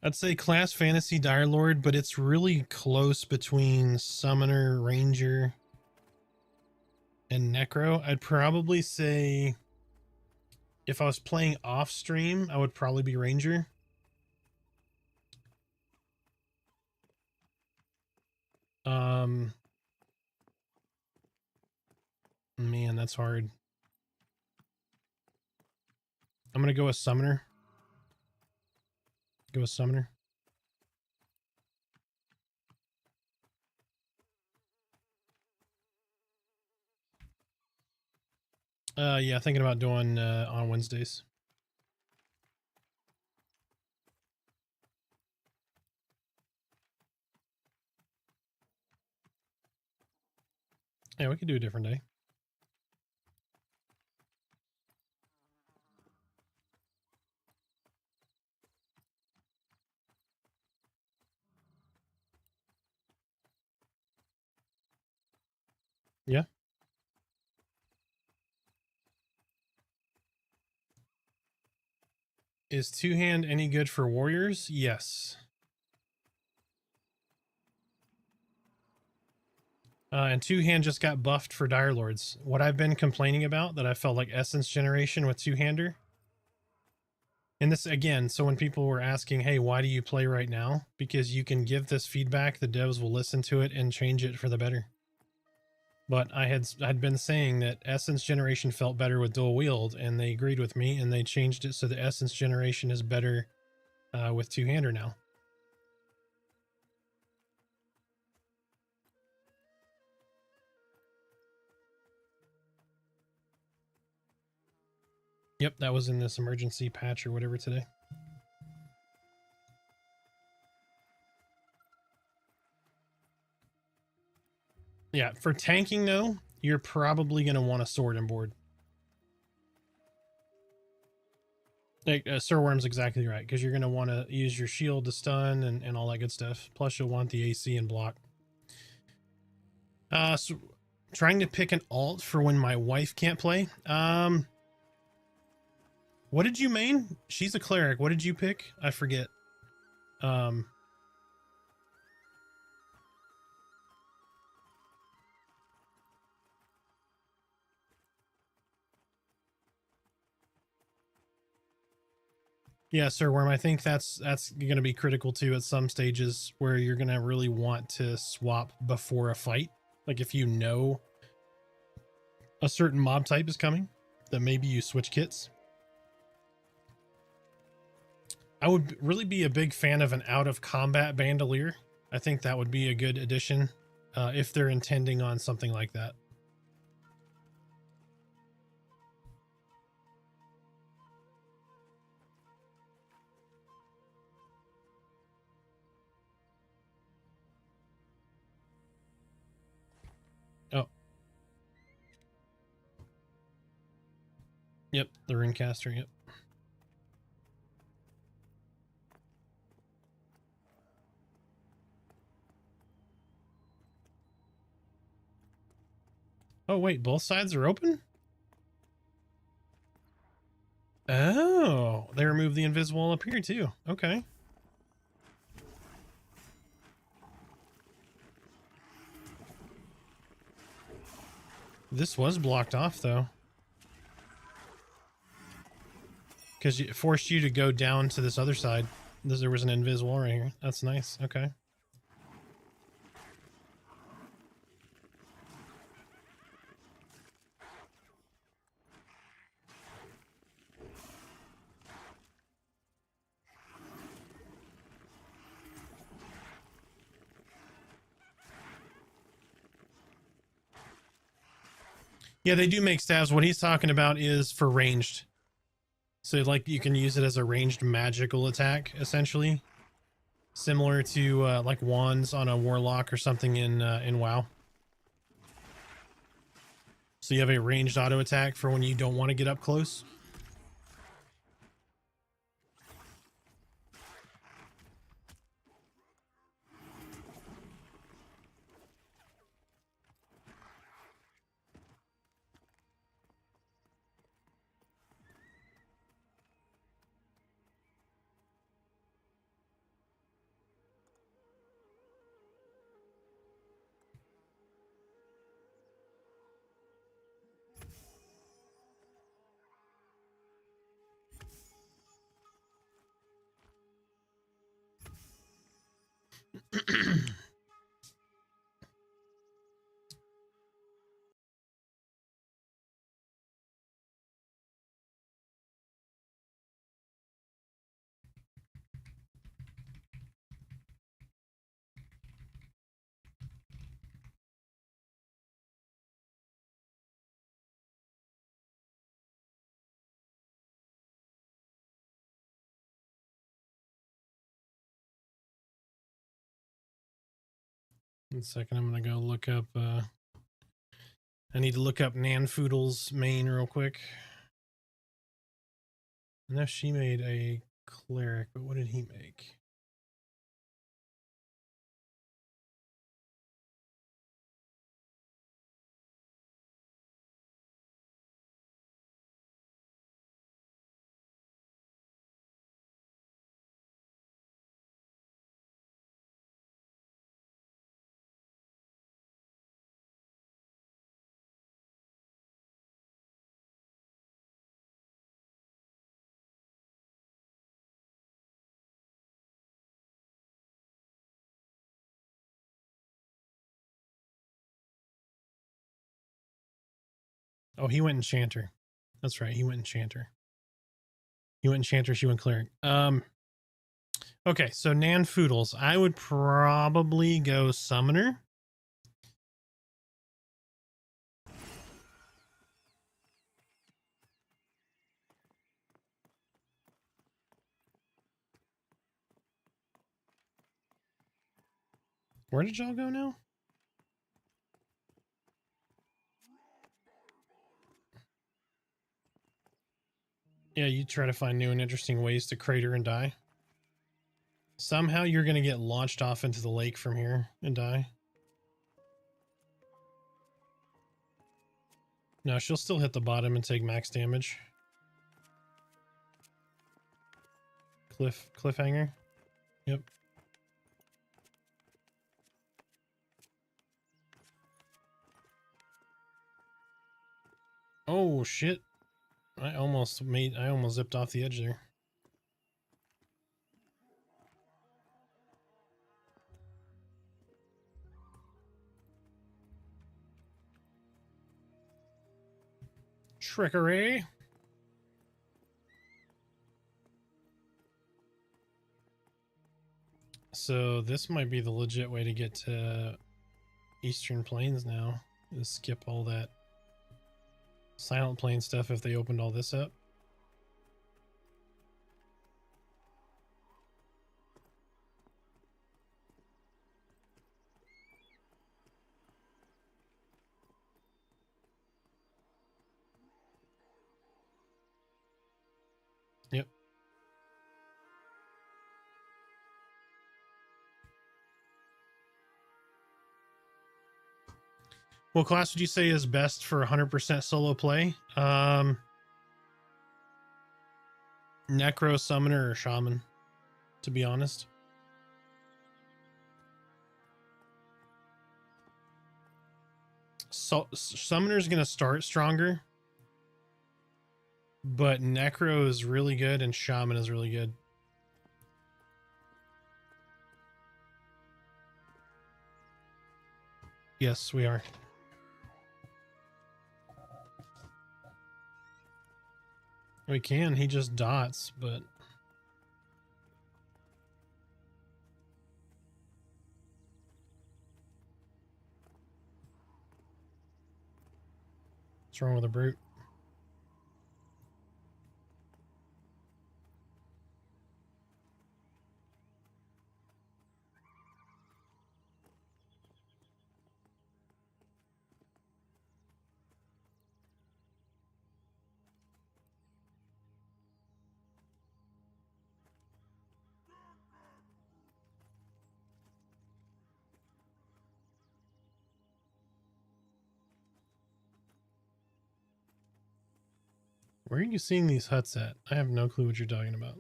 I'd say class fantasy Dire Lord, but it's really close between Summoner, Ranger, and Necro. I'd probably say if I was playing off stream, I would probably be Ranger. Man, that's hard. I'm gonna go with Summoner. Go with Summoner. Yeah, thinking about doing on Wednesdays. Yeah, we could do a different day. Yeah. Is two-hand any good for warriors? Yes. And two-hand just got buffed for Dire Lords. What I've been complaining about that I felt like Essence Generation with two-hander. And this again, so when people were asking, hey, why do you play right now? Because you can give this feedback, the devs will listen to it and change it for the better. But I'd been saying that Essence Generation felt better with dual wield, and they agreed with me, and they changed it so the Essence Generation is better with two-hander now. Yep, that was in this emergency patch or whatever today. Yeah, for tanking though, you're probably going to want a sword and board. Like, Sir Worm's exactly right, because you're going to want to use your shield to stun and all that good stuff. Plus, you'll want the AC and block. So trying to pick an alt for when my wife can't play. What did you main? She's a cleric. What did you pick? I forget. Yeah, Sir Worm, I think that's going to be critical too at some stages where you're going to really want to swap before a fight. Like if you know a certain mob type is coming, that maybe you switch kits. I would really be a big fan of an out of combat bandolier. I think that would be a good addition if they're intending on something like that. Yep, the Runecaster, yep. Oh, wait, both sides are open? Oh, they removed the invisible wall up here too. Okay. This was blocked off though. Because it forced you to go down to this other side. There was an invisible wall right here. That's nice. Okay. Yeah, they do make stabs. What he's talking about is for ranged. So like you can use it as a ranged magical attack, essentially. Similar to like wands on a warlock or something in WoW. So you have a ranged auto attack for when you don't want to get up close. In a second, I'm going to go look up... I need to look up Nanfoodle's main real quick. I know she made a cleric, but what did he make? Oh, he went Enchanter. That's right, he went Enchanter. He went Enchanter, she went Cleric. Okay, so Nanfoodles. I would probably go Summoner. Where did y'all go now? Yeah, you try to find new and interesting ways to crater and die. Somehow you're going to get launched off into the lake from here and die. No, she'll still hit the bottom and take max damage. Cliffhanger. Yep. Oh shit. I almost zipped off the edge there. Trickery. So this might be the legit way to get to Eastern Plains now. Is skip all that Silent Plain stuff if they opened all this up. What class would you say is best for 100% solo play? Necro, Summoner, or Shaman, to be honest. So Summoner's gonna start stronger, but Necro is really good and Shaman is really good. Yes, we are. We can, he just dots, but what's wrong with a brute? Where are you seeing these huts at? I have no clue what you're talking about.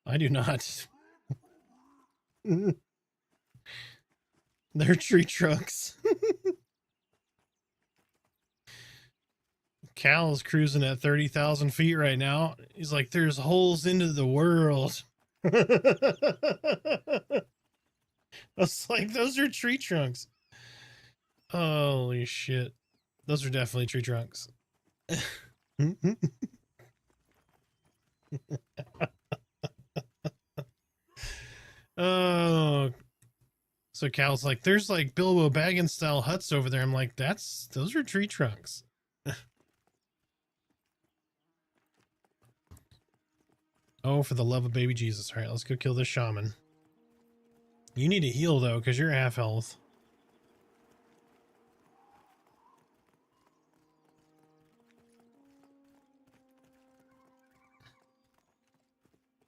I do not. They're tree trunks. Cal's cruising at 30,000 feet right now. He's like, there's holes into the world. I was like, those are tree trunks. Holy shit. Those are definitely tree trunks. Oh. So Cal's like, there's like Bilbo Baggins style huts over there. I'm like, those are tree trunks. Oh, for the love of baby Jesus. All right, let's go kill this shaman. You need to heal though, because you're half health.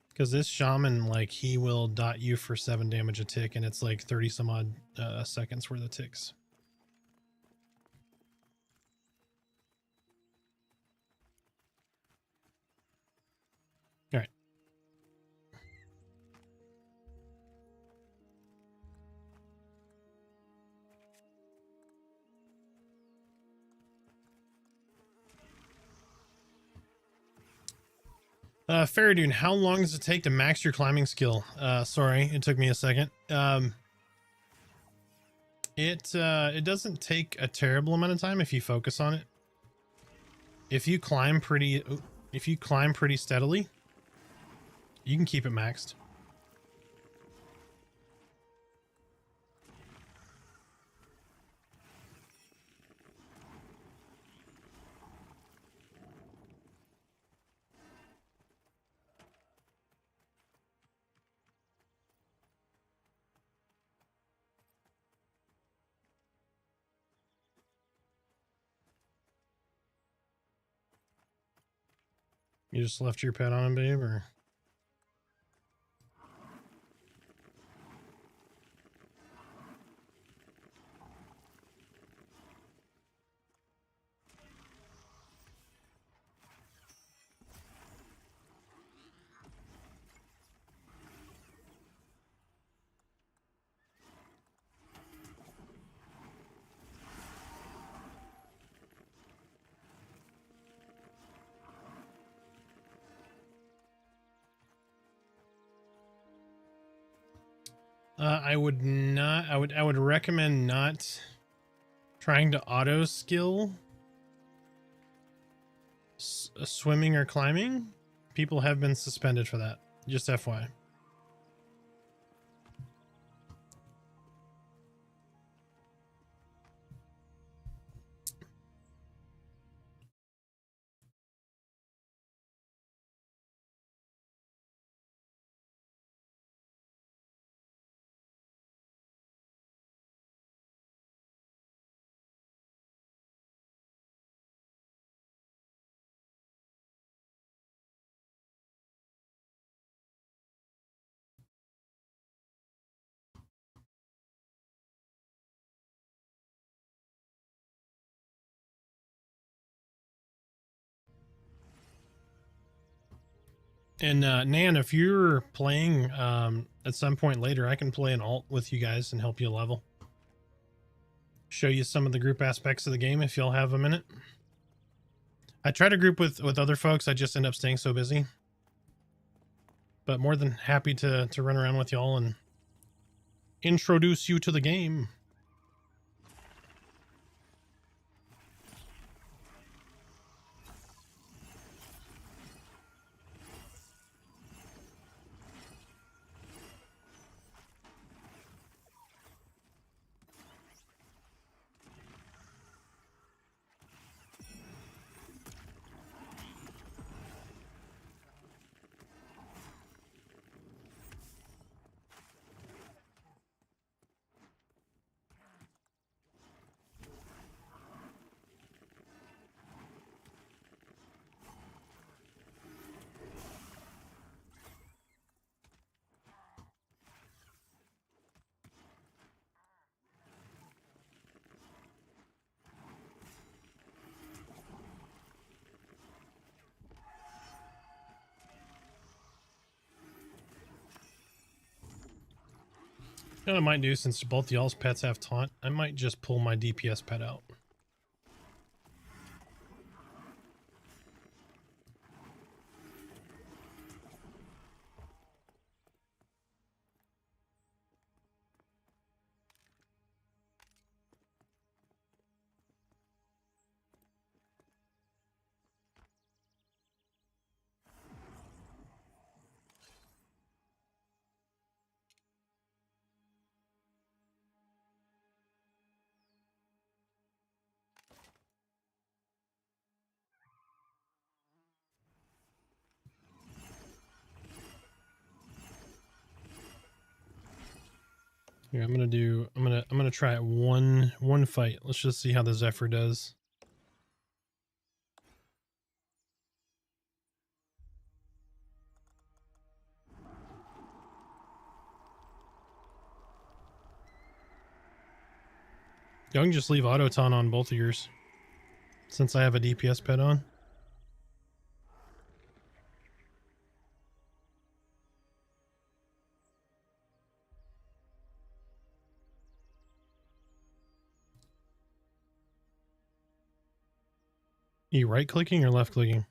Because this shaman, like, he will dot you for 7 damage a tick, and it's like 30 some odd seconds worth of ticks. All right. Faradune, how long does it take to max your climbing skill? Sorry, it took me a second. It doesn't take a terrible amount of time if you focus on it. If you climb pretty steadily, you can keep it maxed. You just left your pet on him, babe, or? I would not. I would recommend not trying to auto skill swimming or climbing. People have been suspended for that. Just FYI. And Nan, if you're playing at some point later, I can play an alt with you guys and help you level. Show you some of the group aspects of the game if y'all have a minute. I try to group with other folks. I just end up staying so busy. But more than happy to run around with y'all and introduce you to the game. You know what I might do, since both y'all's pets have taunt, I might just pull my DPS pet out. Here, I'm gonna try it one fight. Let's just see how the Zephyr does. Y'all can just leave auto taunt on both of yours, since I have a DPS pet on. You right clicking or left clicking?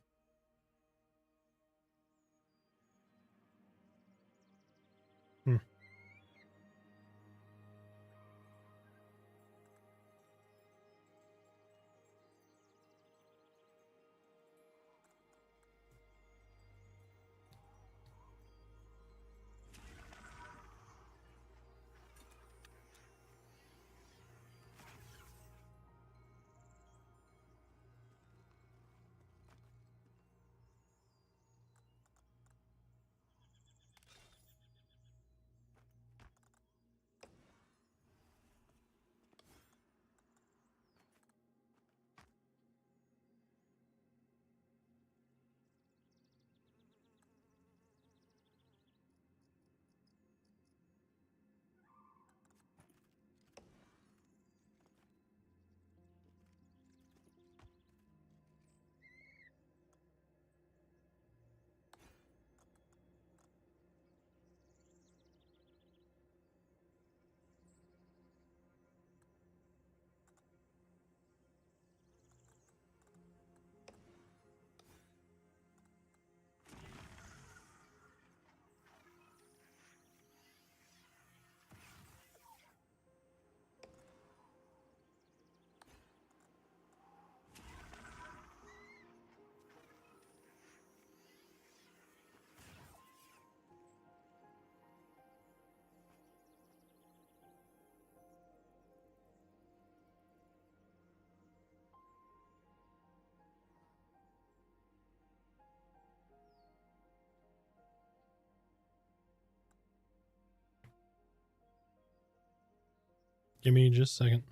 Give me just a second.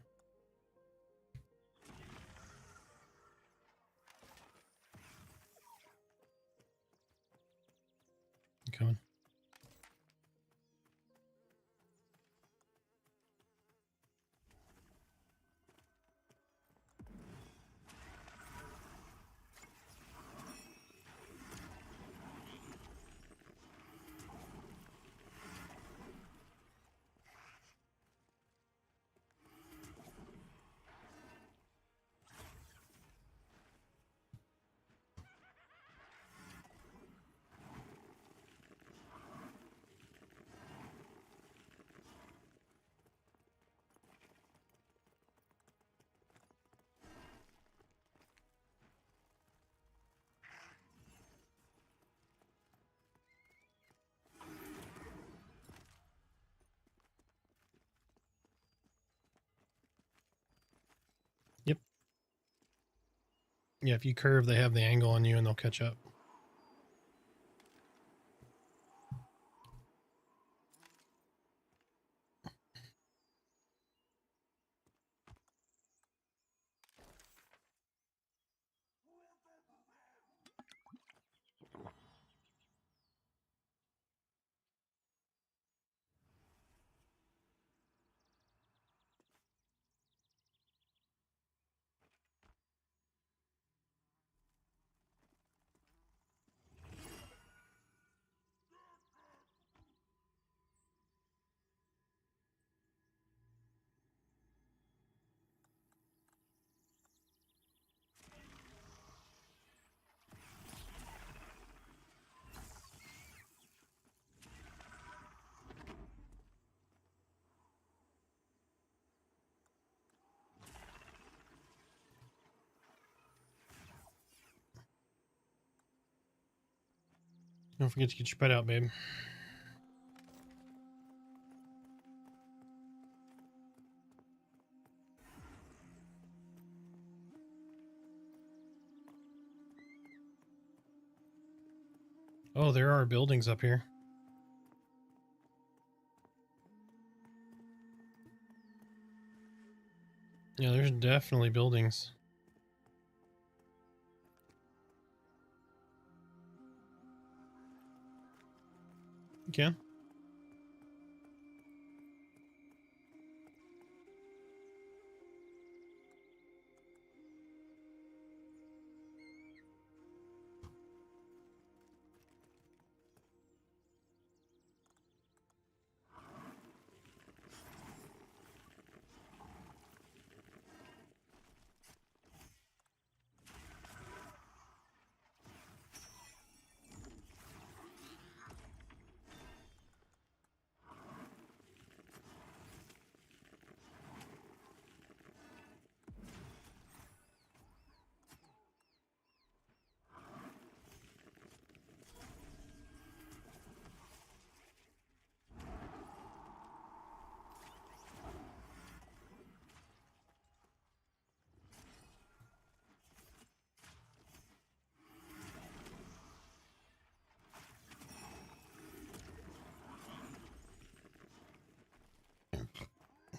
I'm coming. Yeah, if you curve, they have the angle on you and they'll catch up. Don't forget to get your pet out, babe. Oh, there are buildings up here. Yeah, there's definitely buildings. You can.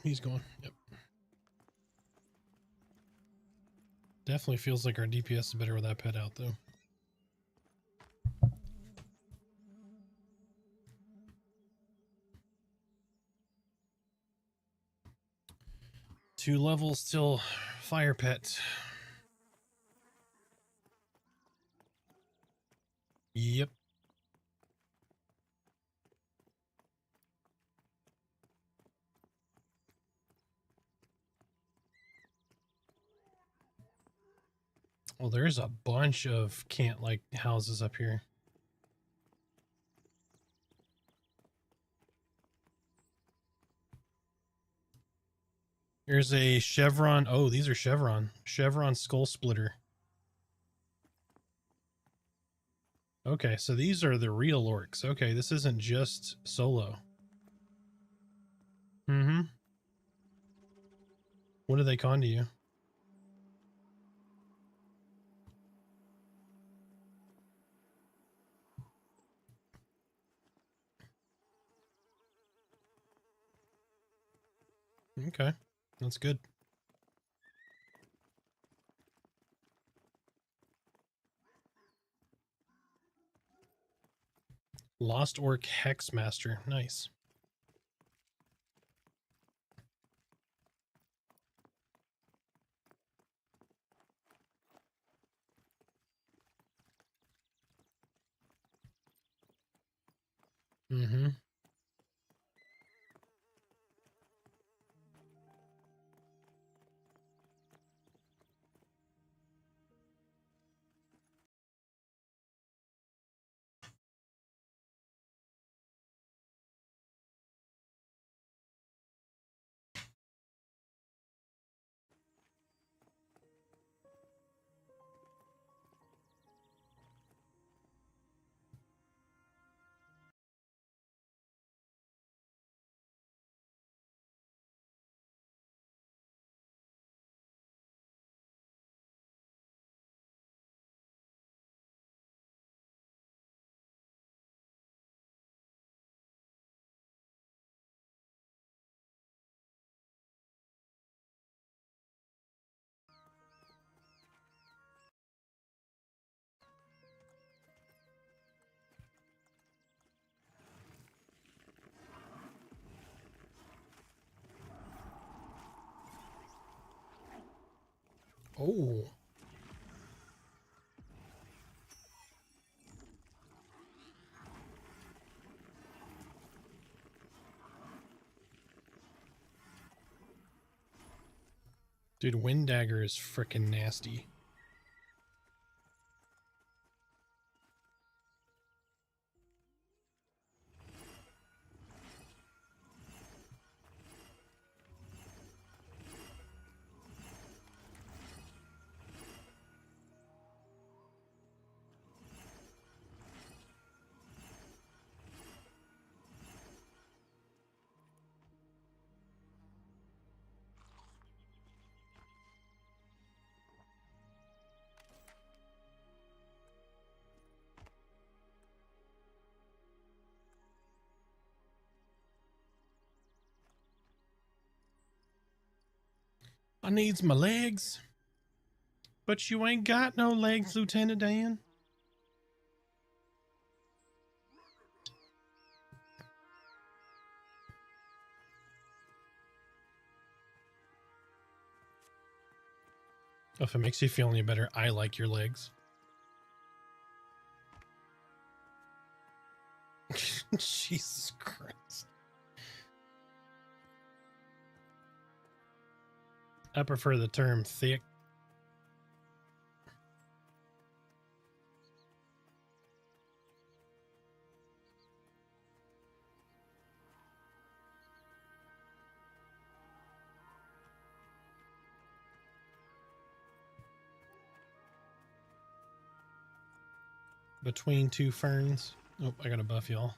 He's going. Yep. Definitely feels like our DPS is better with that pet out, though. Two levels till fire pet. Yep. Well, there's a bunch of can't-like houses up here. There's a chevron. Oh, these are chevron. Chevron skull splitter. Okay, so these are the real orcs. Okay, this isn't just solo. Mm-hmm. What do they con to you? Okay, that's good. Lost Orc Hexmaster. Nice. Mm-hmm. Dude, Wind Dagger is freaking nasty. I needs my legs. But you ain't got no legs, Lieutenant Dan. If it makes you feel any better, I like your legs. Jesus Christ. I prefer the term thick. Between two ferns. Oh, I gotta buff y'all.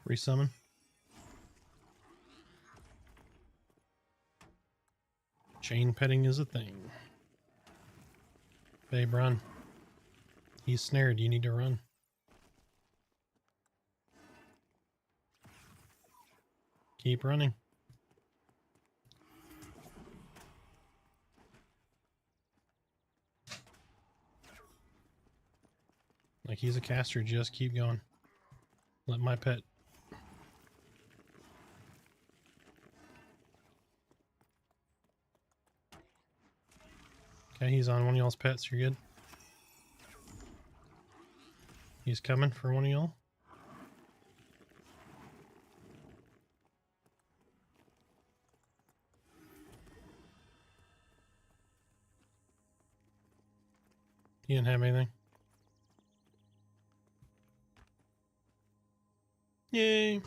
Resummon. Chain petting is a thing. Babe, run. He's snared. You need to run. Keep running. Like he's a caster. Just keep going. Let my pet. Okay, he's on one of y'all's pets. You're good. He's coming for one of y'all. He didn't have anything. Yay.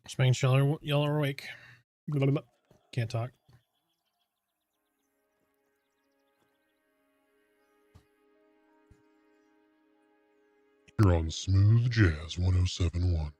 Just making sure y'all are awake. Blah, blah, blah. Can't talk. You're on Smooth Jazz 1071.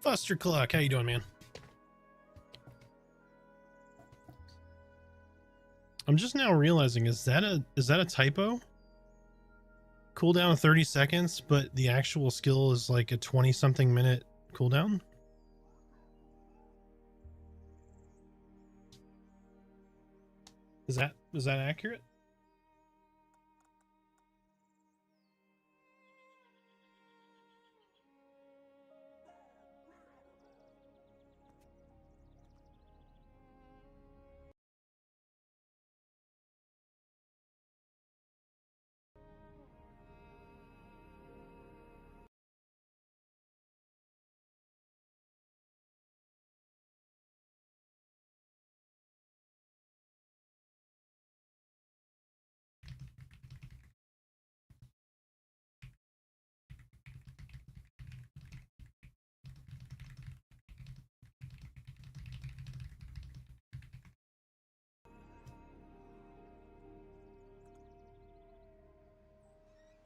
Foster Clock, how you doing, man? I'm just now realizing, is that a typo? Cooldown 30 seconds, but the actual skill is like a 20-something minute cooldown? Is that accurate?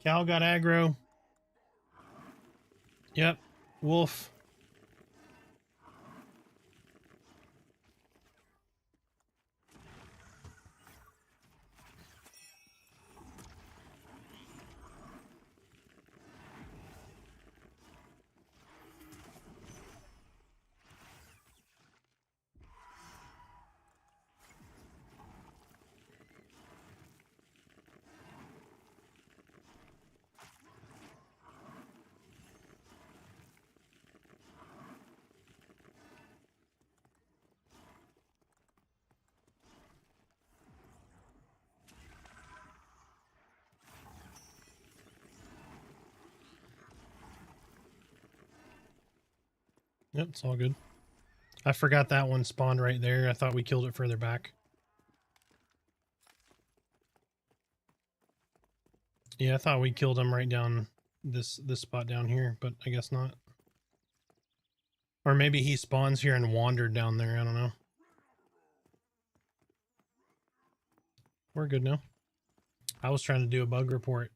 Cal got aggro. Yep. Wolf. Yep, it's all good. I forgot that one spawned right there. I thought we killed it further back. Yeah, I thought we killed him right down this spot down here, but I guess not. Or maybe he spawns here and wandered down there. I don't know. We're good now. I was trying to do a bug report.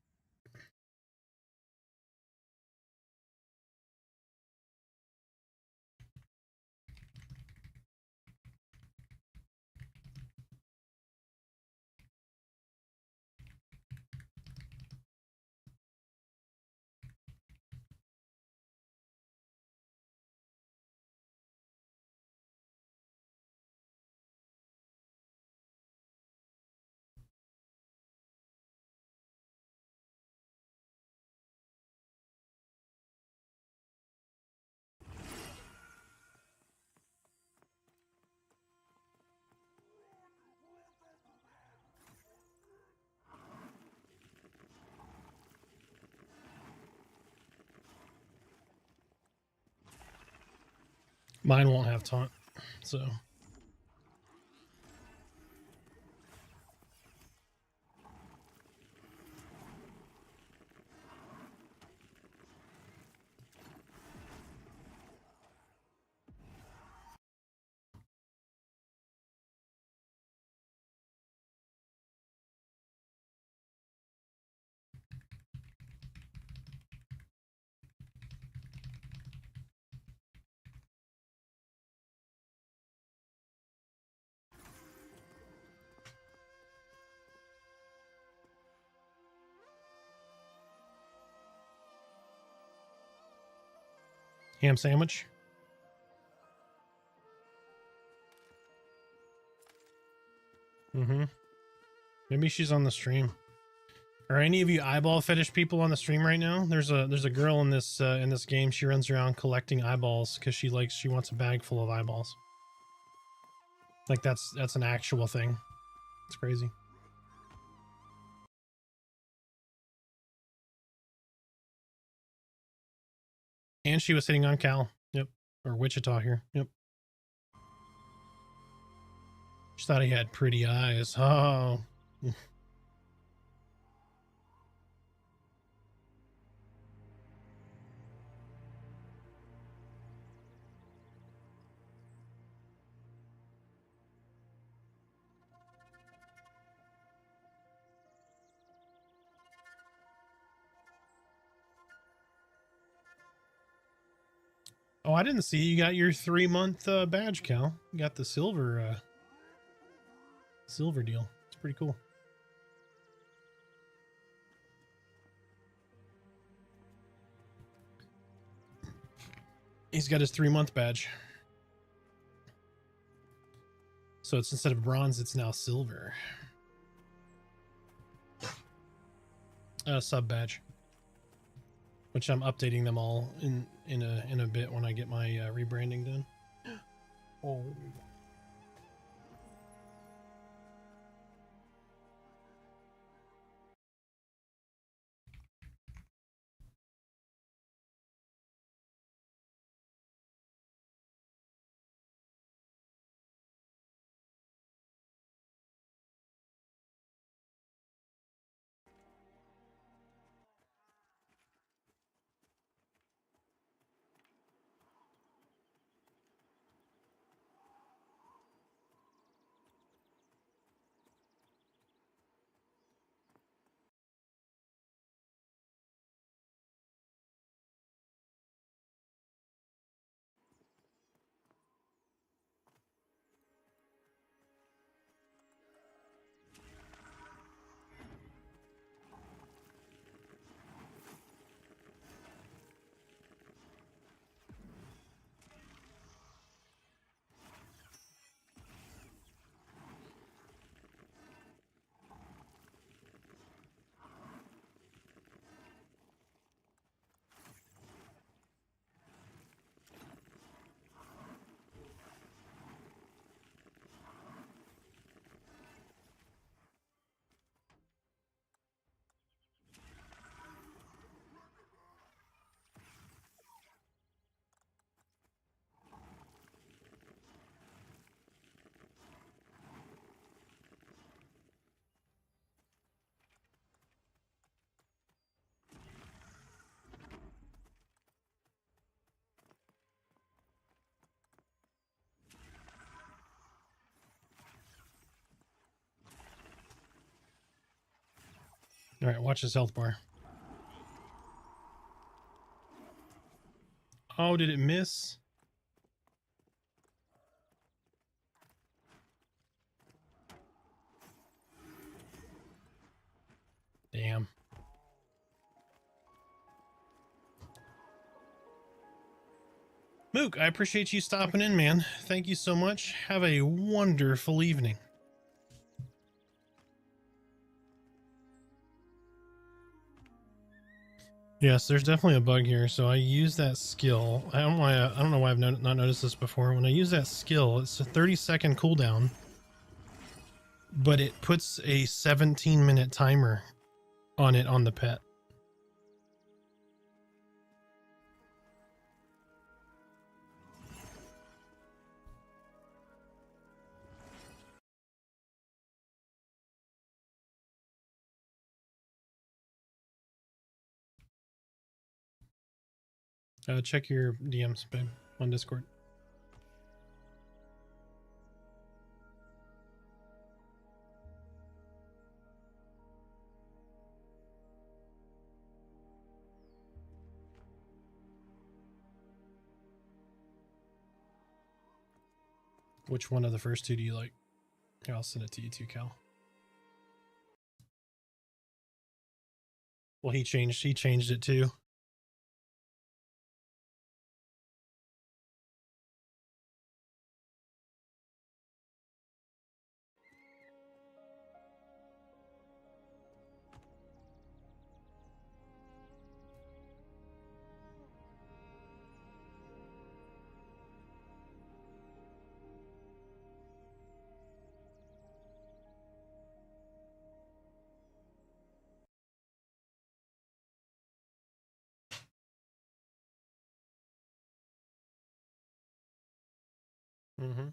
Mine won't have taunt, so. Ham sandwich. Mm-hmm. Maybe she's on the stream. Are any of you eyeball fetish people on the stream right now? There's a girl in this game. She runs around collecting eyeballs because she wants a bag full of eyeballs. Like that's an actual thing. It's crazy. And she was hitting on Cal. Yep. Or Wichita here. Yep. She thought he had pretty eyes. Oh. Oh, I didn't see you got your 3-month badge, Cal. You got the silver deal. It's pretty cool. He's got his 3-month badge. So it's instead of bronze, it's now silver. Sub badge. Which I'm updating them all in a bit when I get my rebranding done. Oh. All right, watch his health bar. Oh, did it miss? Damn. Mook, I appreciate you stopping in, man. Thank you so much. Have a wonderful evening. Yes, there's definitely a bug here. So I use that skill. I don't know why I've not noticed this before. When I use that skill, it's a 30-second cooldown, but it puts a 17-minute timer on it on the pet. Check your DMs, babe, on Discord. Which one of the first two do you like? Here, I'll send it to you too, Cal. Well, he changed it too. Mm-hmm.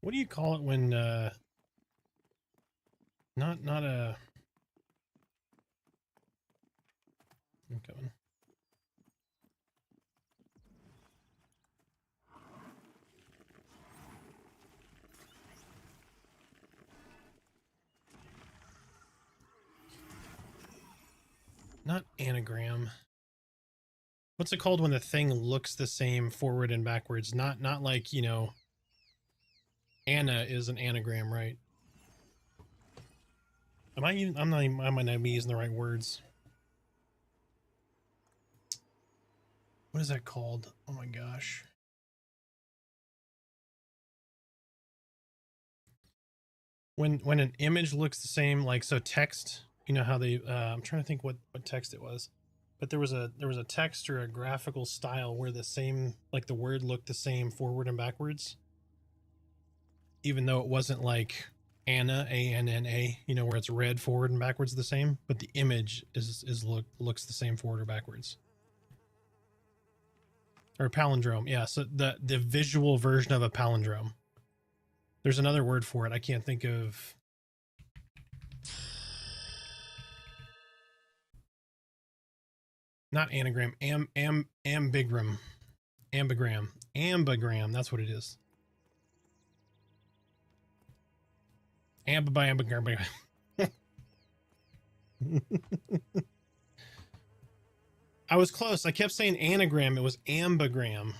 What do you call it when not a I'm coming. Not anagram. What's it called when the thing looks the same forward and backwards? Not like, you know, Anna is an anagram, right? Am I even, I might not be using the right words. What is that called? Oh my gosh. When an image looks the same, like, so text, you know how they I'm trying to think what text it was, but there was a text or a graphical style where the same, like, the word looked the same forward and backwards, even though it wasn't like Anna, ANNA, you know, where it's read forward and backwards the same, but the image looks the same forward or backwards. Or palindrome, yeah. So the visual version of a palindrome. There's another word for it. I can't think of. Not anagram. Ambigram. Ambigram. Ambigram. That's what it is. Ambigram. I was close. I kept saying anagram. It was ambigram.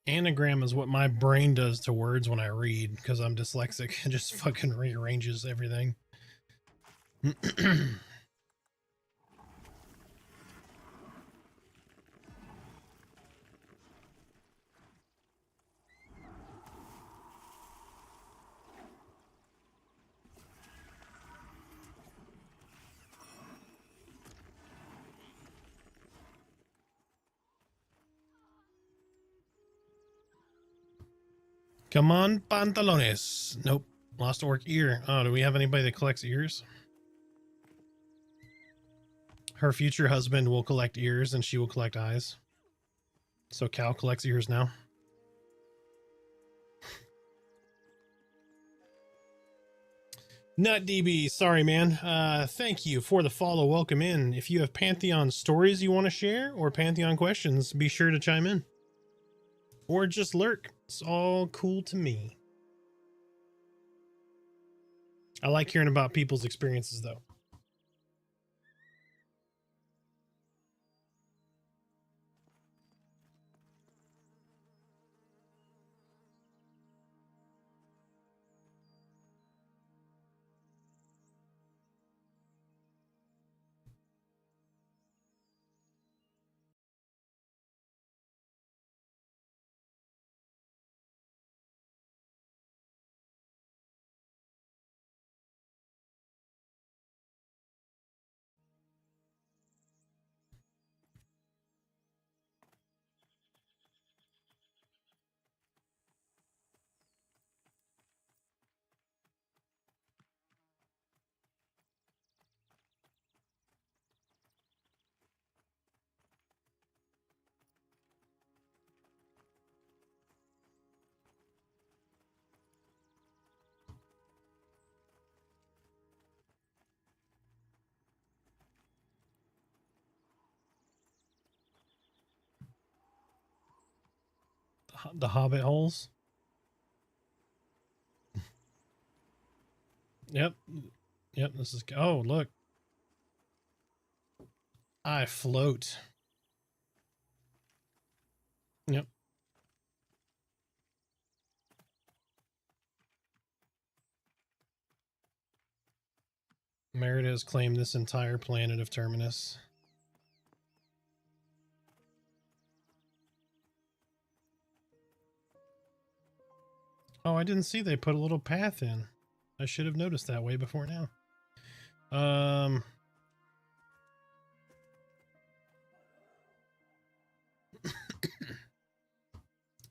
Anagram is what my brain does to words when I read, because I'm dyslexic. It just fucking rearranges everything. Come on, pantalones. Nope. Lost orc ear. Oh, do we have anybody that collects ears? Her future husband will collect ears and she will collect eyes. So Cal collects ears now. NutDB, sorry man. Thank you for the follow. Welcome in. If you have Pantheon stories you want to share or Pantheon questions, be sure to chime in. Or just lurk. It's all cool to me. I like hearing about people's experiences though. the hobbit holes. Yep. Yep, this is... Oh, look. I float. Yep. Merida has claimed this entire planet of Terminus. Oh, I didn't see they put a little path in. I should have noticed that way before now.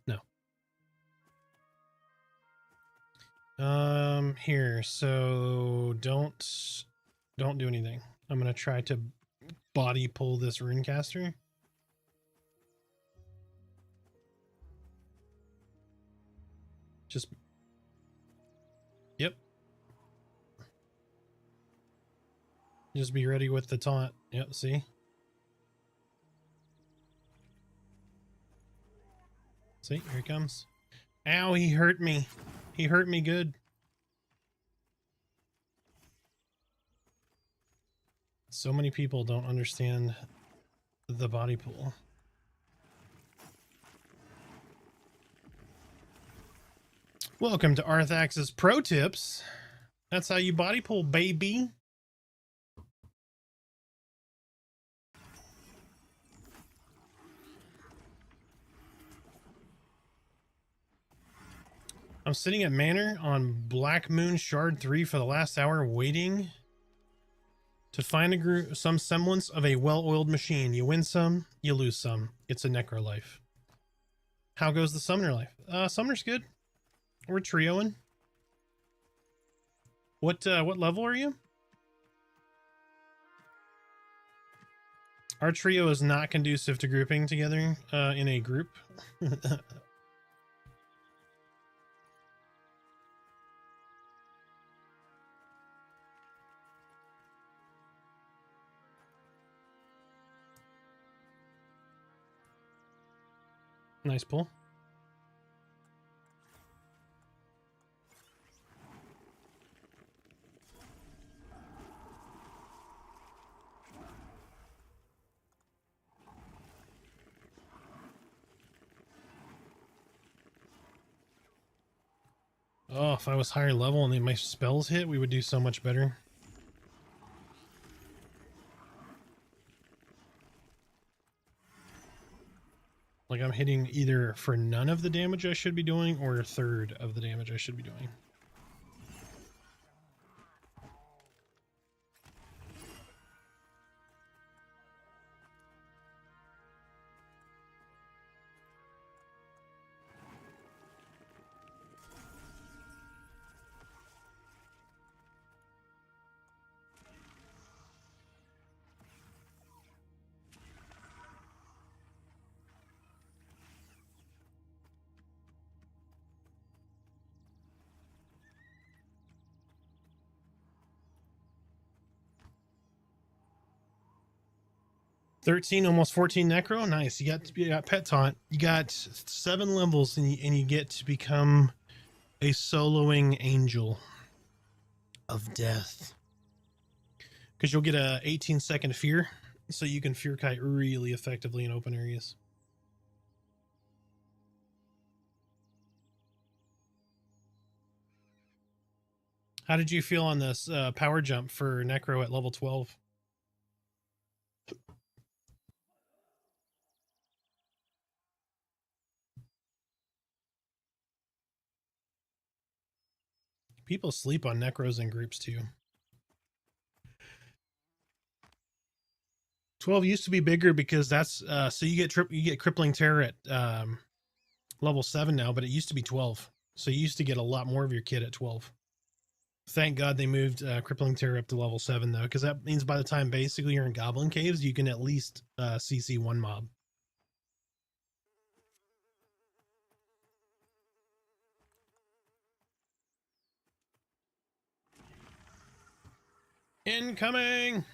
No. Here, so don't do anything. I'm gonna try to body pull this runecaster. Just... Yep. Just be ready with the taunt. Yep, see? See, here he comes. Ow, he hurt me. He hurt me good. So many people don't understand the body pull. Welcome to Arthax's Pro Tips. That's how you body pull, baby. I'm sitting at Manor on Blackmoon Shard 3 for the last hour waiting to find a group, some semblance of a well-oiled machine. You win some, you lose some. It's a necro life. How goes the summoner life? Summoner's good. We're trioing. What level are you? Our trio is not conducive to grouping together in a group. Nice pull. Oh, if I was higher level and then my spells hit, we would do so much better. Like I'm hitting either for none of the damage I should be doing or a third of the damage I should be doing. Almost 14 necro. Nice. You got pet taunt. You got 7 levels and you get to become a soloing angel of death. Because you'll get a 18-second fear, so you can fear kite really effectively in open areas. How did you feel on this power jump for necro at level 12? People sleep on necros in groups too. 12 used to be bigger because that's so you get crippling terror at level 7 now, but it used to be 12. So you used to get a lot more of your kit at 12. Thank God they moved crippling terror up to level 7 though, because that means by the time basically you're in goblin caves, you can at least CC one mob. Incoming!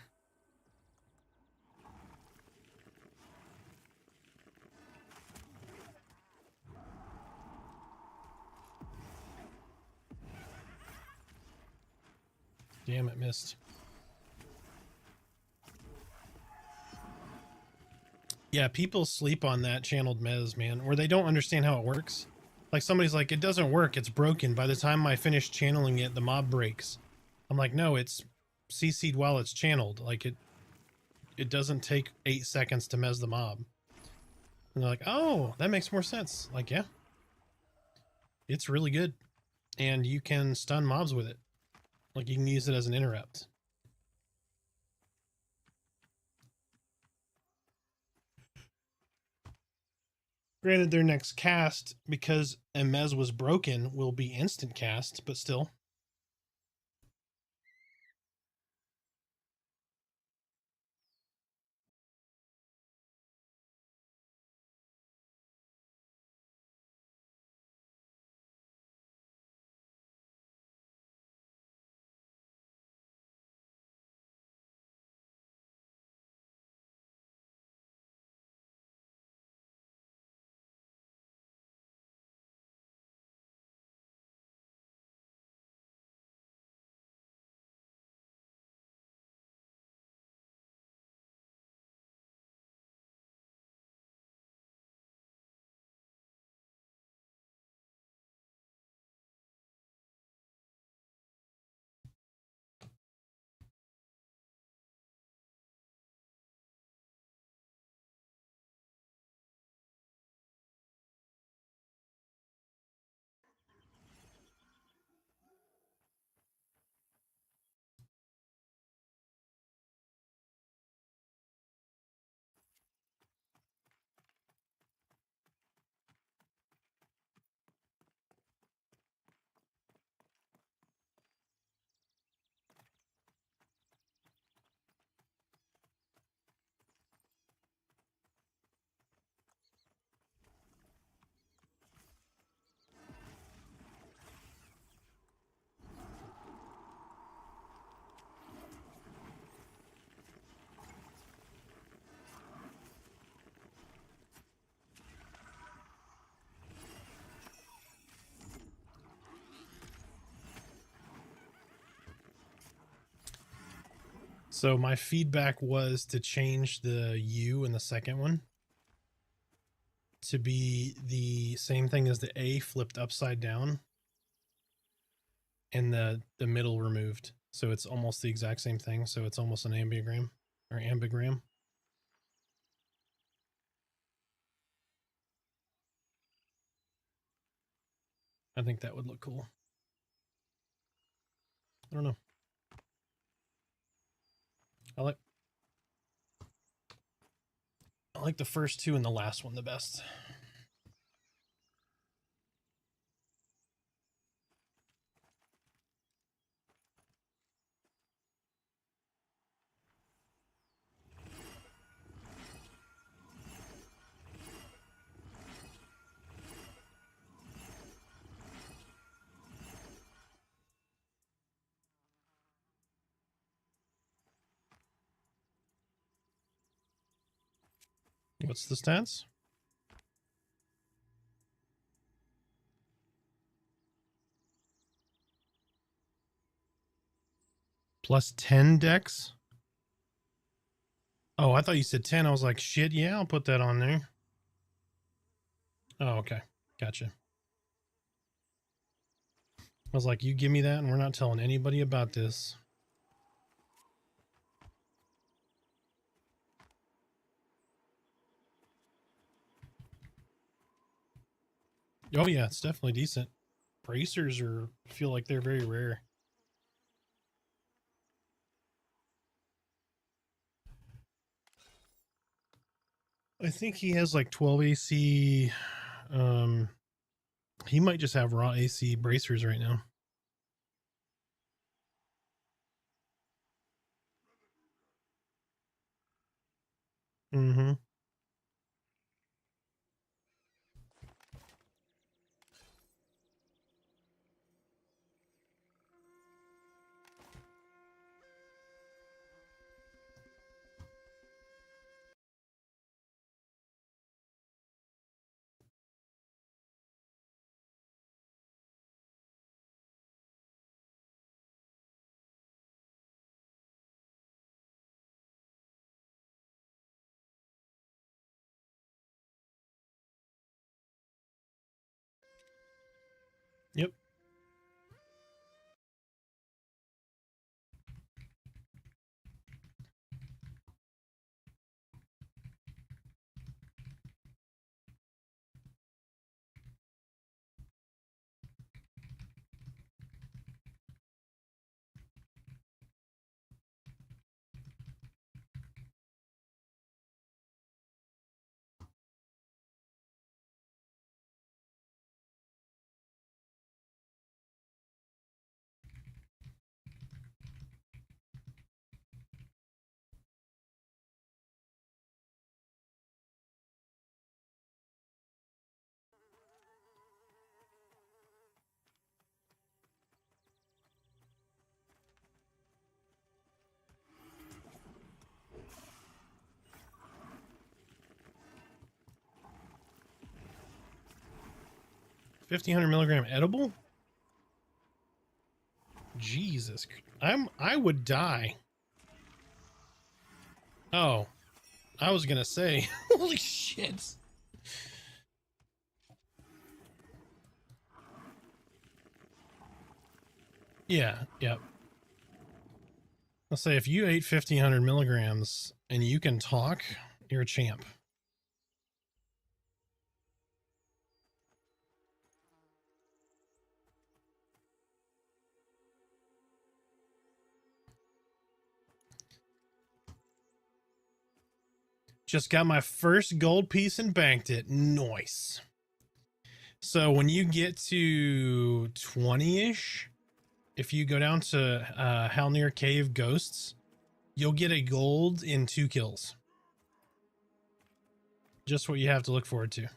Damn, it missed. Yeah, people sleep on that channeled mez, man, or they don't understand how it works. Like somebody's like, it doesn't work, it's broken. By the time I finish channeling it, the mob breaks. I'm like, no, it's CC'd while it's channeled. Like it doesn't take 8 seconds to mez the mob. And they're like, oh, that makes more sense. Like, yeah, it's really good. And you can stun mobs with it. Like you can use it as an interrupt. Granted, their next cast, because Mez was broken, will be instant cast, but still. So my feedback was to change the U in the second one to be the same thing as the A flipped upside down and the middle removed. So it's almost the exact same thing. So it's almost an ambigram or ambigram. I think that would look cool. I don't know. I like the first two and the last one the best. What's the stats? Plus 10 dex? Oh, I thought you said 10. I was like, shit, yeah, I'll put that on there. Oh, okay. Gotcha. I was like, you give me that and we're not telling anybody about this. Oh yeah, it's definitely decent. Bracers feel like they're very rare. I think he has like 12 AC. He might just have raw AC bracers right now. Mm-hmm. 1500 milligram edible? Jesus. I would die. Oh, I was gonna say, holy shit. Yeah, yep. Let's say if you ate 1500 milligrams and you can talk, you're a champ. Just got my first gold piece and banked it. Nice. So when you get to 20-ish, if you go down to Halnir Cave Ghosts, you'll get a gold in 2 kills. Just what you have to look forward to.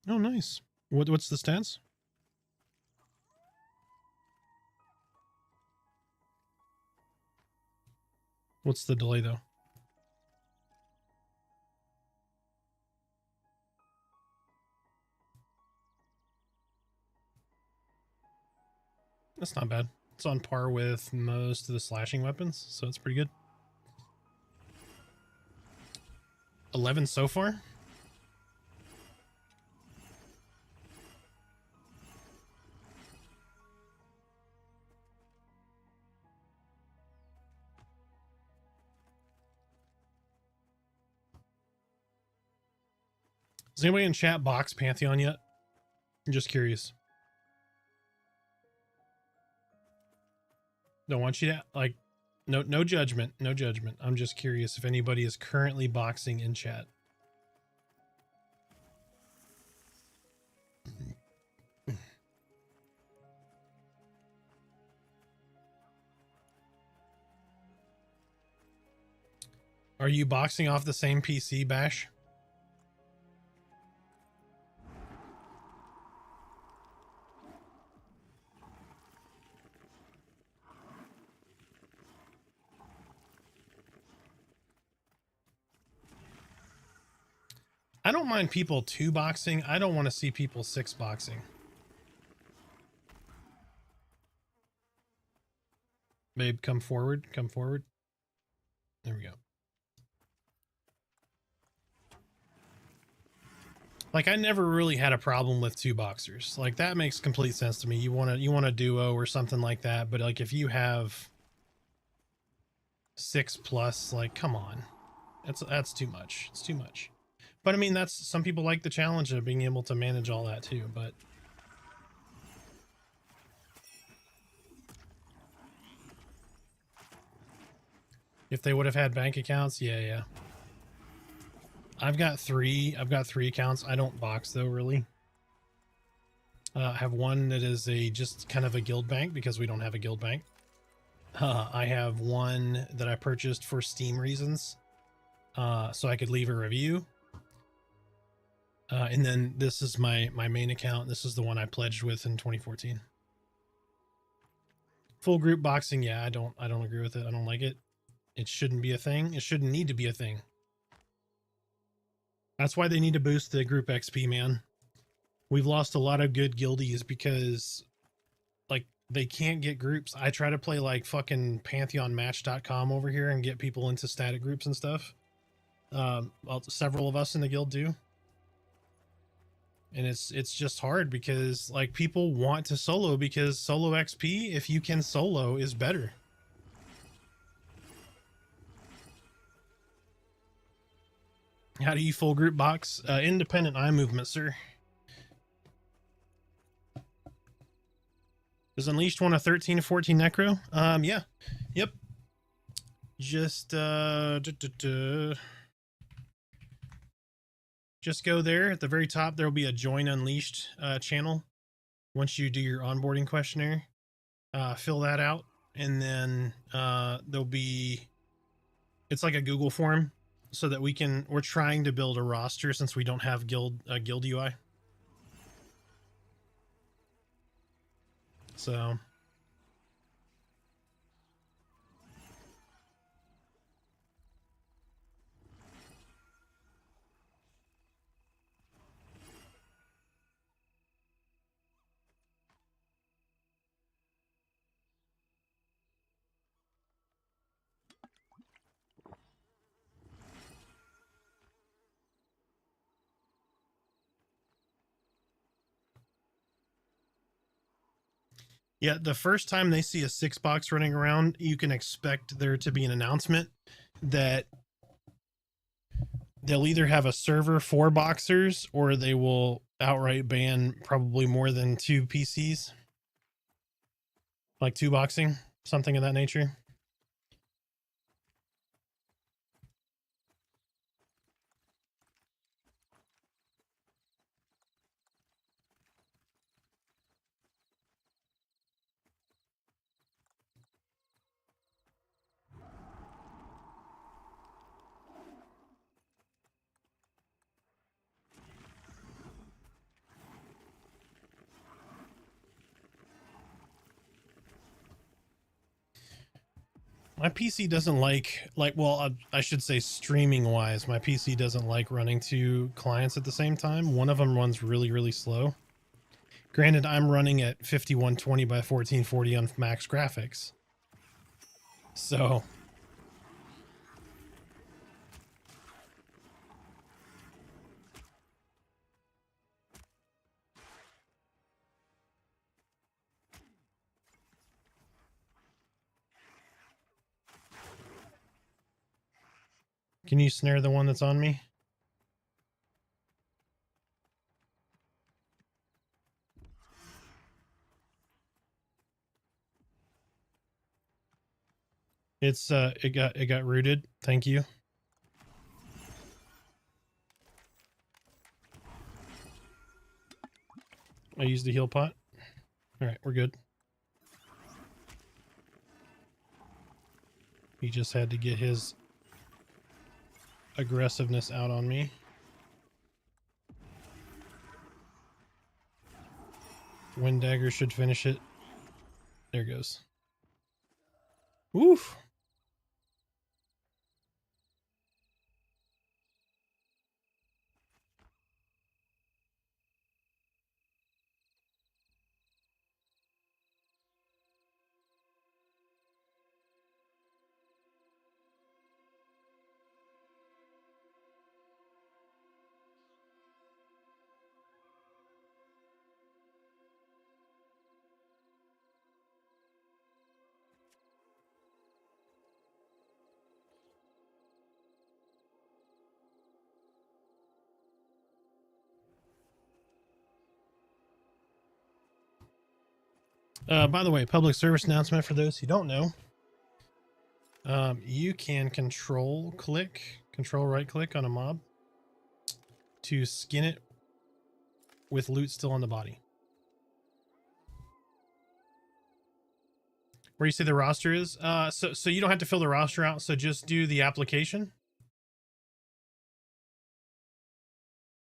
Oh, nice. What's the stats? What's the delay, though? That's not bad. It's on par with most of the slashing weapons, so it's pretty good. 11 so far? Does anybody in chat box Pantheon yet? I'm just curious. Don't want you to, like, no judgment, no judgment. I'm just curious if anybody is currently boxing in chat. Are you boxing off the same PC, Bash? I don't mind people 2 boxing. I don't want to see people 6 boxing. Babe, come forward. Come forward. There we go. Like, I never really had a problem with 2 boxers. Like, that makes complete sense to me. You want a duo or something like that. But like, if you have 6 plus, like, come on, that's too much. It's too much. But I mean, that's, some people like the challenge of being able to manage all that too. But if they would have had bank accounts, yeah. I've got 3 accounts. I don't box though, really. I have one that is just kind of a guild bank because we don't have a guild bank. I have one that I purchased for Steam reasons, so I could leave a review. And then this is my main account. This is the one I pledged with in 2014. Full group boxing, yeah, I don't agree with it. I don't like it. It shouldn't be a thing. It shouldn't need to be a thing. That's why they need to boost the group XP, man. We've lost a lot of good guildies because, like, they can't get groups. I try to play like fucking pantheonmatch.com over here and get people into static groups and stuff. Well, several of us in the guild do. And it's just hard because, like, people want to solo because solo XP, if you can solo, is better. How do you full group box? Independent eye movement, sir. Does Unleashed want a 13 to 14 necro? Yeah. Yep. Just just go there at the very top. There will be a join Unleashed channel. Once you do your onboarding questionnaire, fill that out, and then there'll be, it's like a Google form so that we're trying to build a roster since we don't have guild UI. So yeah, the first time they see a 6-box running around, you can expect there to be an announcement that they'll either have a server for boxers or they will outright ban probably more than 2 PCs, like 2 boxing, something of that nature. My PC doesn't well, I should say streaming wise, my PC doesn't like running 2 clients at the same time. One of them runs really, really slow. Granted, I'm running at 5120 by 1440 on max graphics. So can you snare the one that's on me? It's it got rooted. Thank you. I used the heal pot. All right, we're good. He just had to get his aggressiveness out on me. Wind dagger should finish it. There goes. Oof. By the way, public service announcement for those who don't know. You can control right click on a mob to skin it with loot still on the body. Where you see the roster is, so you don't have to fill the roster out. So just do the application.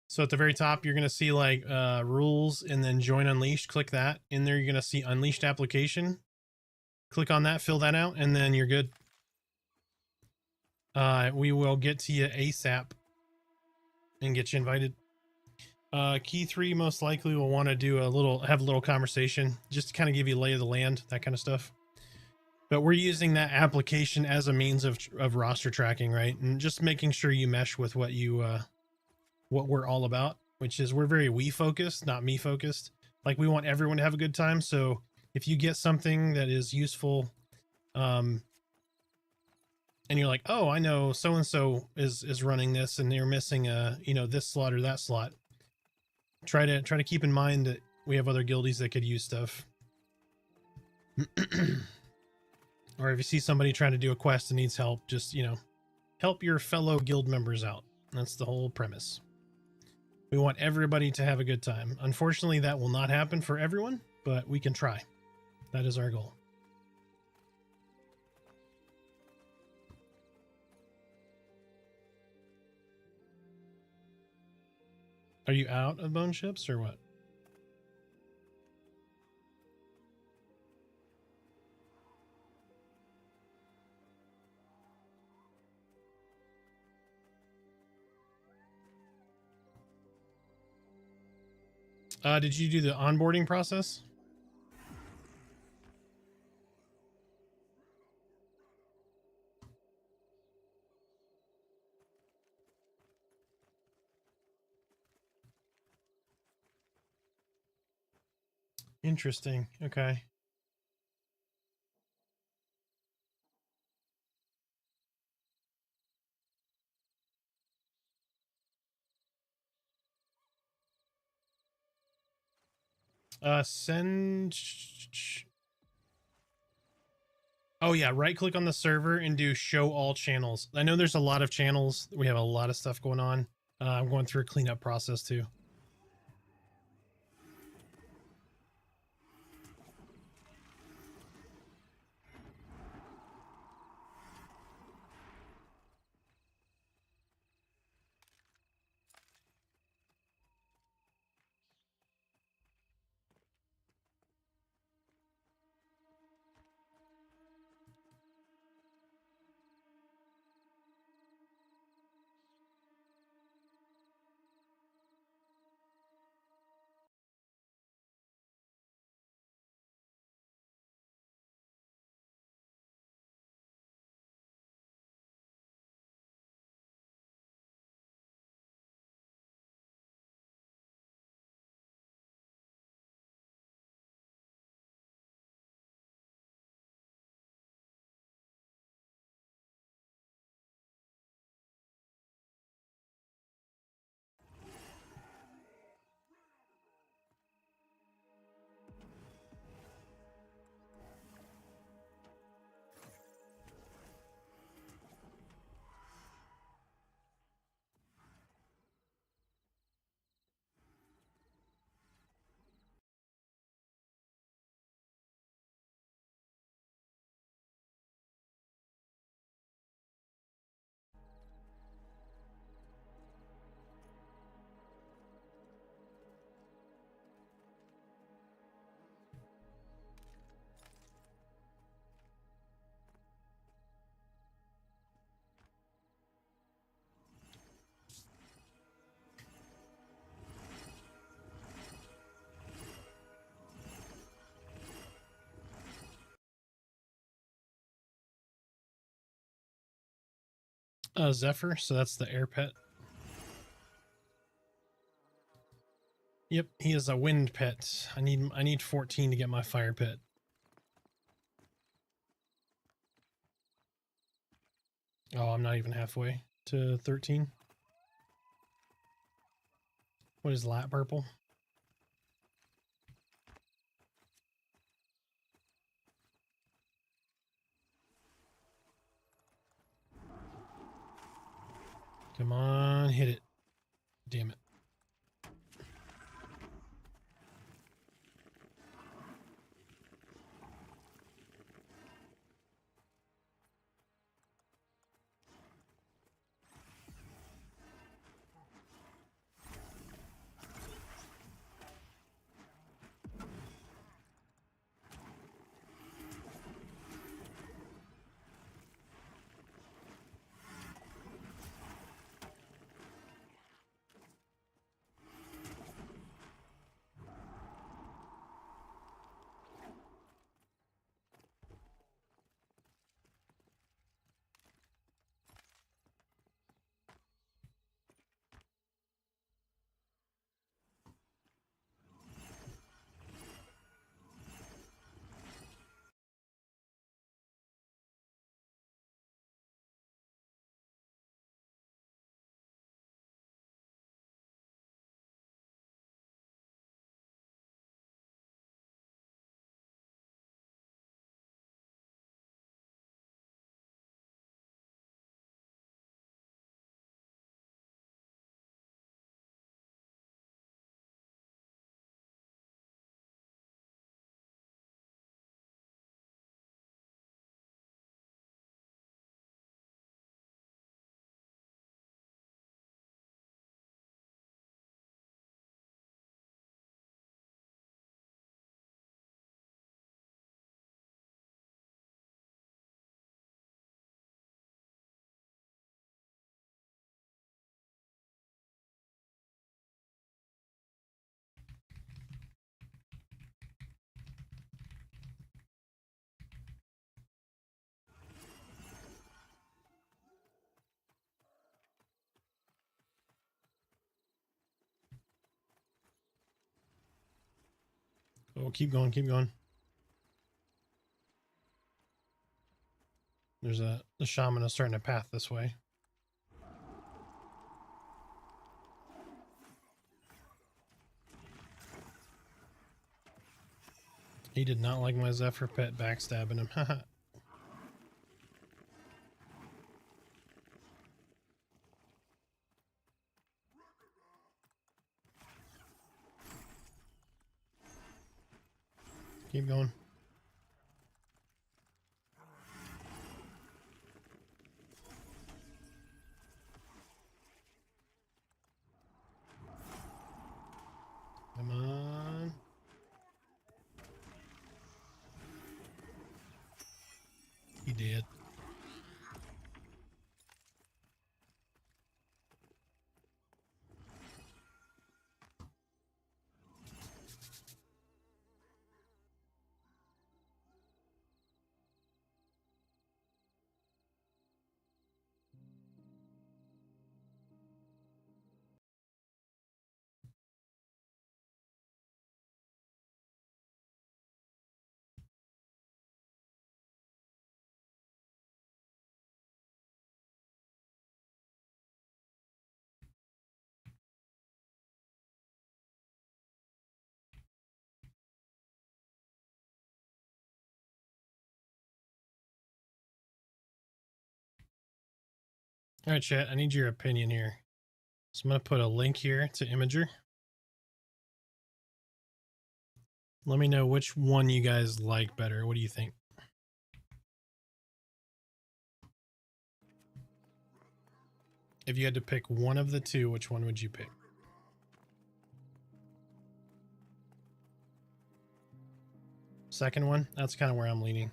So at the very top, you're going to see like rules and then join Unleashed. Click that. In there, you're going to see Unleashed application. Click on that, fill that out, and then you're good. We will get to you ASAP and get you invited. Key 3 most likely will want to have a little conversation just to kind of give you lay of the land, that kind of stuff. But we're using that application as a means of roster tracking, right? And just making sure you mesh with what we're all about, which is we're very we focused, not me focused. Like we want everyone to have a good time. So if you get something that is useful, and you're like, oh, I know so-and-so is running this and they're missing this slot or that slot. Try to keep in mind that we have other guildies that could use stuff. Or if you see somebody trying to do a quest and needs help, just, help your fellow guild members out. That's the whole premise. We want everybody to have a good time. Unfortunately, that will not happen for everyone, but we can try. That is our goal. Are you out of bone chips or what? Did you do the onboarding process? Interesting. Okay. Send. Oh yeah, right click on the server and do show all channels. I know there's a lot of channels. We have a lot of stuff going on. I'm going through a cleanup process too. Zephyr, so that's the air pet. Yep, he is a wind pet. I need 14 to get my fire pet. Oh, I'm not even halfway to 13. What is lat purple? Come on, hit it. Damn it. Oh, keep going, keep going. There's the shaman is starting to path this way. He did not like my Zephyr pet backstabbing him. Haha. Keep going. Come on. He did. All right, chat, I need your opinion here. So I'm going to put a link here to Imager. Let me know which one you guys like better. What do you think? If you had to pick one of the two, which one would you pick? Second one? That's kind of where I'm leaning.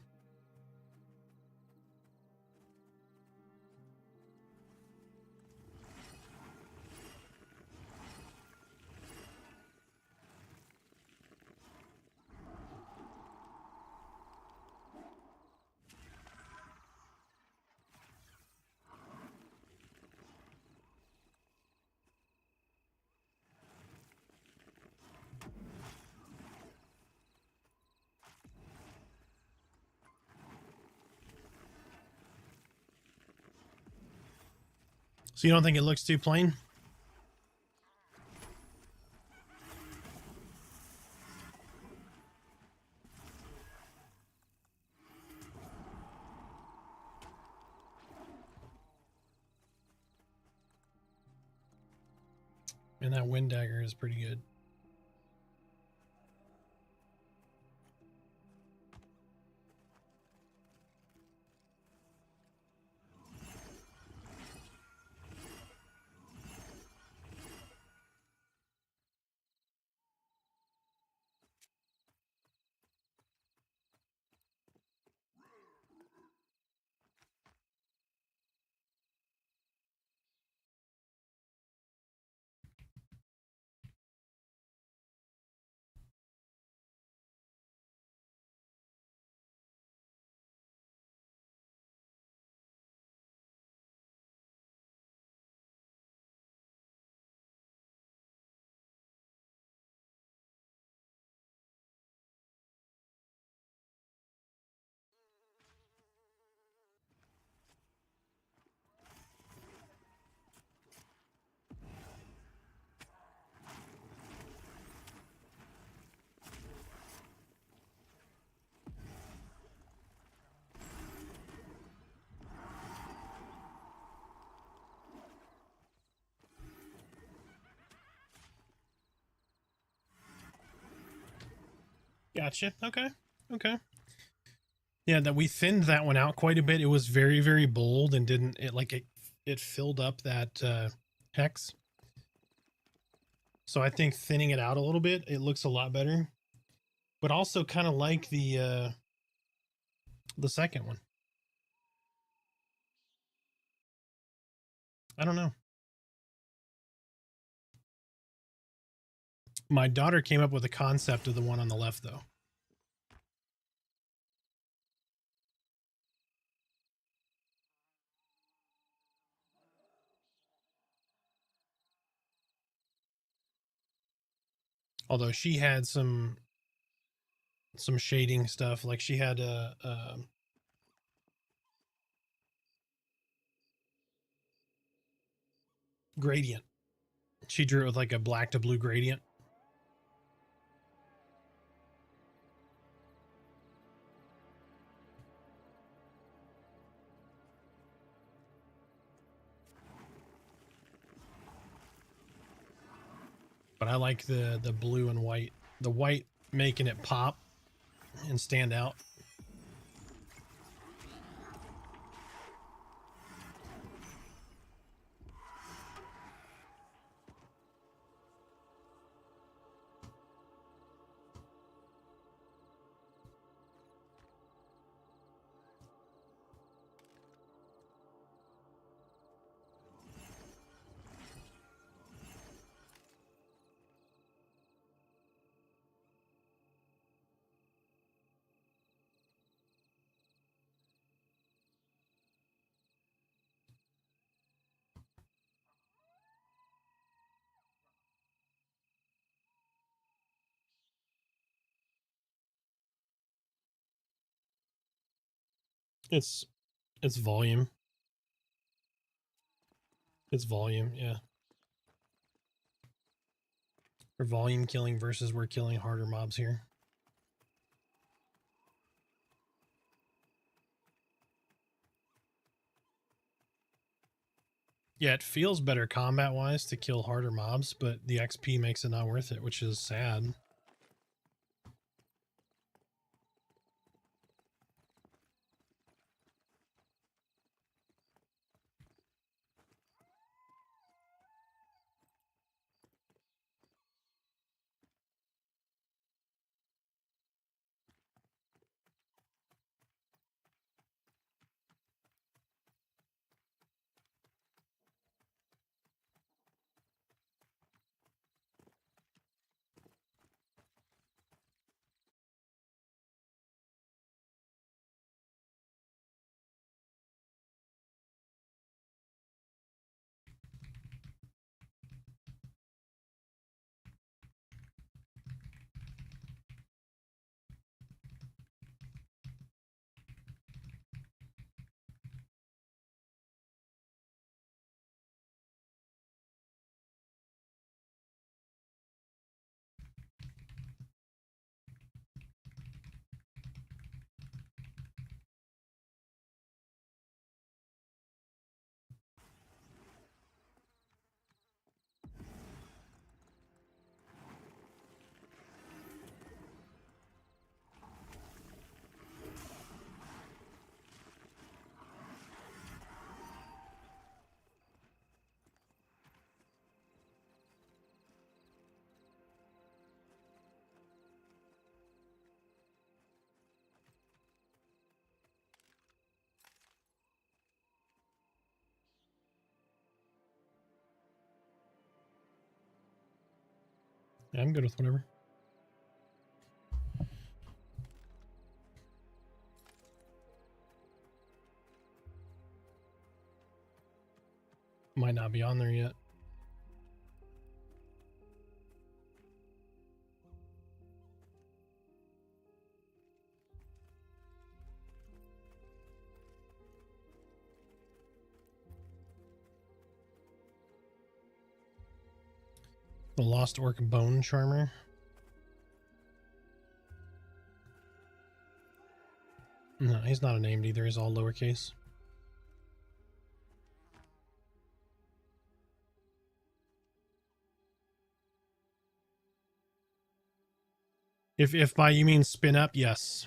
So you don't think it looks too plain? And that wind dagger is pretty good. Gotcha. Okay. Okay. Yeah, that we thinned that one out quite a bit. It was very, very bold and didn't it like it filled up that hex. So I think thinning it out a little bit, it looks a lot better. But also kind of like the second one. I don't know. My daughter came up with a concept of the one on the left though. Although she had some some shading stuff. Like she had a gradient. She drew it with like a black to blue gradient. But I like the blue and white. The white making it pop and stand out. It's volume. It's volume, yeah. Or volume killing versus we're killing harder mobs here. Yeah, it feels better combat-wise to kill harder mobs, but the XP makes it not worth it, which is sad. Yeah, I'm good with whatever. Might not be on there yet. The Lost Orc Bone Charmer. No, he's not a named either. He's all lowercase. If by you mean spin up, yes.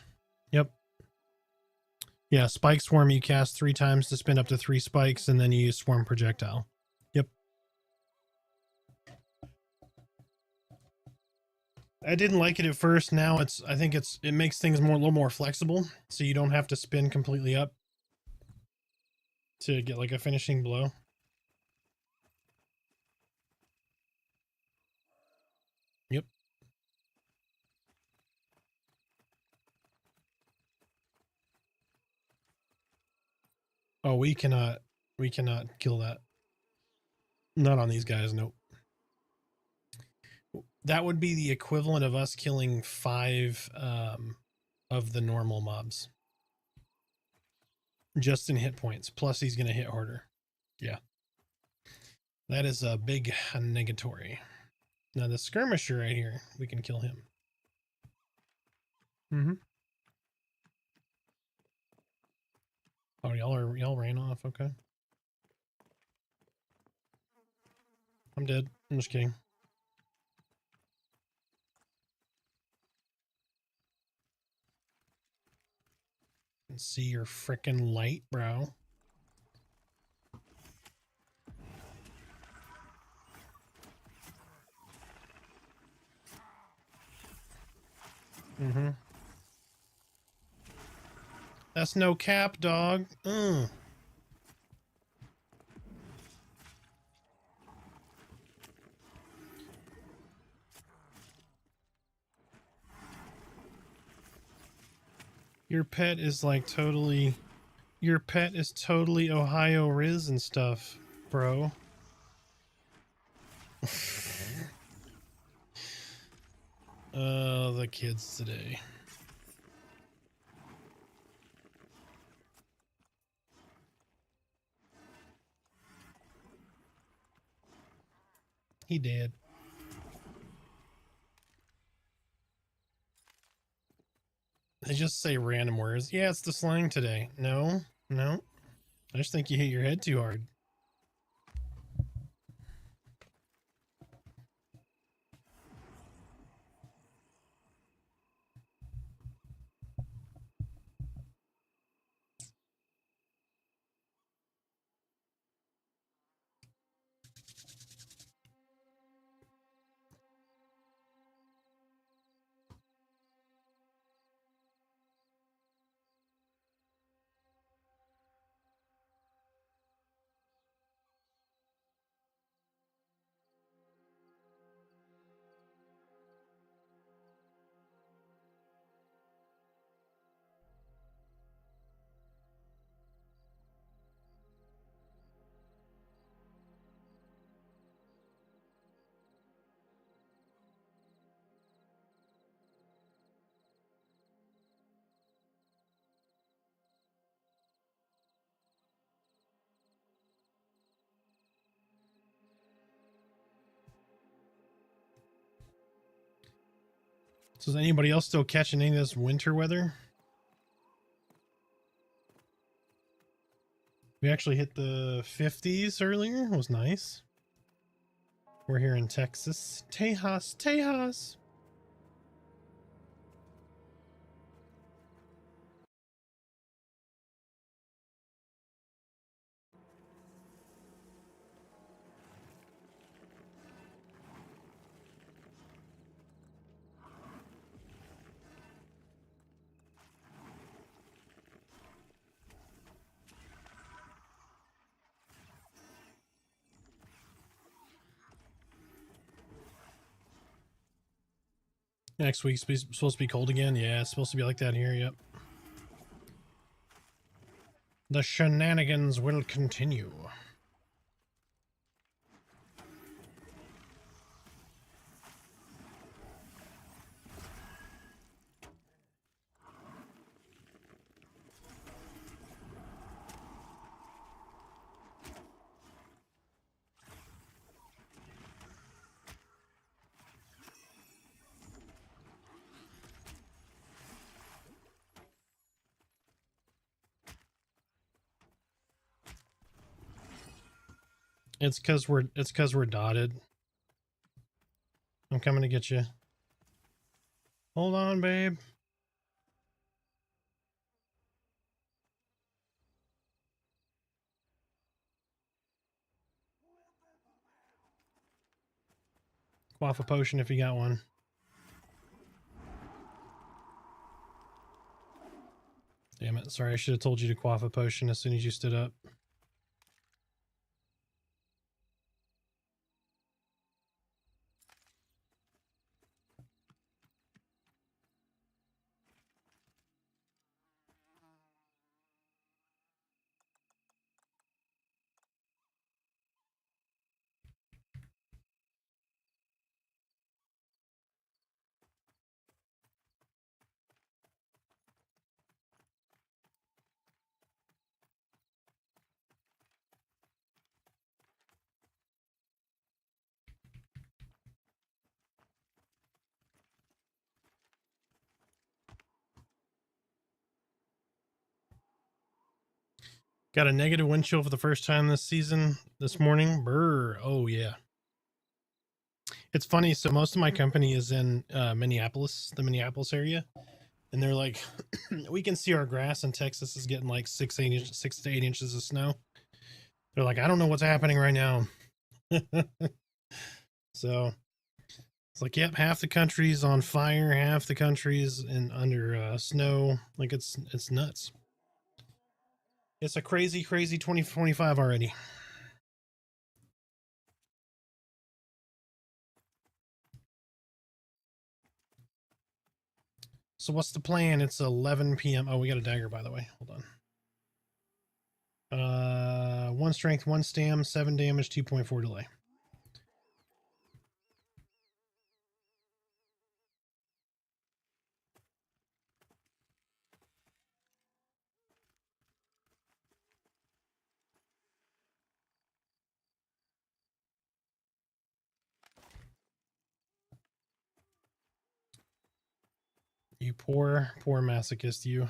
Yep. Yeah, Spike Swarm you cast 3 times to spin up to 3 spikes, and then you use Swarm Projectile. Yep. I didn't like it at first. Now I think it makes things a little more flexible, so you don't have to spin completely up to get like a finishing blow. Yep. Oh, we cannot kill that. Not on these guys, nope. That would be the equivalent of us killing 5 of the normal mobs. Just in hit points. Plus he's going to hit harder. Yeah. That is a big negatory. Now the skirmisher right here, we can kill him. Mm-hmm. Oh, y'all ran off, okay. I'm dead. I'm just kidding. Can see your frickin' light, bro. Mm-hmm. That's no cap, dog. Your pet is like totally... Your pet is totally Ohio Riz and stuff, bro. The kids today. He did. They just say random words. Yeah, it's the slang today. No. I just think you hit your head too hard. So is anybody else still catching any of this winter weather? We actually hit the 50s earlier. It was nice. We're here in Texas. Tejas. Next week's supposed to be cold again. Yeah, it's supposed to be like that here. Yep. The shenanigans will continue. It's cause we're dotted. I'm coming to get you. Hold on, babe. Quaff a potion if you got one. Damn it. Sorry, I should have told you to quaff a potion as soon as you stood up. Got a negative wind chill for the first time this season this morning. Brr. Oh, yeah. It's funny. So most of my company is in Minneapolis, the Minneapolis area. And they're like, we can see our grass in Texas is getting like 6 to 8 inches of snow. They're like, I don't know what's happening right now. So it's like, yep, half the country's on fire, half the country's in under snow. Like it's nuts. It's a crazy 2025 already. So what's the plan? It's 11 p.m. Oh, we got a dagger, by the way. Hold on. 1 strength, 1 stam, 7 damage, 2.4 delay. You poor masochist, you.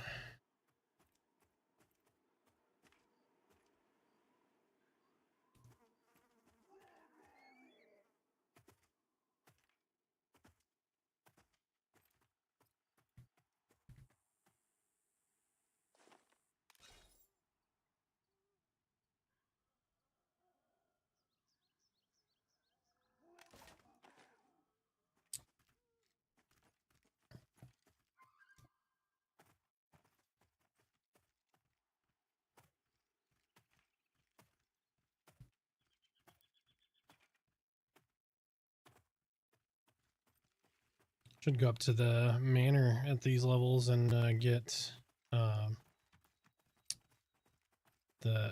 Should go up to the manor at these levels and get the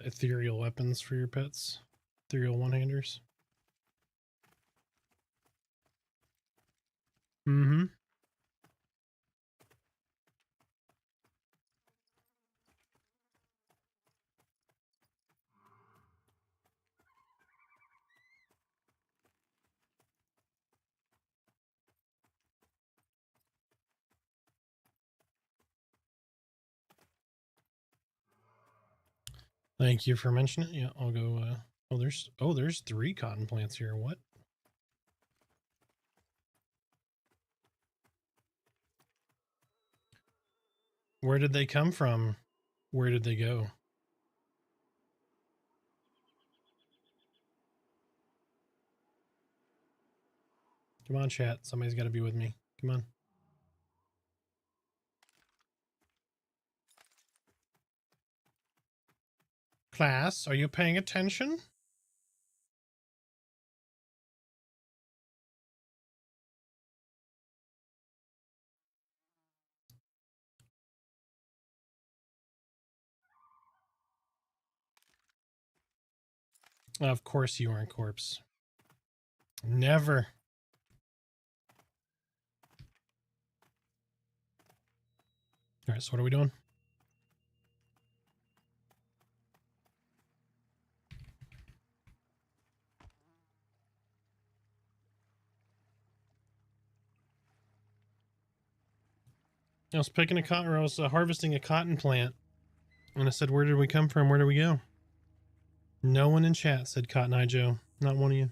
ethereal weapons for your pets. Ethereal one-handers. Mm-hmm. Thank you for mentioning it. Yeah, I'll go. There's 3 cotton plants here. What? Where did they come from? Where did they go? Come on, chat. Somebody's got to be with me. Come on. Class, are you paying attention? Of course you aren't, corpse. Never. All right, so what are we doing? I was picking a cotton, or I was harvesting a cotton plant, and I said, "Where did we come from? Where do we go?" No one in chat said Cotton Eye Joe. Not one of you.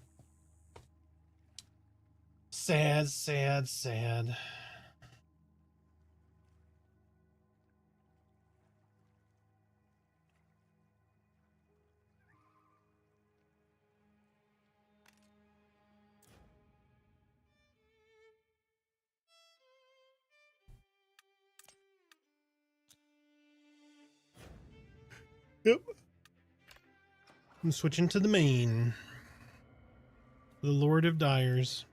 Sad, sad, sad. Yep. I'm switching to the main. The Lord of Dyers.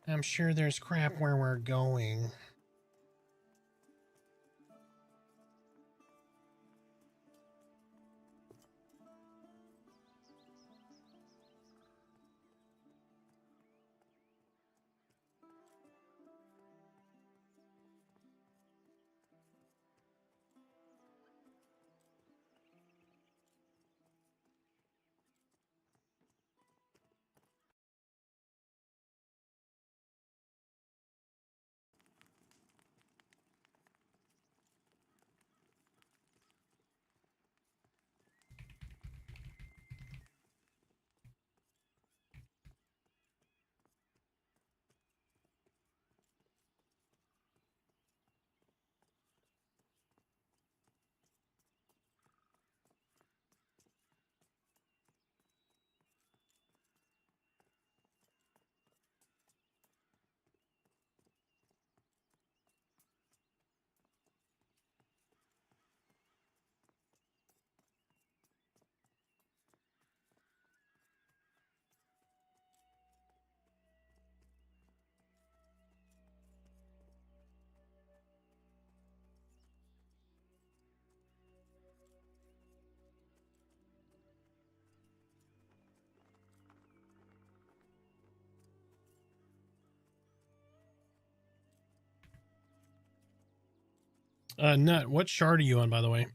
I'm sure there's crap where we're going. Nut, what shard are you on, by the way?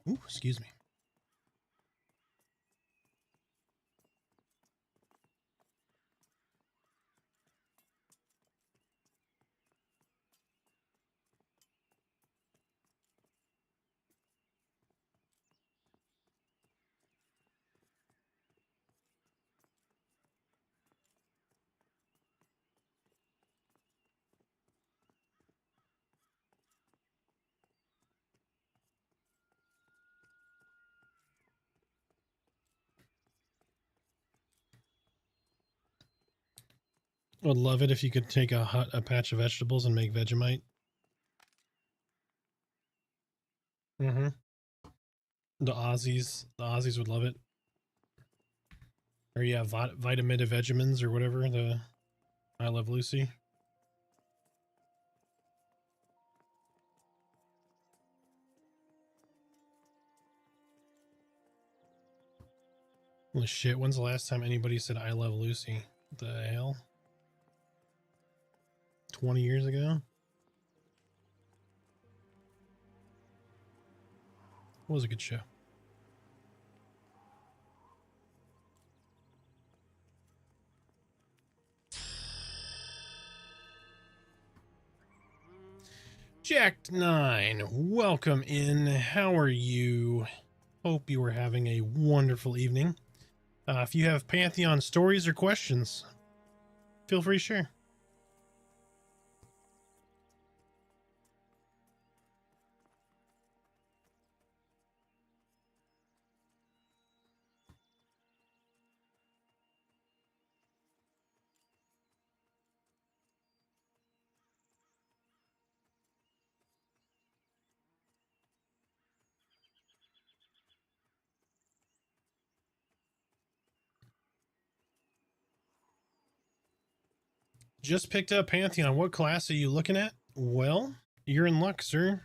Ooh, excuse me. Would love it if you could take a patch of vegetables and make Vegemite. Mm-hmm. The Aussies would love it. Or yeah, Vitamita Vegemins or whatever. The I Love Lucy. Holy shit! When's the last time anybody said I Love Lucy? What the hell? 20 years ago? It was a good show. Jack9, welcome in. How are you? Hope you are having a wonderful evening. If you have Pantheon stories or questions, feel free to share. Just picked up Pantheon. What class are you looking at? Well, you're in luck, sir.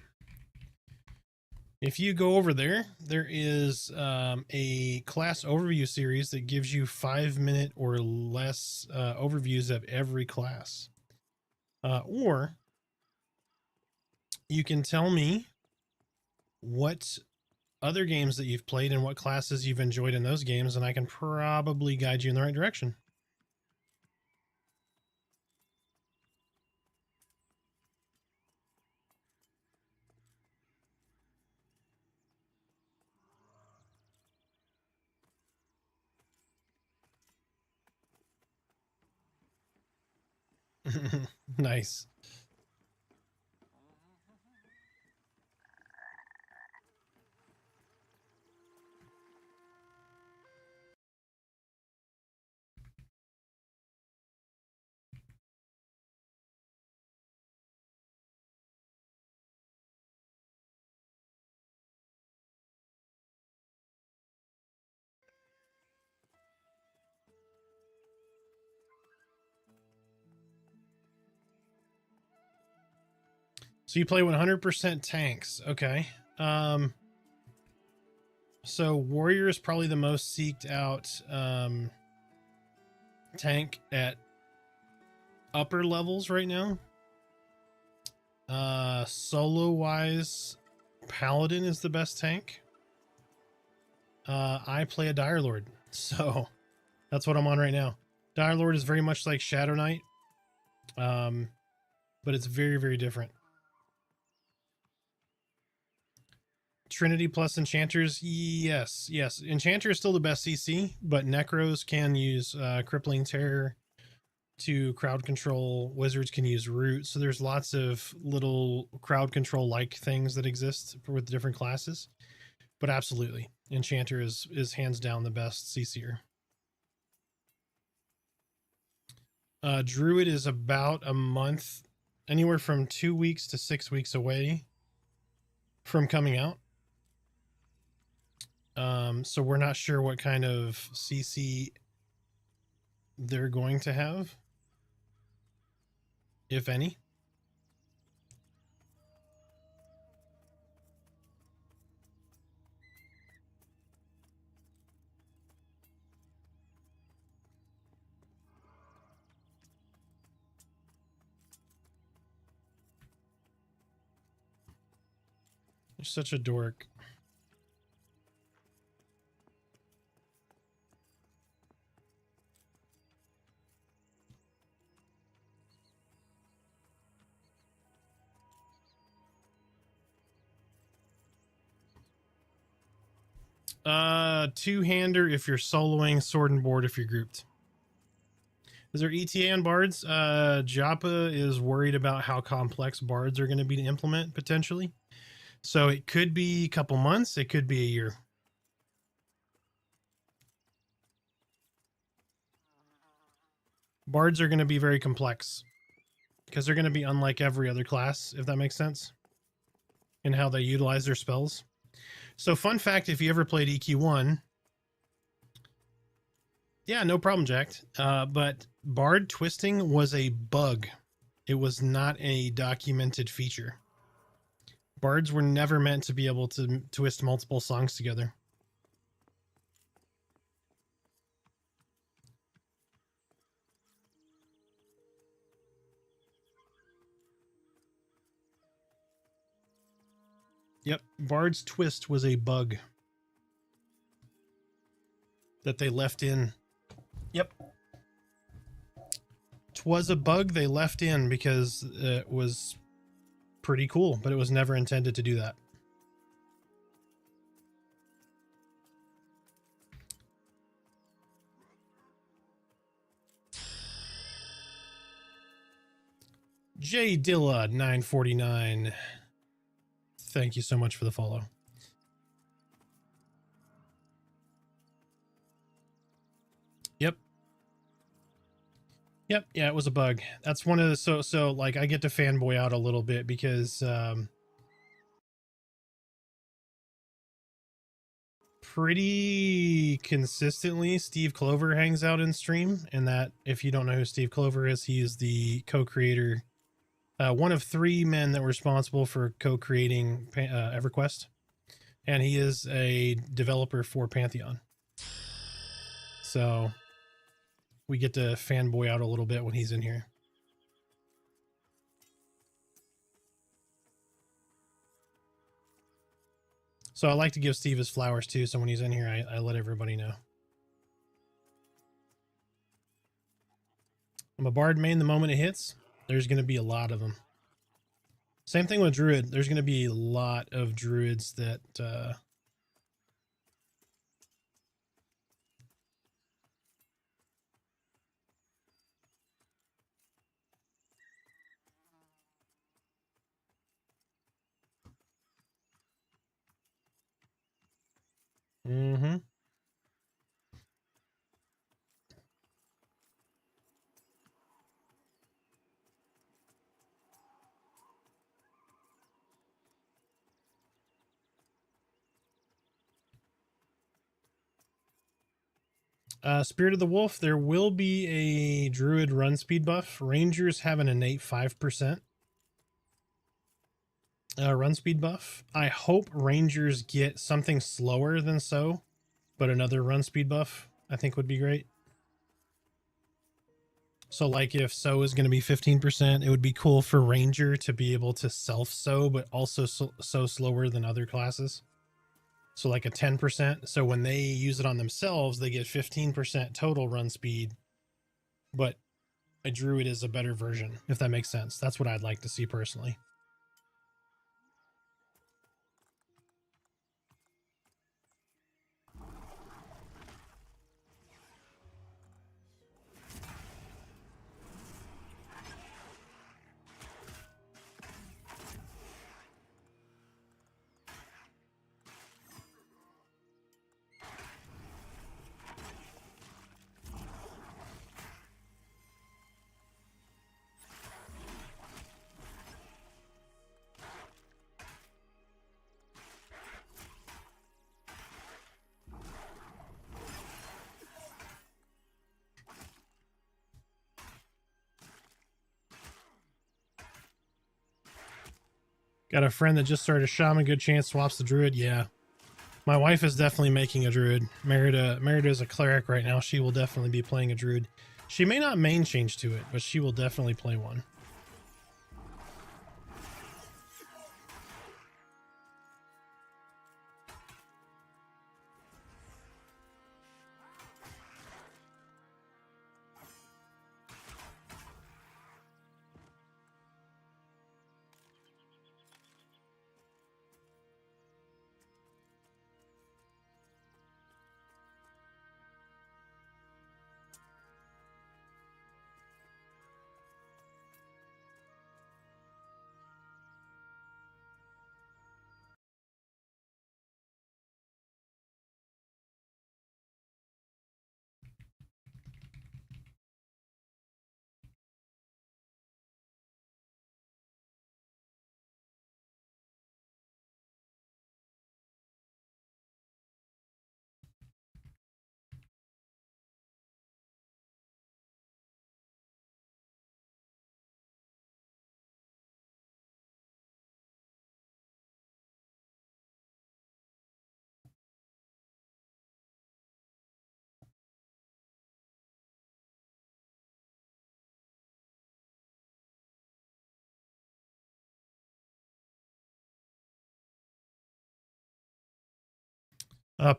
If you go over there, there is a class overview series that gives you 5-minute or less overviews of every class. Or you can tell me what other games that you've played and what classes you've enjoyed in those games, and I can probably guide you in the right direction. Nice. So you play 100% tanks. Okay. So warrior is probably the most seeked out tank at upper levels right now. Solo wise, paladin is the best tank. I play a dire lord, so that's what I'm on right now. Dire lord is very much like Shadow Knight, but it's very, very different. Trinity plus Enchanters, yes. Enchanter is still the best CC, but Necros can use Crippling Terror to crowd control. Wizards can use Root. So there's lots of little crowd control like things that exist with different classes. But absolutely, Enchanter is hands down the best CC'er. Druid is about a month, anywhere from 2 weeks to 6 weeks away from coming out. So we're not sure what kind of CC they're going to have, if any. You're such a dork. Two-hander if you're soloing, sword and board if you're grouped. Is there ETA on bards? Joppa is worried about how complex bards are going to be to implement potentially. So it could be a couple months, it could be a year. Bards are going to be very complex because they're going to be unlike every other class, if that makes sense, in how they utilize their spells. So fun fact, if you ever played EQ1, yeah, no problem, Jacked. But Bard twisting was a bug. It was not a documented feature. Bards were never meant to be able to twist multiple songs together. Yep, Bard's twist was a bug that they left in. Yep. Twas a bug they left in because it was pretty cool, but it was never intended to do that. J Dilla 949. Thank you so much for the follow. Yep. Yep. Yeah, it was a bug. That's one of the so like I get to fanboy out a little bit because pretty consistently Steve Clover hangs out in stream, and that if you don't know who Steve Clover is, he is the co-creator, one of 3 men that were responsible for co-creating EverQuest, and he is a developer for Pantheon. So we get to fanboy out a little bit when he's in here. So I like to give Steve his flowers too, so when he's in here, I let everybody know. I'm a bard main the moment it hits. There's going to be a lot of them. Same thing with druid. There's going to be a lot of druids that mm-hmm. Spirit of the Wolf, there will be a druid run speed buff. Rangers have an innate 5% run speed buff. I hope Rangers get something slower than so, but another run speed buff I think would be great. So like if so is going to be 15%, it would be cool for Ranger to be able to self-sow, but also so slower than other classes. So like a 10%. So when they use it on themselves, they get 15% total run speed, but a druid is a better version, if that makes sense. That's what I'd like to see personally. Got a friend that just started a shaman. Good chance swaps the druid. Yeah. My wife is definitely making a druid. Merida is a cleric right now. She will definitely be playing a druid. She may not main change to it, but she will definitely play one.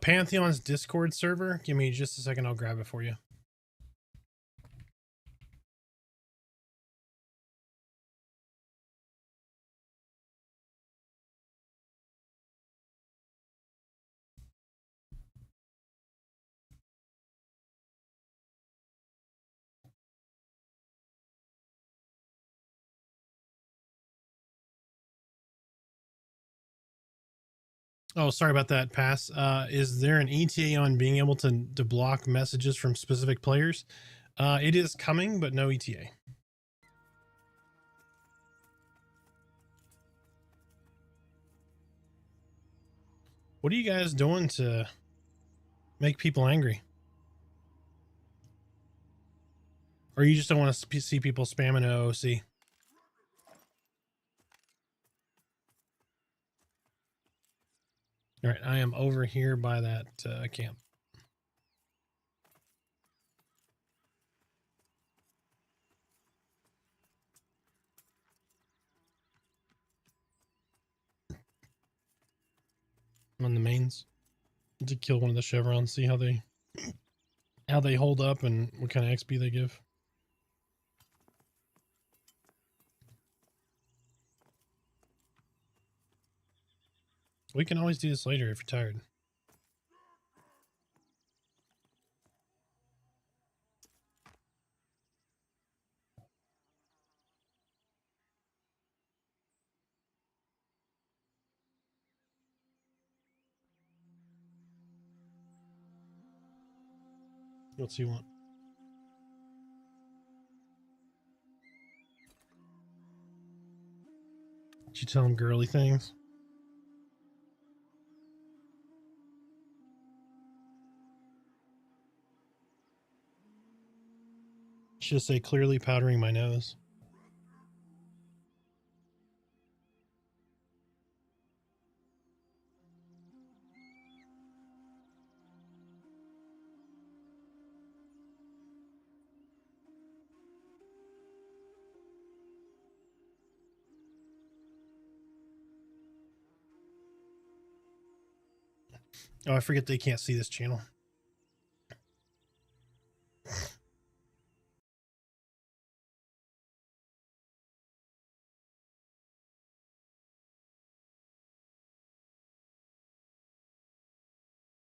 Pantheon's Discord server. Give me just a second. I'll grab it for you. Oh, sorry about that, Pass. Is there an ETA on being able to block messages from specific players? It is coming, but no ETA. What are you guys doing to make people angry? Or you just don't want to see people spamming OOC? All right, I am over here by that camp. On the mains to kill one of the chevrons, see how they hold up and what kind of XP they give. We can always do this later if you're tired. What's you want? Did you tell him girly things? Should say clearly powdering my nose. Oh, I forget they can't see this channel.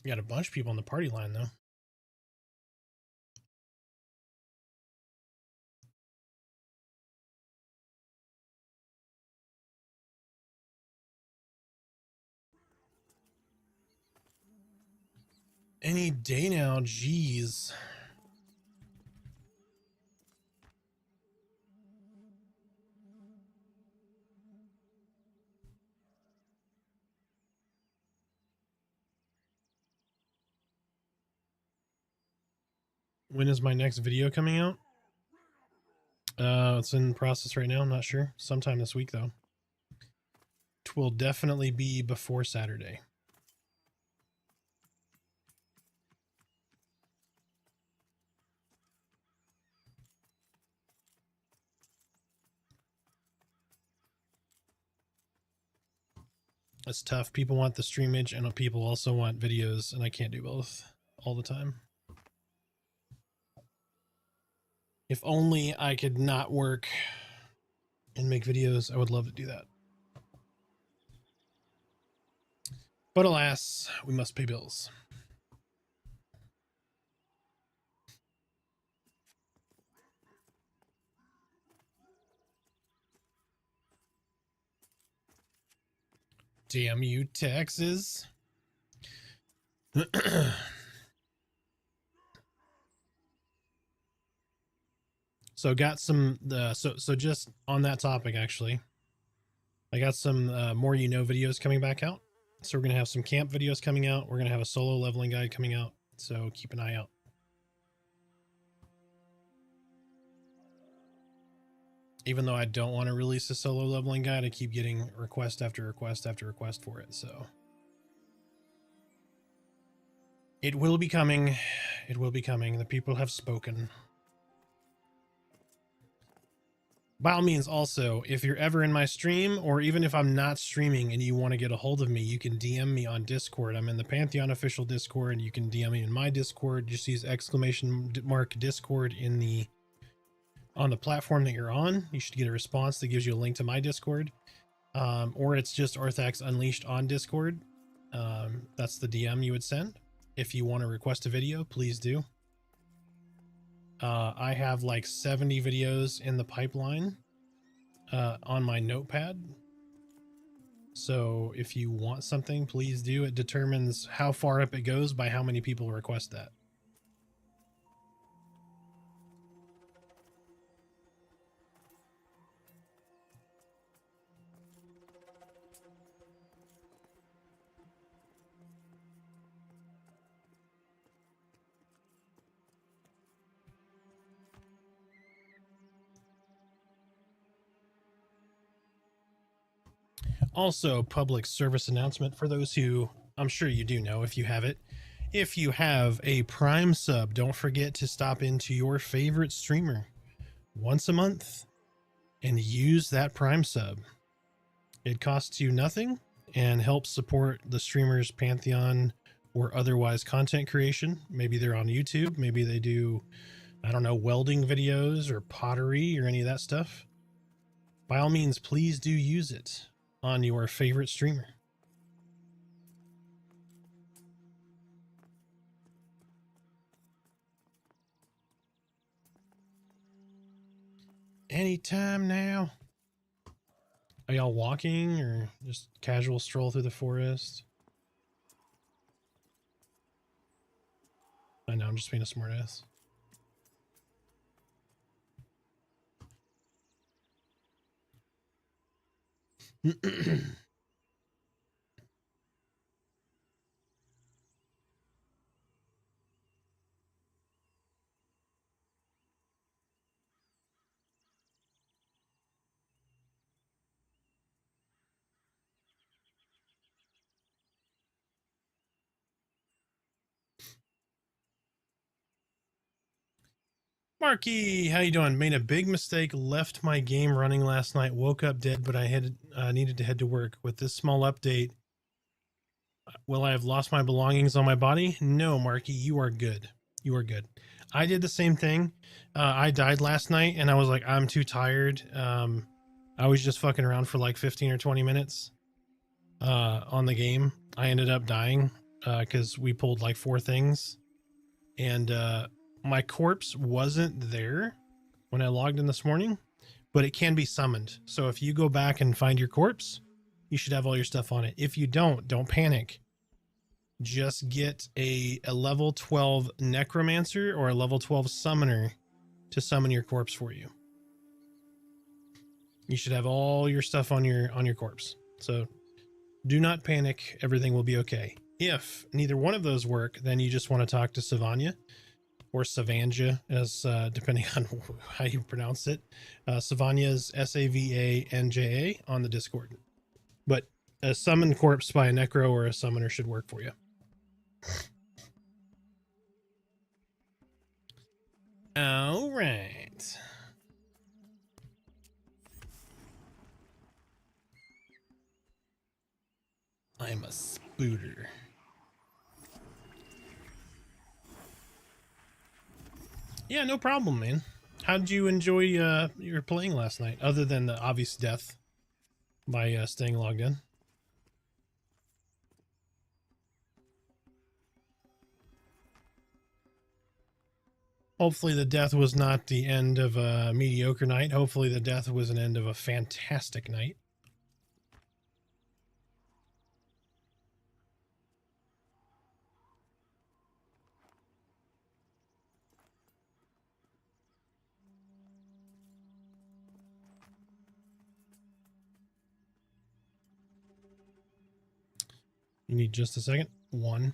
We got a bunch of people on the party line, though. Any day now, jeez. When is my next video coming out? It's in process right now. I'm not sure. Sometime this week, though. will definitely be before Saturday. It's tough. People want the streamage and people also want videos, and I can't do both all the time. If only I could not work and make videos, I would love to do that. But alas, we must pay bills. Damn you, taxes. So got some so just on that topic, actually, I got some more videos coming back out. So we're gonna have some camp videos coming out. We're gonna have a solo leveling guide coming out, so keep an eye out. Even though I don't want to release a solo leveling guide, I keep getting request after request after request for it, so it will be coming. It will be coming. The people have spoken. By all means, also, if you're ever in my stream, or even if I'm not streaming and you want to get a hold of me, you can DM me on Discord. I'm in the Pantheon official Discord. You can DM me in my Discord. Just use !mark Discord in the on the platform that you're on. You should get a response that gives you a link to my Discord. Or it's just Orthax Unleashed on Discord. That's the DM you would send. If you want to request a video, please do. I have like 70 videos in the pipeline on my notepad. So if you want something, please do. It determines how far up it goes by how many people request that. Also, public service announcement for those who, I'm sure you do know if you have it. If you have a Prime sub, don't forget to stop into your favorite streamer once a month and use that Prime sub. It costs you nothing and helps support the streamer's Pantheon or otherwise content creation. Maybe they're on YouTube. Maybe they do, I don't know, welding videos or pottery or any of that stuff. By all means, please do use it on your favorite streamer. Anytime now. Are y'all walking or just casual stroll through the forest? I know, I'm just being a smartass. Marky, how you doing? Made a big mistake, left my game running last night, woke up dead, but I had needed to head to work. With this small update, will I have lost my belongings on my body? No, Marky, you are good. You are good. I did the same thing. I died last night, and I was like, I'm too tired. I was just fucking around for like 15 or 20 minutes on the game. I ended up dying because we pulled like 4 things, and my corpse wasn't there when I logged in this morning, but it can be summoned. So if you go back and find your corpse, you should have all your stuff on it. If you don't panic. Just get a level 12 necromancer or a level 12 summoner to summon your corpse for you. You should have all your stuff on your corpse. So do not panic. Everything will be okay. If neither one of those work, then you just want to talk to Savanya. Or Savanja, as depending on how you pronounce it. Savanya's Savanja on the Discord. But a summoned corpse by a necro or a summoner should work for you. All right. I'm a spooter. Yeah, no problem, man. How did you enjoy your playing last night, other than the obvious death by staying logged in? Hopefully the death was not the end of a mediocre night. Hopefully the death was an end of a fantastic night. You need just a second. One.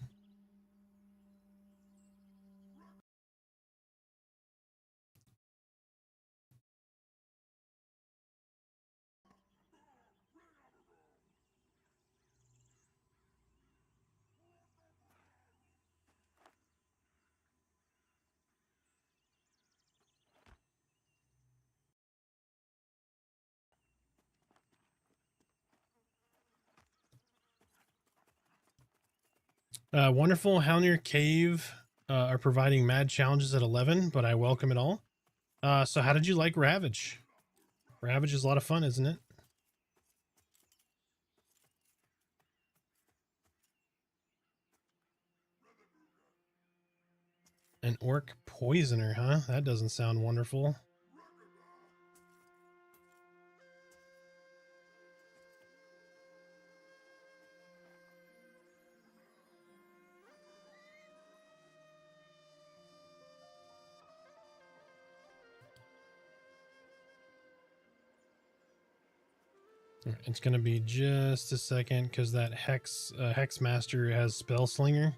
Wonderful Halnir Cave are providing mad challenges at 11, but I welcome it all. So how did you like Ravage? Ravage is a lot of fun, isn't it? An orc poisoner, huh? That doesn't sound wonderful. It's going to be just a second because that Hex Master has Spell Slinger,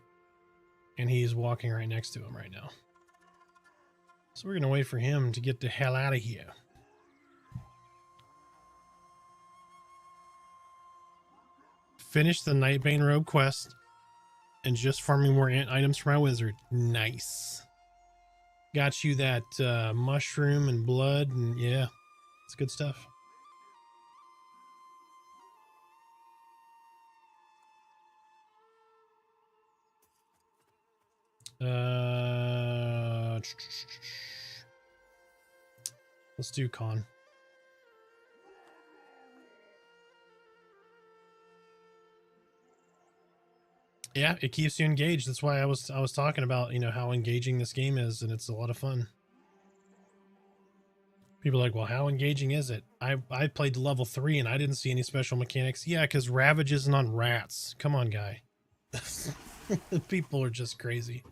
and he's walking right next to him right now. So we're going to wait for him to get the hell out of here. Finish the Nightbane Robe quest and just farming more items for my wizard. Nice. Got you that mushroom and blood, and yeah, it's good stuff. Let's do con. Yeah, it keeps you engaged. That's why I was talking about, you know, how engaging this game is, and it's a lot of fun. People are like, well, how engaging is it? I played to level 3 and I didn't see any special mechanics. Yeah, because Ravage isn't on rats. Come on, guy. People are just crazy.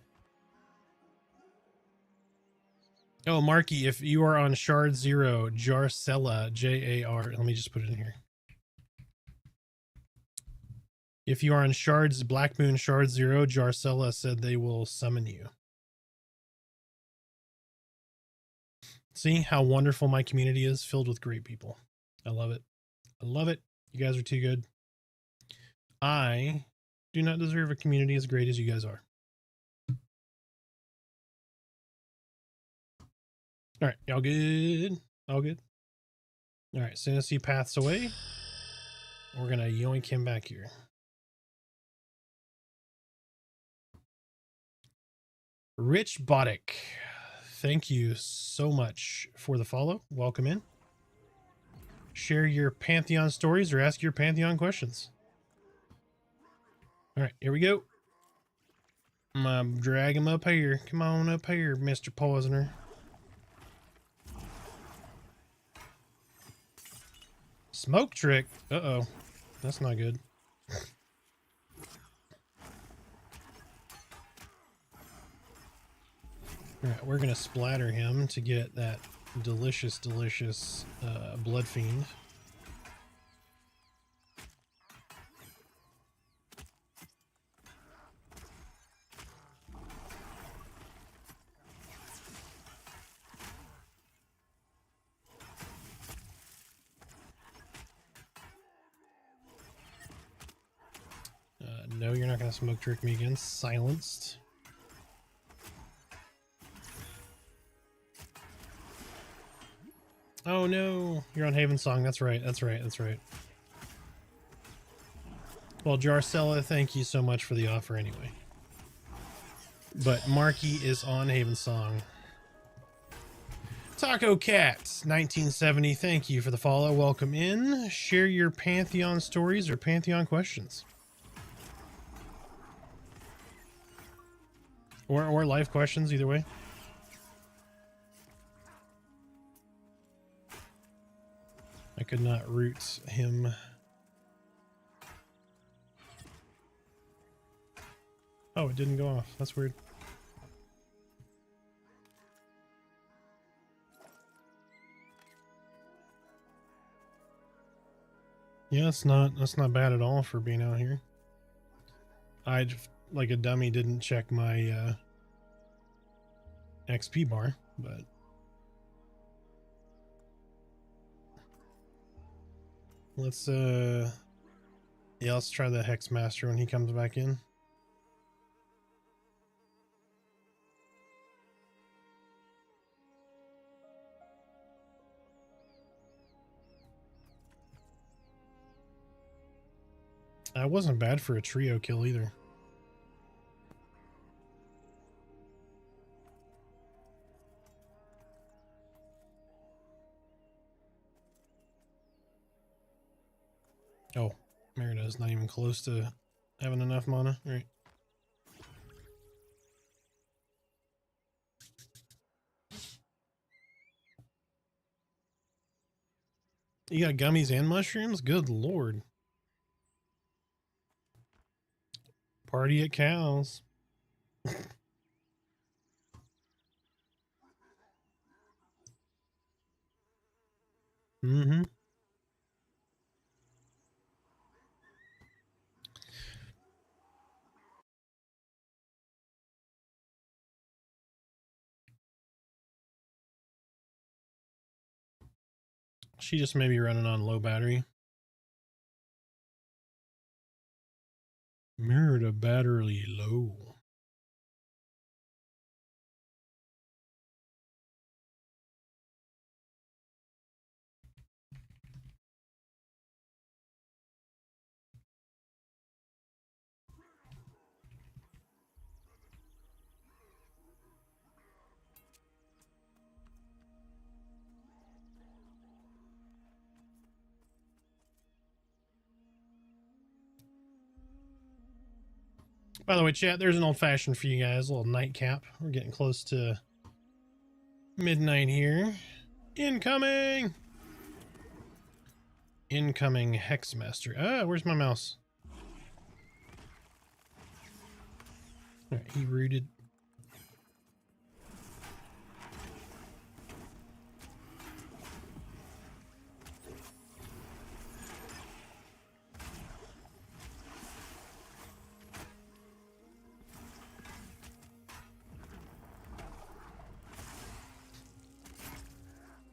Oh, Marky, if you are on Shard 0, Jarcella, Jar, let me just put it in here. If you are on Shards, Blackmoon Shard 0, Jarcella said they will summon you. See how wonderful my community is, filled with great people. I love it. I love it. You guys are too good. I do not deserve a community as great as you guys are. All right, y'all good? All good? All right, as soon as he paths away, we're going to yoink him back here. Rich Boddick, thank you so much for the follow. Welcome in. Share your Pantheon stories or ask your Pantheon questions. All right, here we go. I'm gonna drag him up here. Come on up here, Mr. Poisoner. Smoke trick. Uh-oh. That's not good. All right, we're gonna splatter him to get that delicious, delicious blood fiend. No, you're not going to smoke trick me again. Silenced. Oh no, you're on Haven Song. That's right. That's right. That's right. Well, Jarcella, thank you so much for the offer anyway. But Marky is on Haven Song. Taco Cats 1970, thank you for the follow. Welcome in. Share your Pantheon stories or Pantheon questions. Or life questions, either way. I could not root him. Oh, it didn't go off. That's weird. Yeah, that's not bad at all for being out here. I, like a dummy, didn't check my XP bar, but let's let's try the Hex Master when he comes back in. That wasn't bad for a trio kill either. Oh, Merida's not even close to having enough mana. All right. You got gummies and mushrooms? Good lord. Party at Cal's. Mm-hmm. She just may be running on low battery. Merida battery low. By the way, chat, there's an old fashioned for you guys, a little nightcap. We're getting close to midnight here. Incoming! Incoming Hexmaster. Ah, where's my mouse? Alright, he rooted.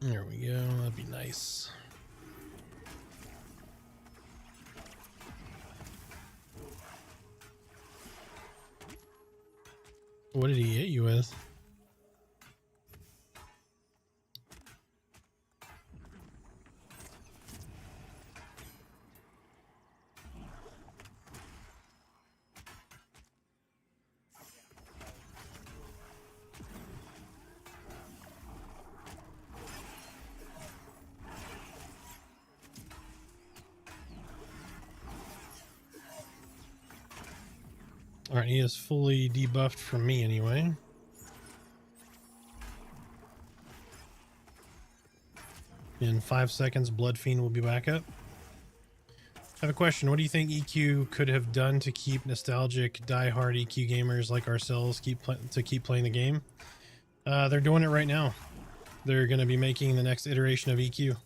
There we go. That'd be nice. What did he hit you with? Alright, he is fully debuffed from me anyway. In 5 seconds, Blood Fiend will be back up. I have a question. What do you think EQ could have done to keep nostalgic, die-hard EQ gamers like ourselves keep playing the game? They're doing it right now. They're going to be making the next iteration of EQ.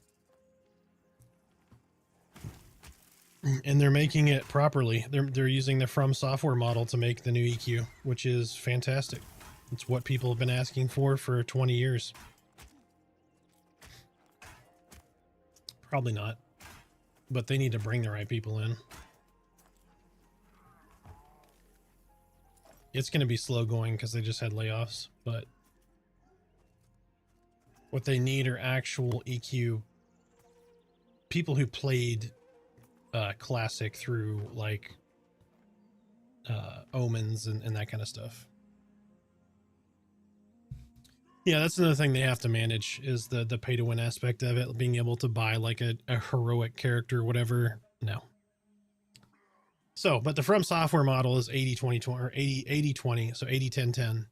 And they're making it properly. They're using the From Software model to make the new EQ, which is fantastic. It's what people have been asking for 20 years. Probably not, but they need to bring the right people in. it's going to be slow going because they just had layoffs. But what they need are actual EQ people who played Classic through like Omens and that kind of stuff. Yeah, that's another thing they have to manage is the pay to win aspect of it, being able to buy like a heroic character or whatever. No. So, but the From Software model is 80-20-20 or 80-80-20, so 80-10-10.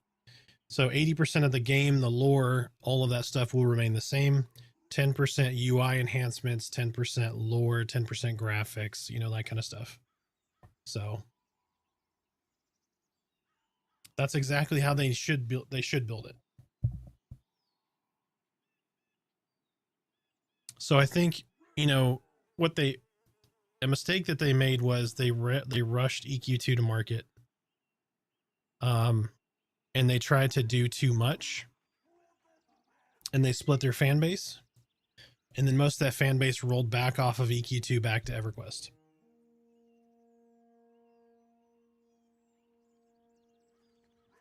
So 80% of the game, the lore, all of that stuff will remain the same. 10% UI enhancements, 10% lore, 10% graphics, you know, that kind of stuff. So that's exactly how they should build it. So I think, you know, a mistake that they made was they rushed EQ2 to market. And they tried to do too much. And they split their fan base. And then most of that fan base rolled back off of EQ2 back to EverQuest.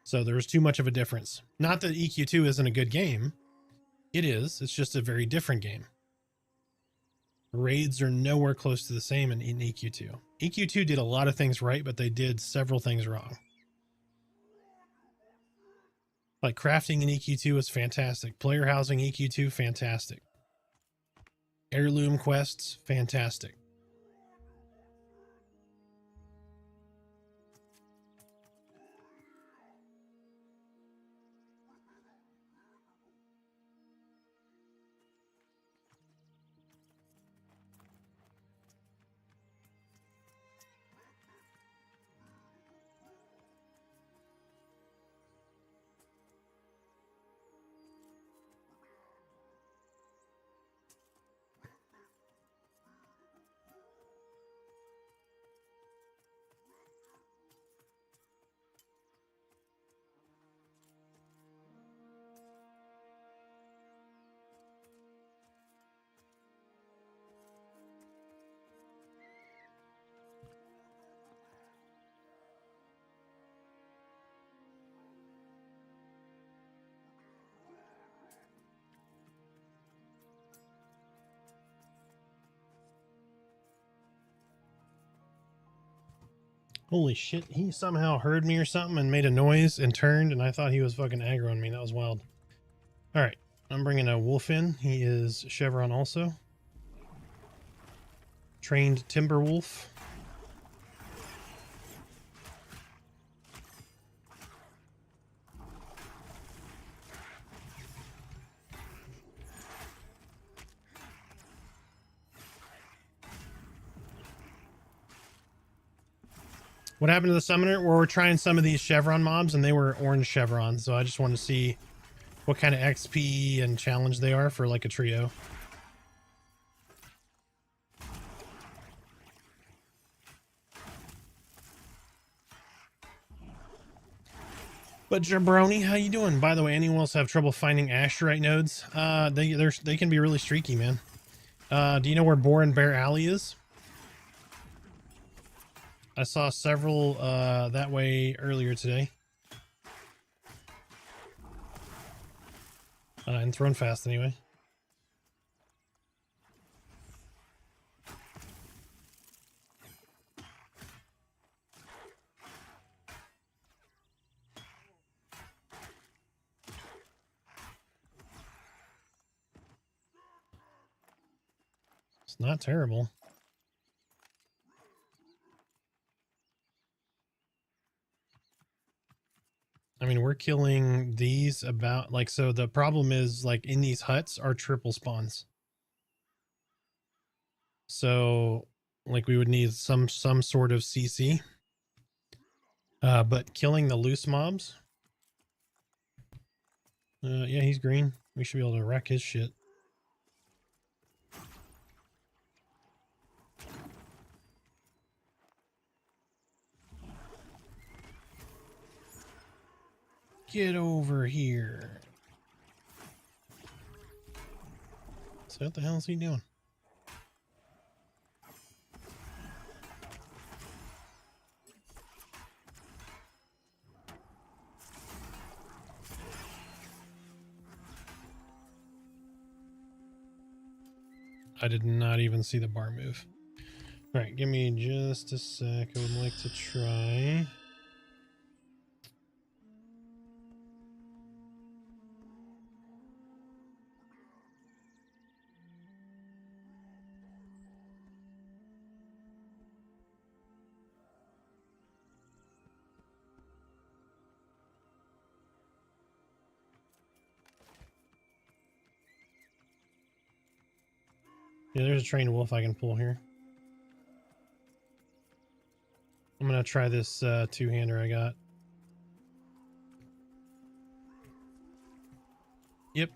So there was too much of a difference. Not that EQ2 isn't a good game. It is. It's just a very different game. Raids are nowhere close to the same in EQ2. EQ2 did a lot of things right, but they did several things wrong. Like crafting in EQ2 is fantastic. Player housing EQ2, fantastic. Heirloom quests, fantastic. Holy shit, he somehow heard me or something and made a noise and turned, and I thought he was fucking aggroing me. That was wild. All right, I'm bringing a wolf in. He is Chevron also. Trained timber wolf. What happened to the summoner? Well, we're trying some of these Chevron mobs, and they were orange chevrons, so I just wanted to see what kind of XP and challenge they are for like a trio. But Jabroni, how you doing? By the way, anyone else have trouble finding Asterite nodes? They can be really streaky, man. Do you know where Boar and Bear Alley is? I saw several that way earlier today. And thrown fast anyway. It's not terrible. I mean, we're killing these about like, so the problem is like in these huts are triple spawns. So like we would need some sort of CC. But killing the loose mobs. Yeah, he's green. We should be able to wreck his shit. Get over here. So what the hell is he doing? I did not even see the bar move. All right, give me just a sec. I would like to try. Yeah, there's a trained wolf I can pull here. I'm gonna try this two-hander I got. Yep.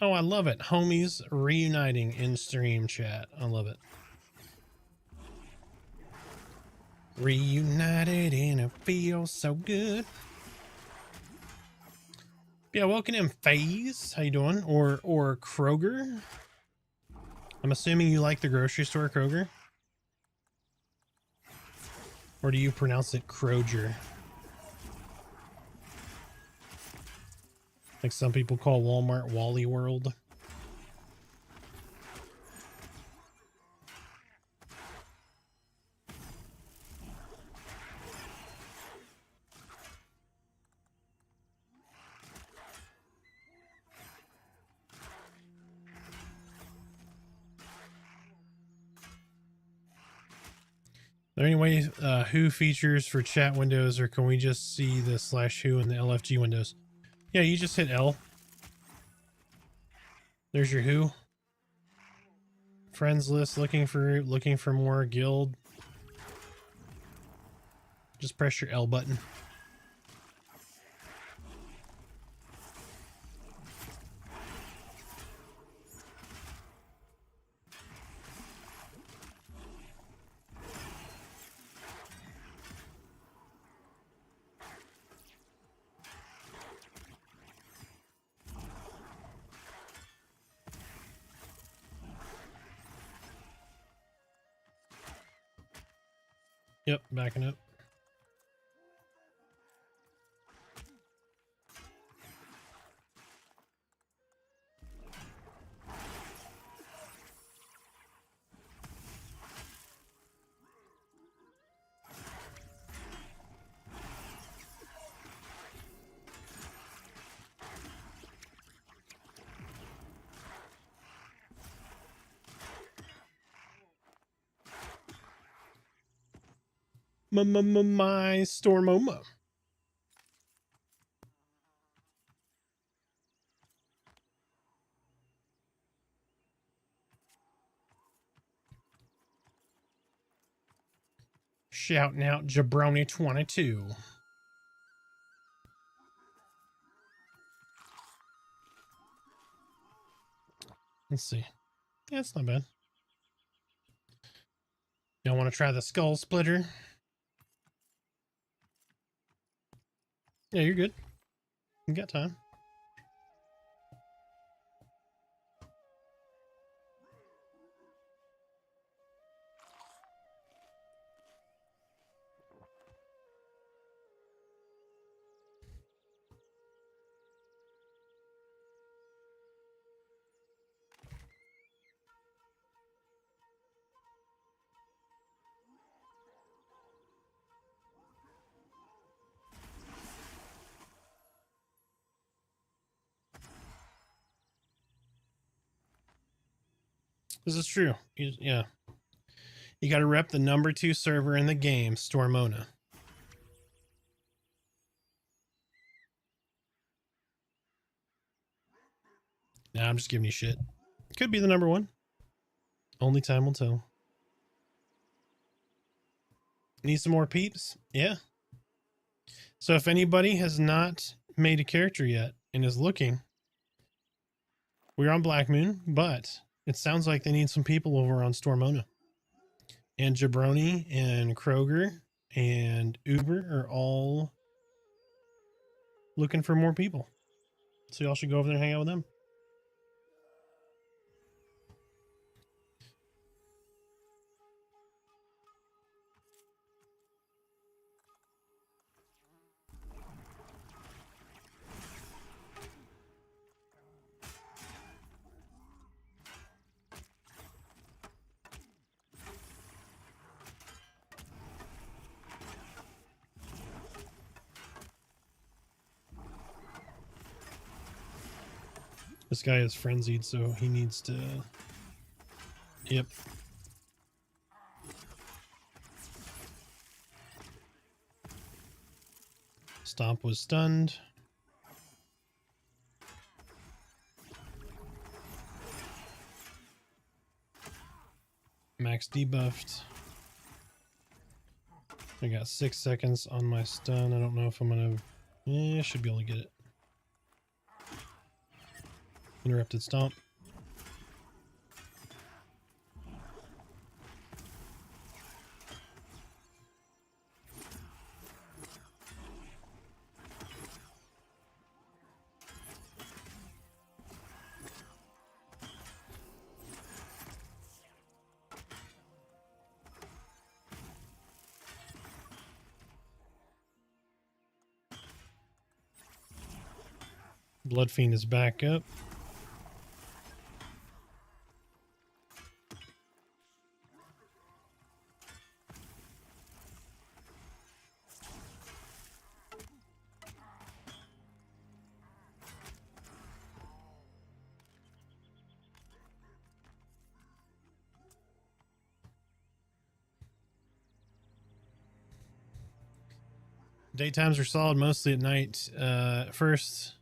Oh, I love it. Homies reuniting in stream chat. I love it. Reunited and it feels so good. Yeah, welcome in FaZe. How you doing? Or Kroger. I'm assuming you like the grocery store Kroger. Or do you pronounce it Kroger? Like some people call Walmart Wally World. Are there any way who features for chat windows, or can we just see the /who in the LFG windows? Yeah, you just hit L. There's your who. Friends list, looking for more guild. Just press your L button. Yep, backing up. My Stormoma. Shouting out Jabroni22. Let's see. Yeah, it's not bad. Y'all want to try the skull splitter? Yeah, you're good. You got time. This is true. Yeah. You got to rep the #2 server in the game, Stormona. Nah, I'm just giving you shit. Could be the #1. Only time will tell. Need some more peeps? Yeah. So if anybody has not made a character yet and is looking, we're on Blackmoon, but it sounds like they need some people over on Stormona. And Jabroni and Kroger and Uber are all looking for more people. So y'all should go over there and hang out with them. This guy is frenzied, so he needs to... Yep. Stomp was stunned. Max debuffed. I got 6 seconds on my stun. I don't know if I'm gonna... I should be able to get it. Interrupted stomp. Blood Fiend is back up. Daytimes are solid, mostly at night. First,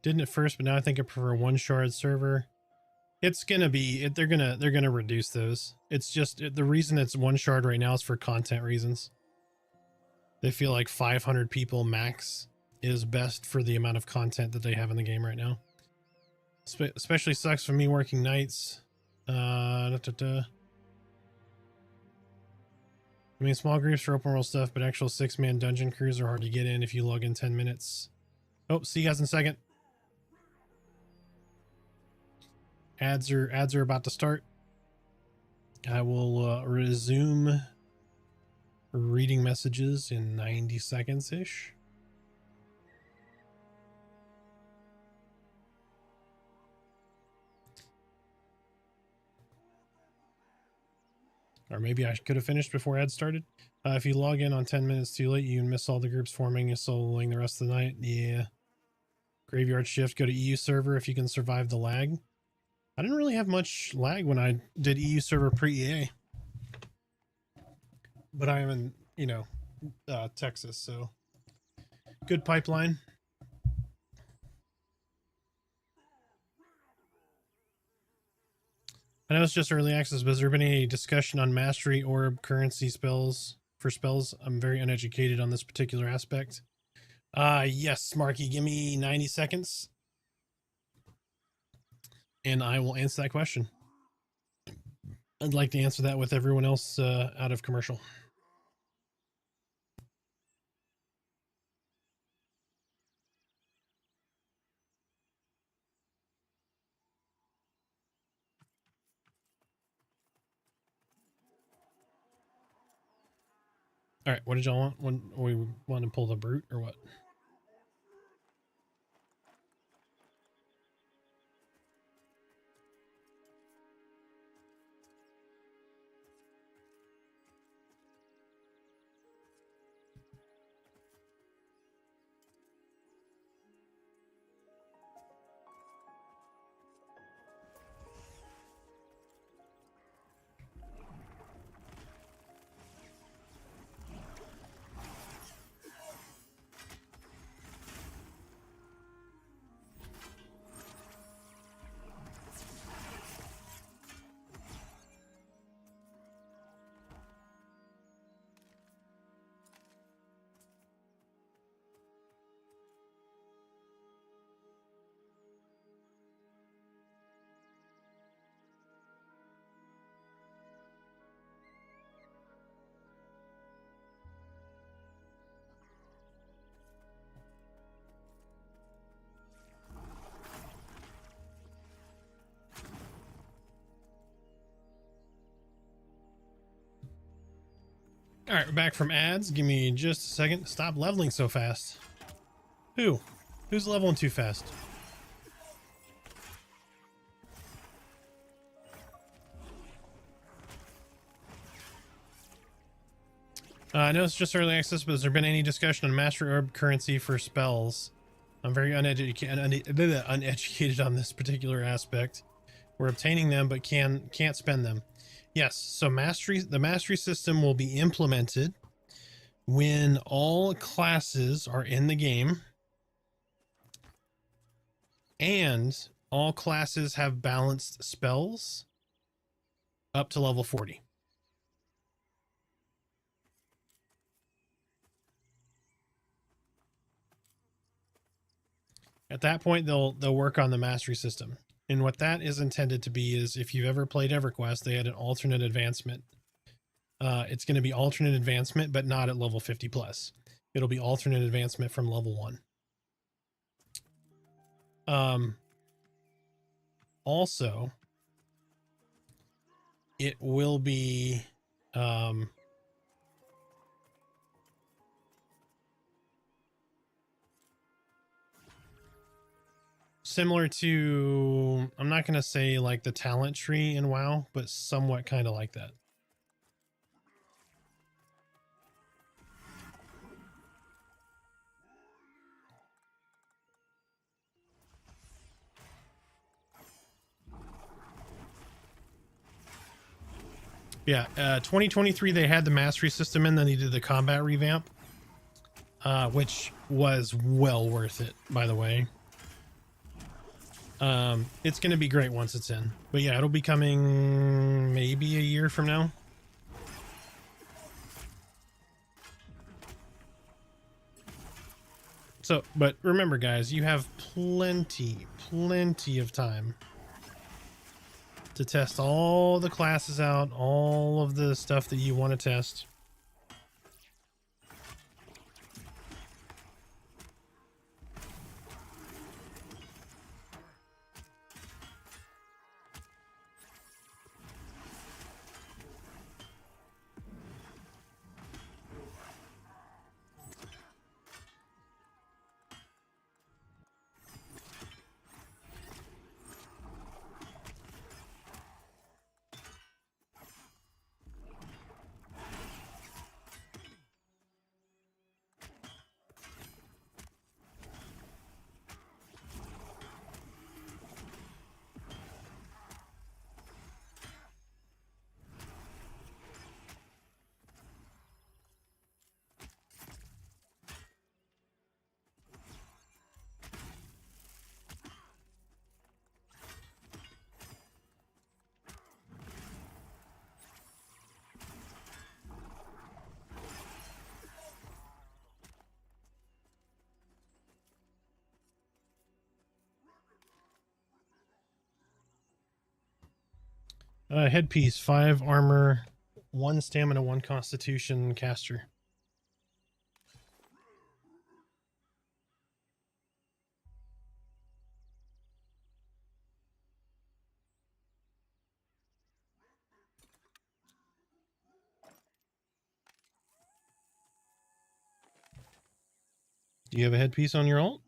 didn't at first, but now I think I prefer a 1-shard server. It's gonna be they're gonna reduce those. It's just the reason it's 1-shard right now is for content reasons. They feel like 500 people max is best for the amount of content that they have in the game right now. Especially sucks for me working nights. I mean, small groups for open world stuff, but actual 6-man dungeon crews are hard to get in if you log in 10 minutes. Oh, see you guys in a second. Ads are about to start. I will resume reading messages in 90 seconds-ish. Or maybe I could have finished before ads started. If you log in on 10 minutes too late, you can miss all the groups forming and soloing the rest of the night. Yeah. Graveyard shift, go to EU server if you can survive the lag. I didn't really have much lag when I did EU server pre-EA. But I am in, you know, Texas, so good pipeline. I know it's just early access, but has there been any discussion on mastery orb currency spells for spells? I'm very uneducated on this particular aspect. Yes, Marky, give me 90 seconds. And I will answer that question. I'd like to answer that with everyone else out of commercial. All right, what did y'all want? When we want to pull the brute or what? All right, we're back from ads. Give me just a second. Stop leveling so fast. Who? Who's leveling too fast? I know it's just early access, but has there been any discussion on Master Orb currency for spells? I'm very uneducated on this particular aspect. We're obtaining them, but can't spend them. Yes, so the mastery system will be implemented when all classes are in the game and all classes have balanced spells up to level 40. At that point, they'll work on the mastery system. And what that is intended to be is, if you've ever played EverQuest, they had an alternate advancement. It's going to be alternate advancement, but not at level 50 plus. It'll be alternate advancement from level 1. Also, it will be similar to, I'm not going to say like the talent tree in WoW, but somewhat kind of like that. Yeah, 2023 they had the mastery system in, then they did the combat revamp, which was well worth it, by the way. It's going to be great once it's in. But yeah, it'll be coming maybe a year from now. So, but remember guys, you have plenty of time to test all the classes out, all of the stuff that you want to test. Headpiece, 5 armor, 1 stamina, 1 constitution caster. Do you have a headpiece on your alt?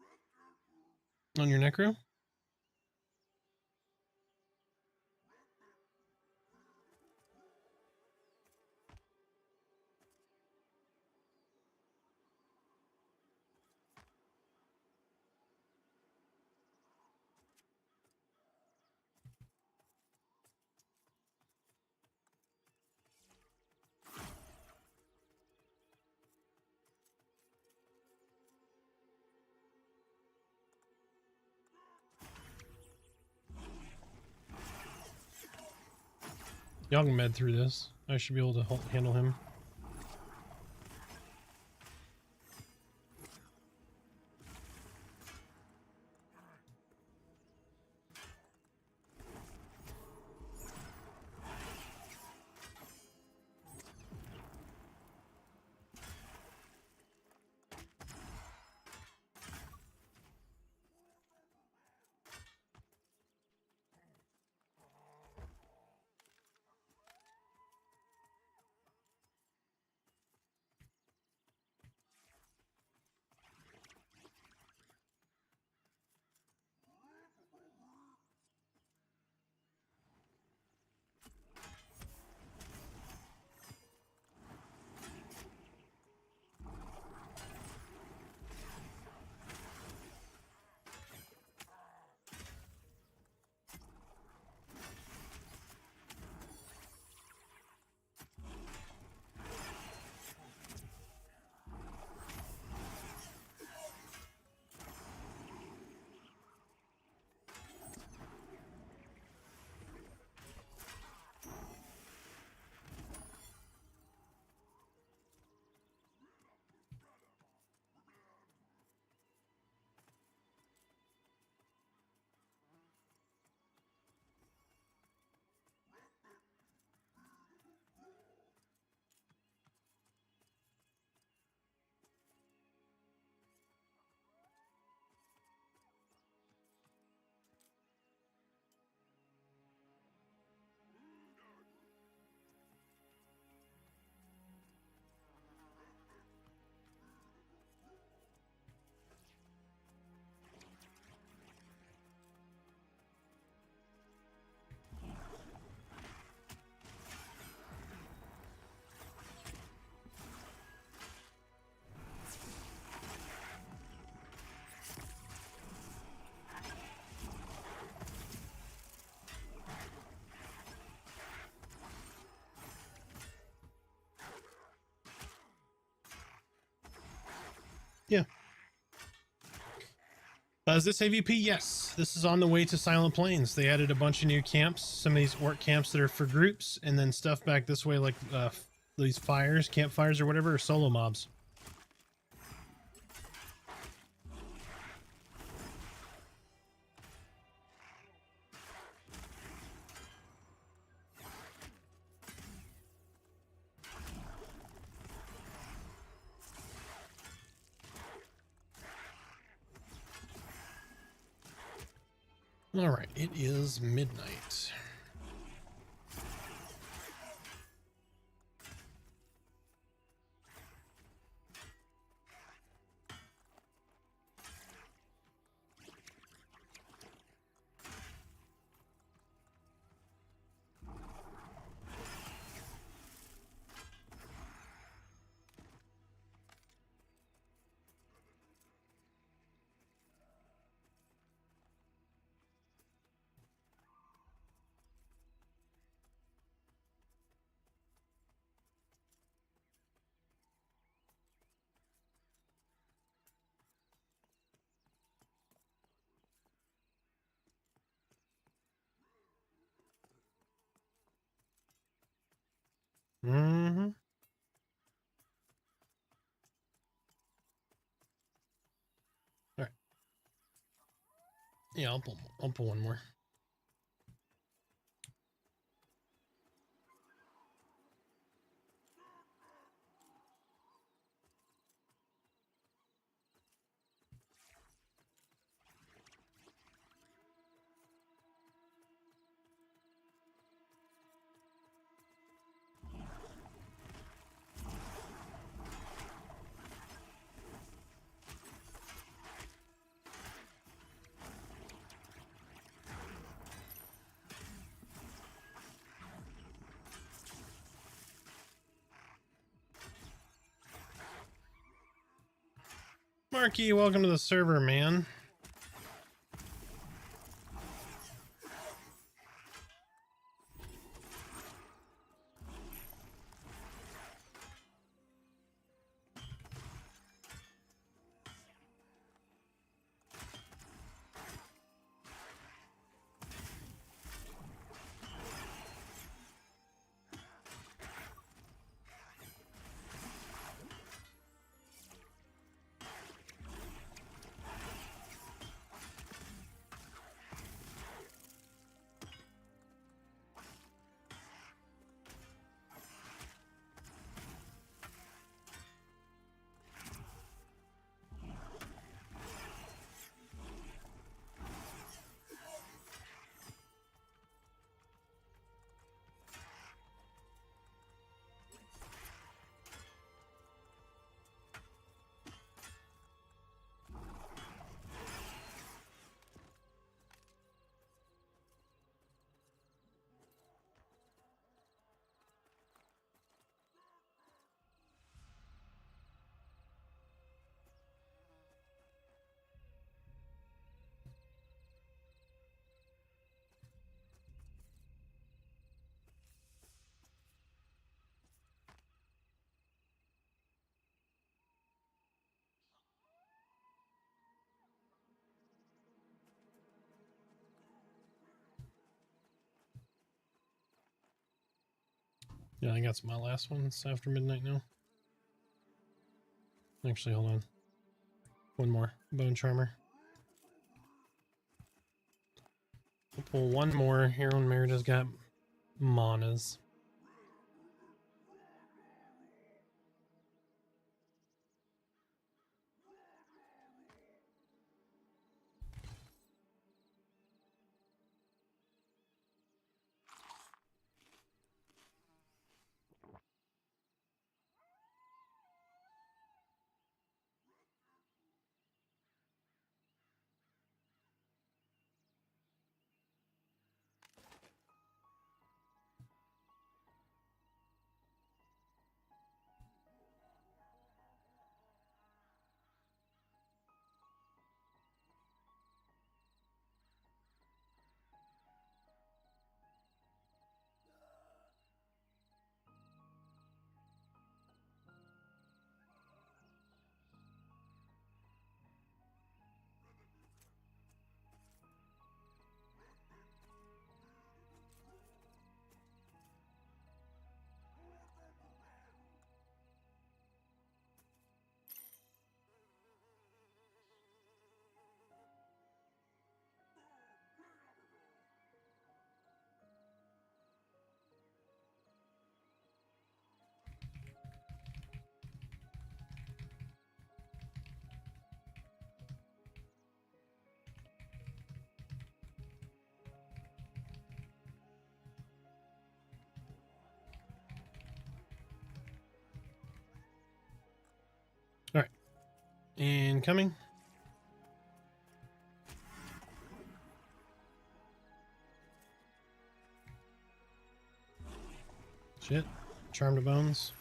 On your necro? Y'all can med through this. I should be able to handle him. Yeah. Is this AVP? Yes. This is on the way to Silent Plains. They added a bunch of new camps, some of these orc camps that are for groups, and then stuff back this way like these fires, campfires or whatever, or solo mobs. All right, it is midnight. Mm-hmm. All right. Yeah, I'll pull one more. Marky, welcome to the server, man. Yeah, I think that's my last one. It's after midnight now. Actually, hold on. One more. Bone Charmer. We'll pull one more here when Merida's got manas. Incoming. Shit. Charm to bones.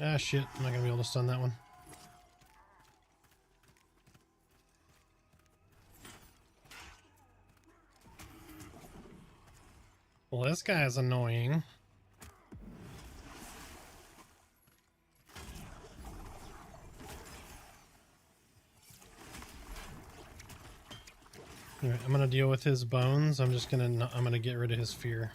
Ah, shit. I'm not gonna be able to stun that one. Well, this guy's annoying. Alright, I'm gonna deal with his bones. I'm gonna get rid of his fear.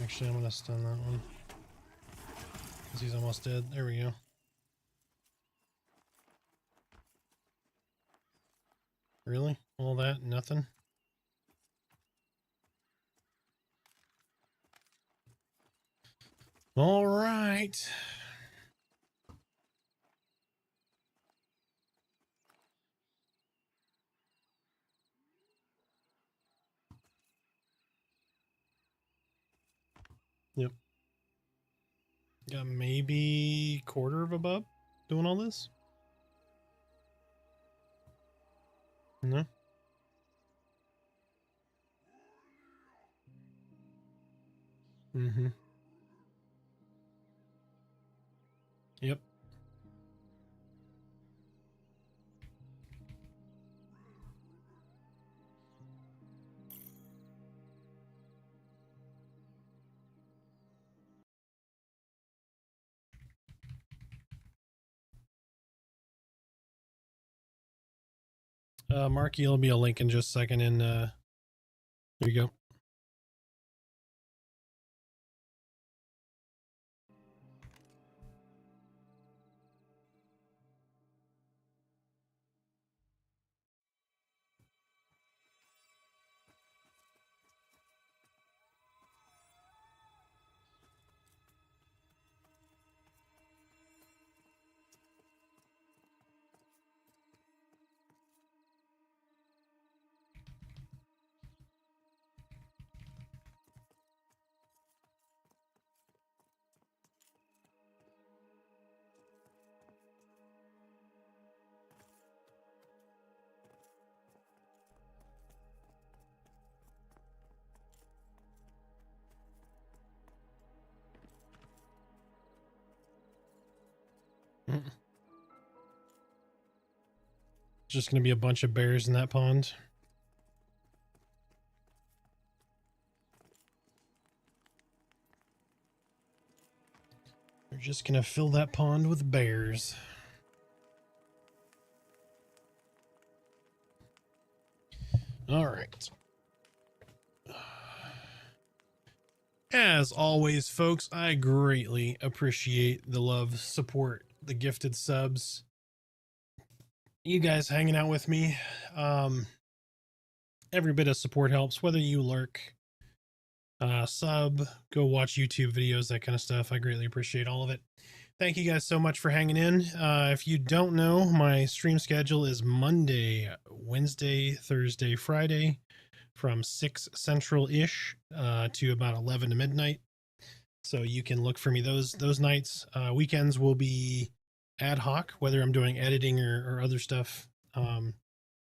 Actually, I'm gonna stun that one. Because he's almost dead. There we go. Really? All that? Nothing? Alright. Yep. Got maybe quarter of a bub doing all this? No? Mm-hmm. Yep. Marky, will be a link in just a second, and there you go. Just gonna be a bunch of bears in that pond. We're just gonna fill that pond with bears. All right. As always, folks, I greatly appreciate the love, support, the gifted subs. You guys hanging out with me. Every bit of support helps, whether you lurk, sub, go watch YouTube videos, that kind of stuff. I greatly appreciate all of it. Thank you guys so much for hanging in. If you don't know, my stream schedule is Monday, Wednesday, Thursday, Friday from 6 Central-ish to about 11 to midnight. So you can look for me those nights. Weekends will be ad hoc, whether I'm doing editing or other stuff.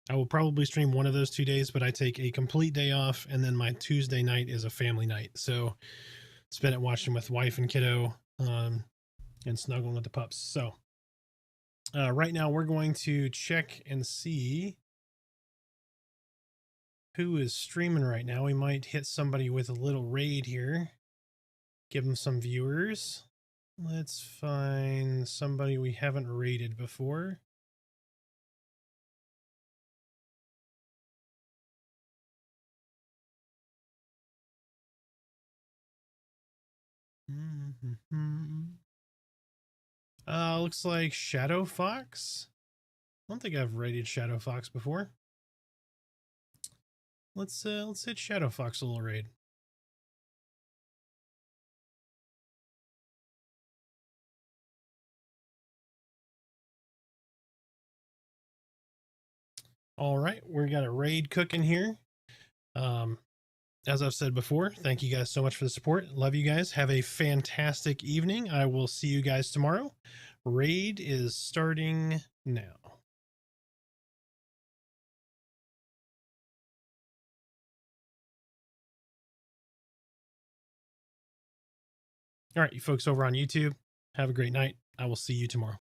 I will probably stream one of those 2 days, but I take a complete day off, and then my Tuesday night is a family night. So spend it watching with wife and kiddo, and snuggling with the pups. So right now we're going to check and see who is streaming right now. We might hit somebody with a little raid here. Give them some viewers. Let's find somebody we haven't raided before. Looks like Shadow Fox. I don't think I've raided Shadow Fox before. Let's hit Shadow Fox a little raid. All right, we got a raid cooking here. As I've said before, thank you guys so much for the support. Love you guys. Have a fantastic evening. I will see you guys tomorrow. Raid is starting now. All right, you folks over on YouTube, have a great night. I will see you tomorrow.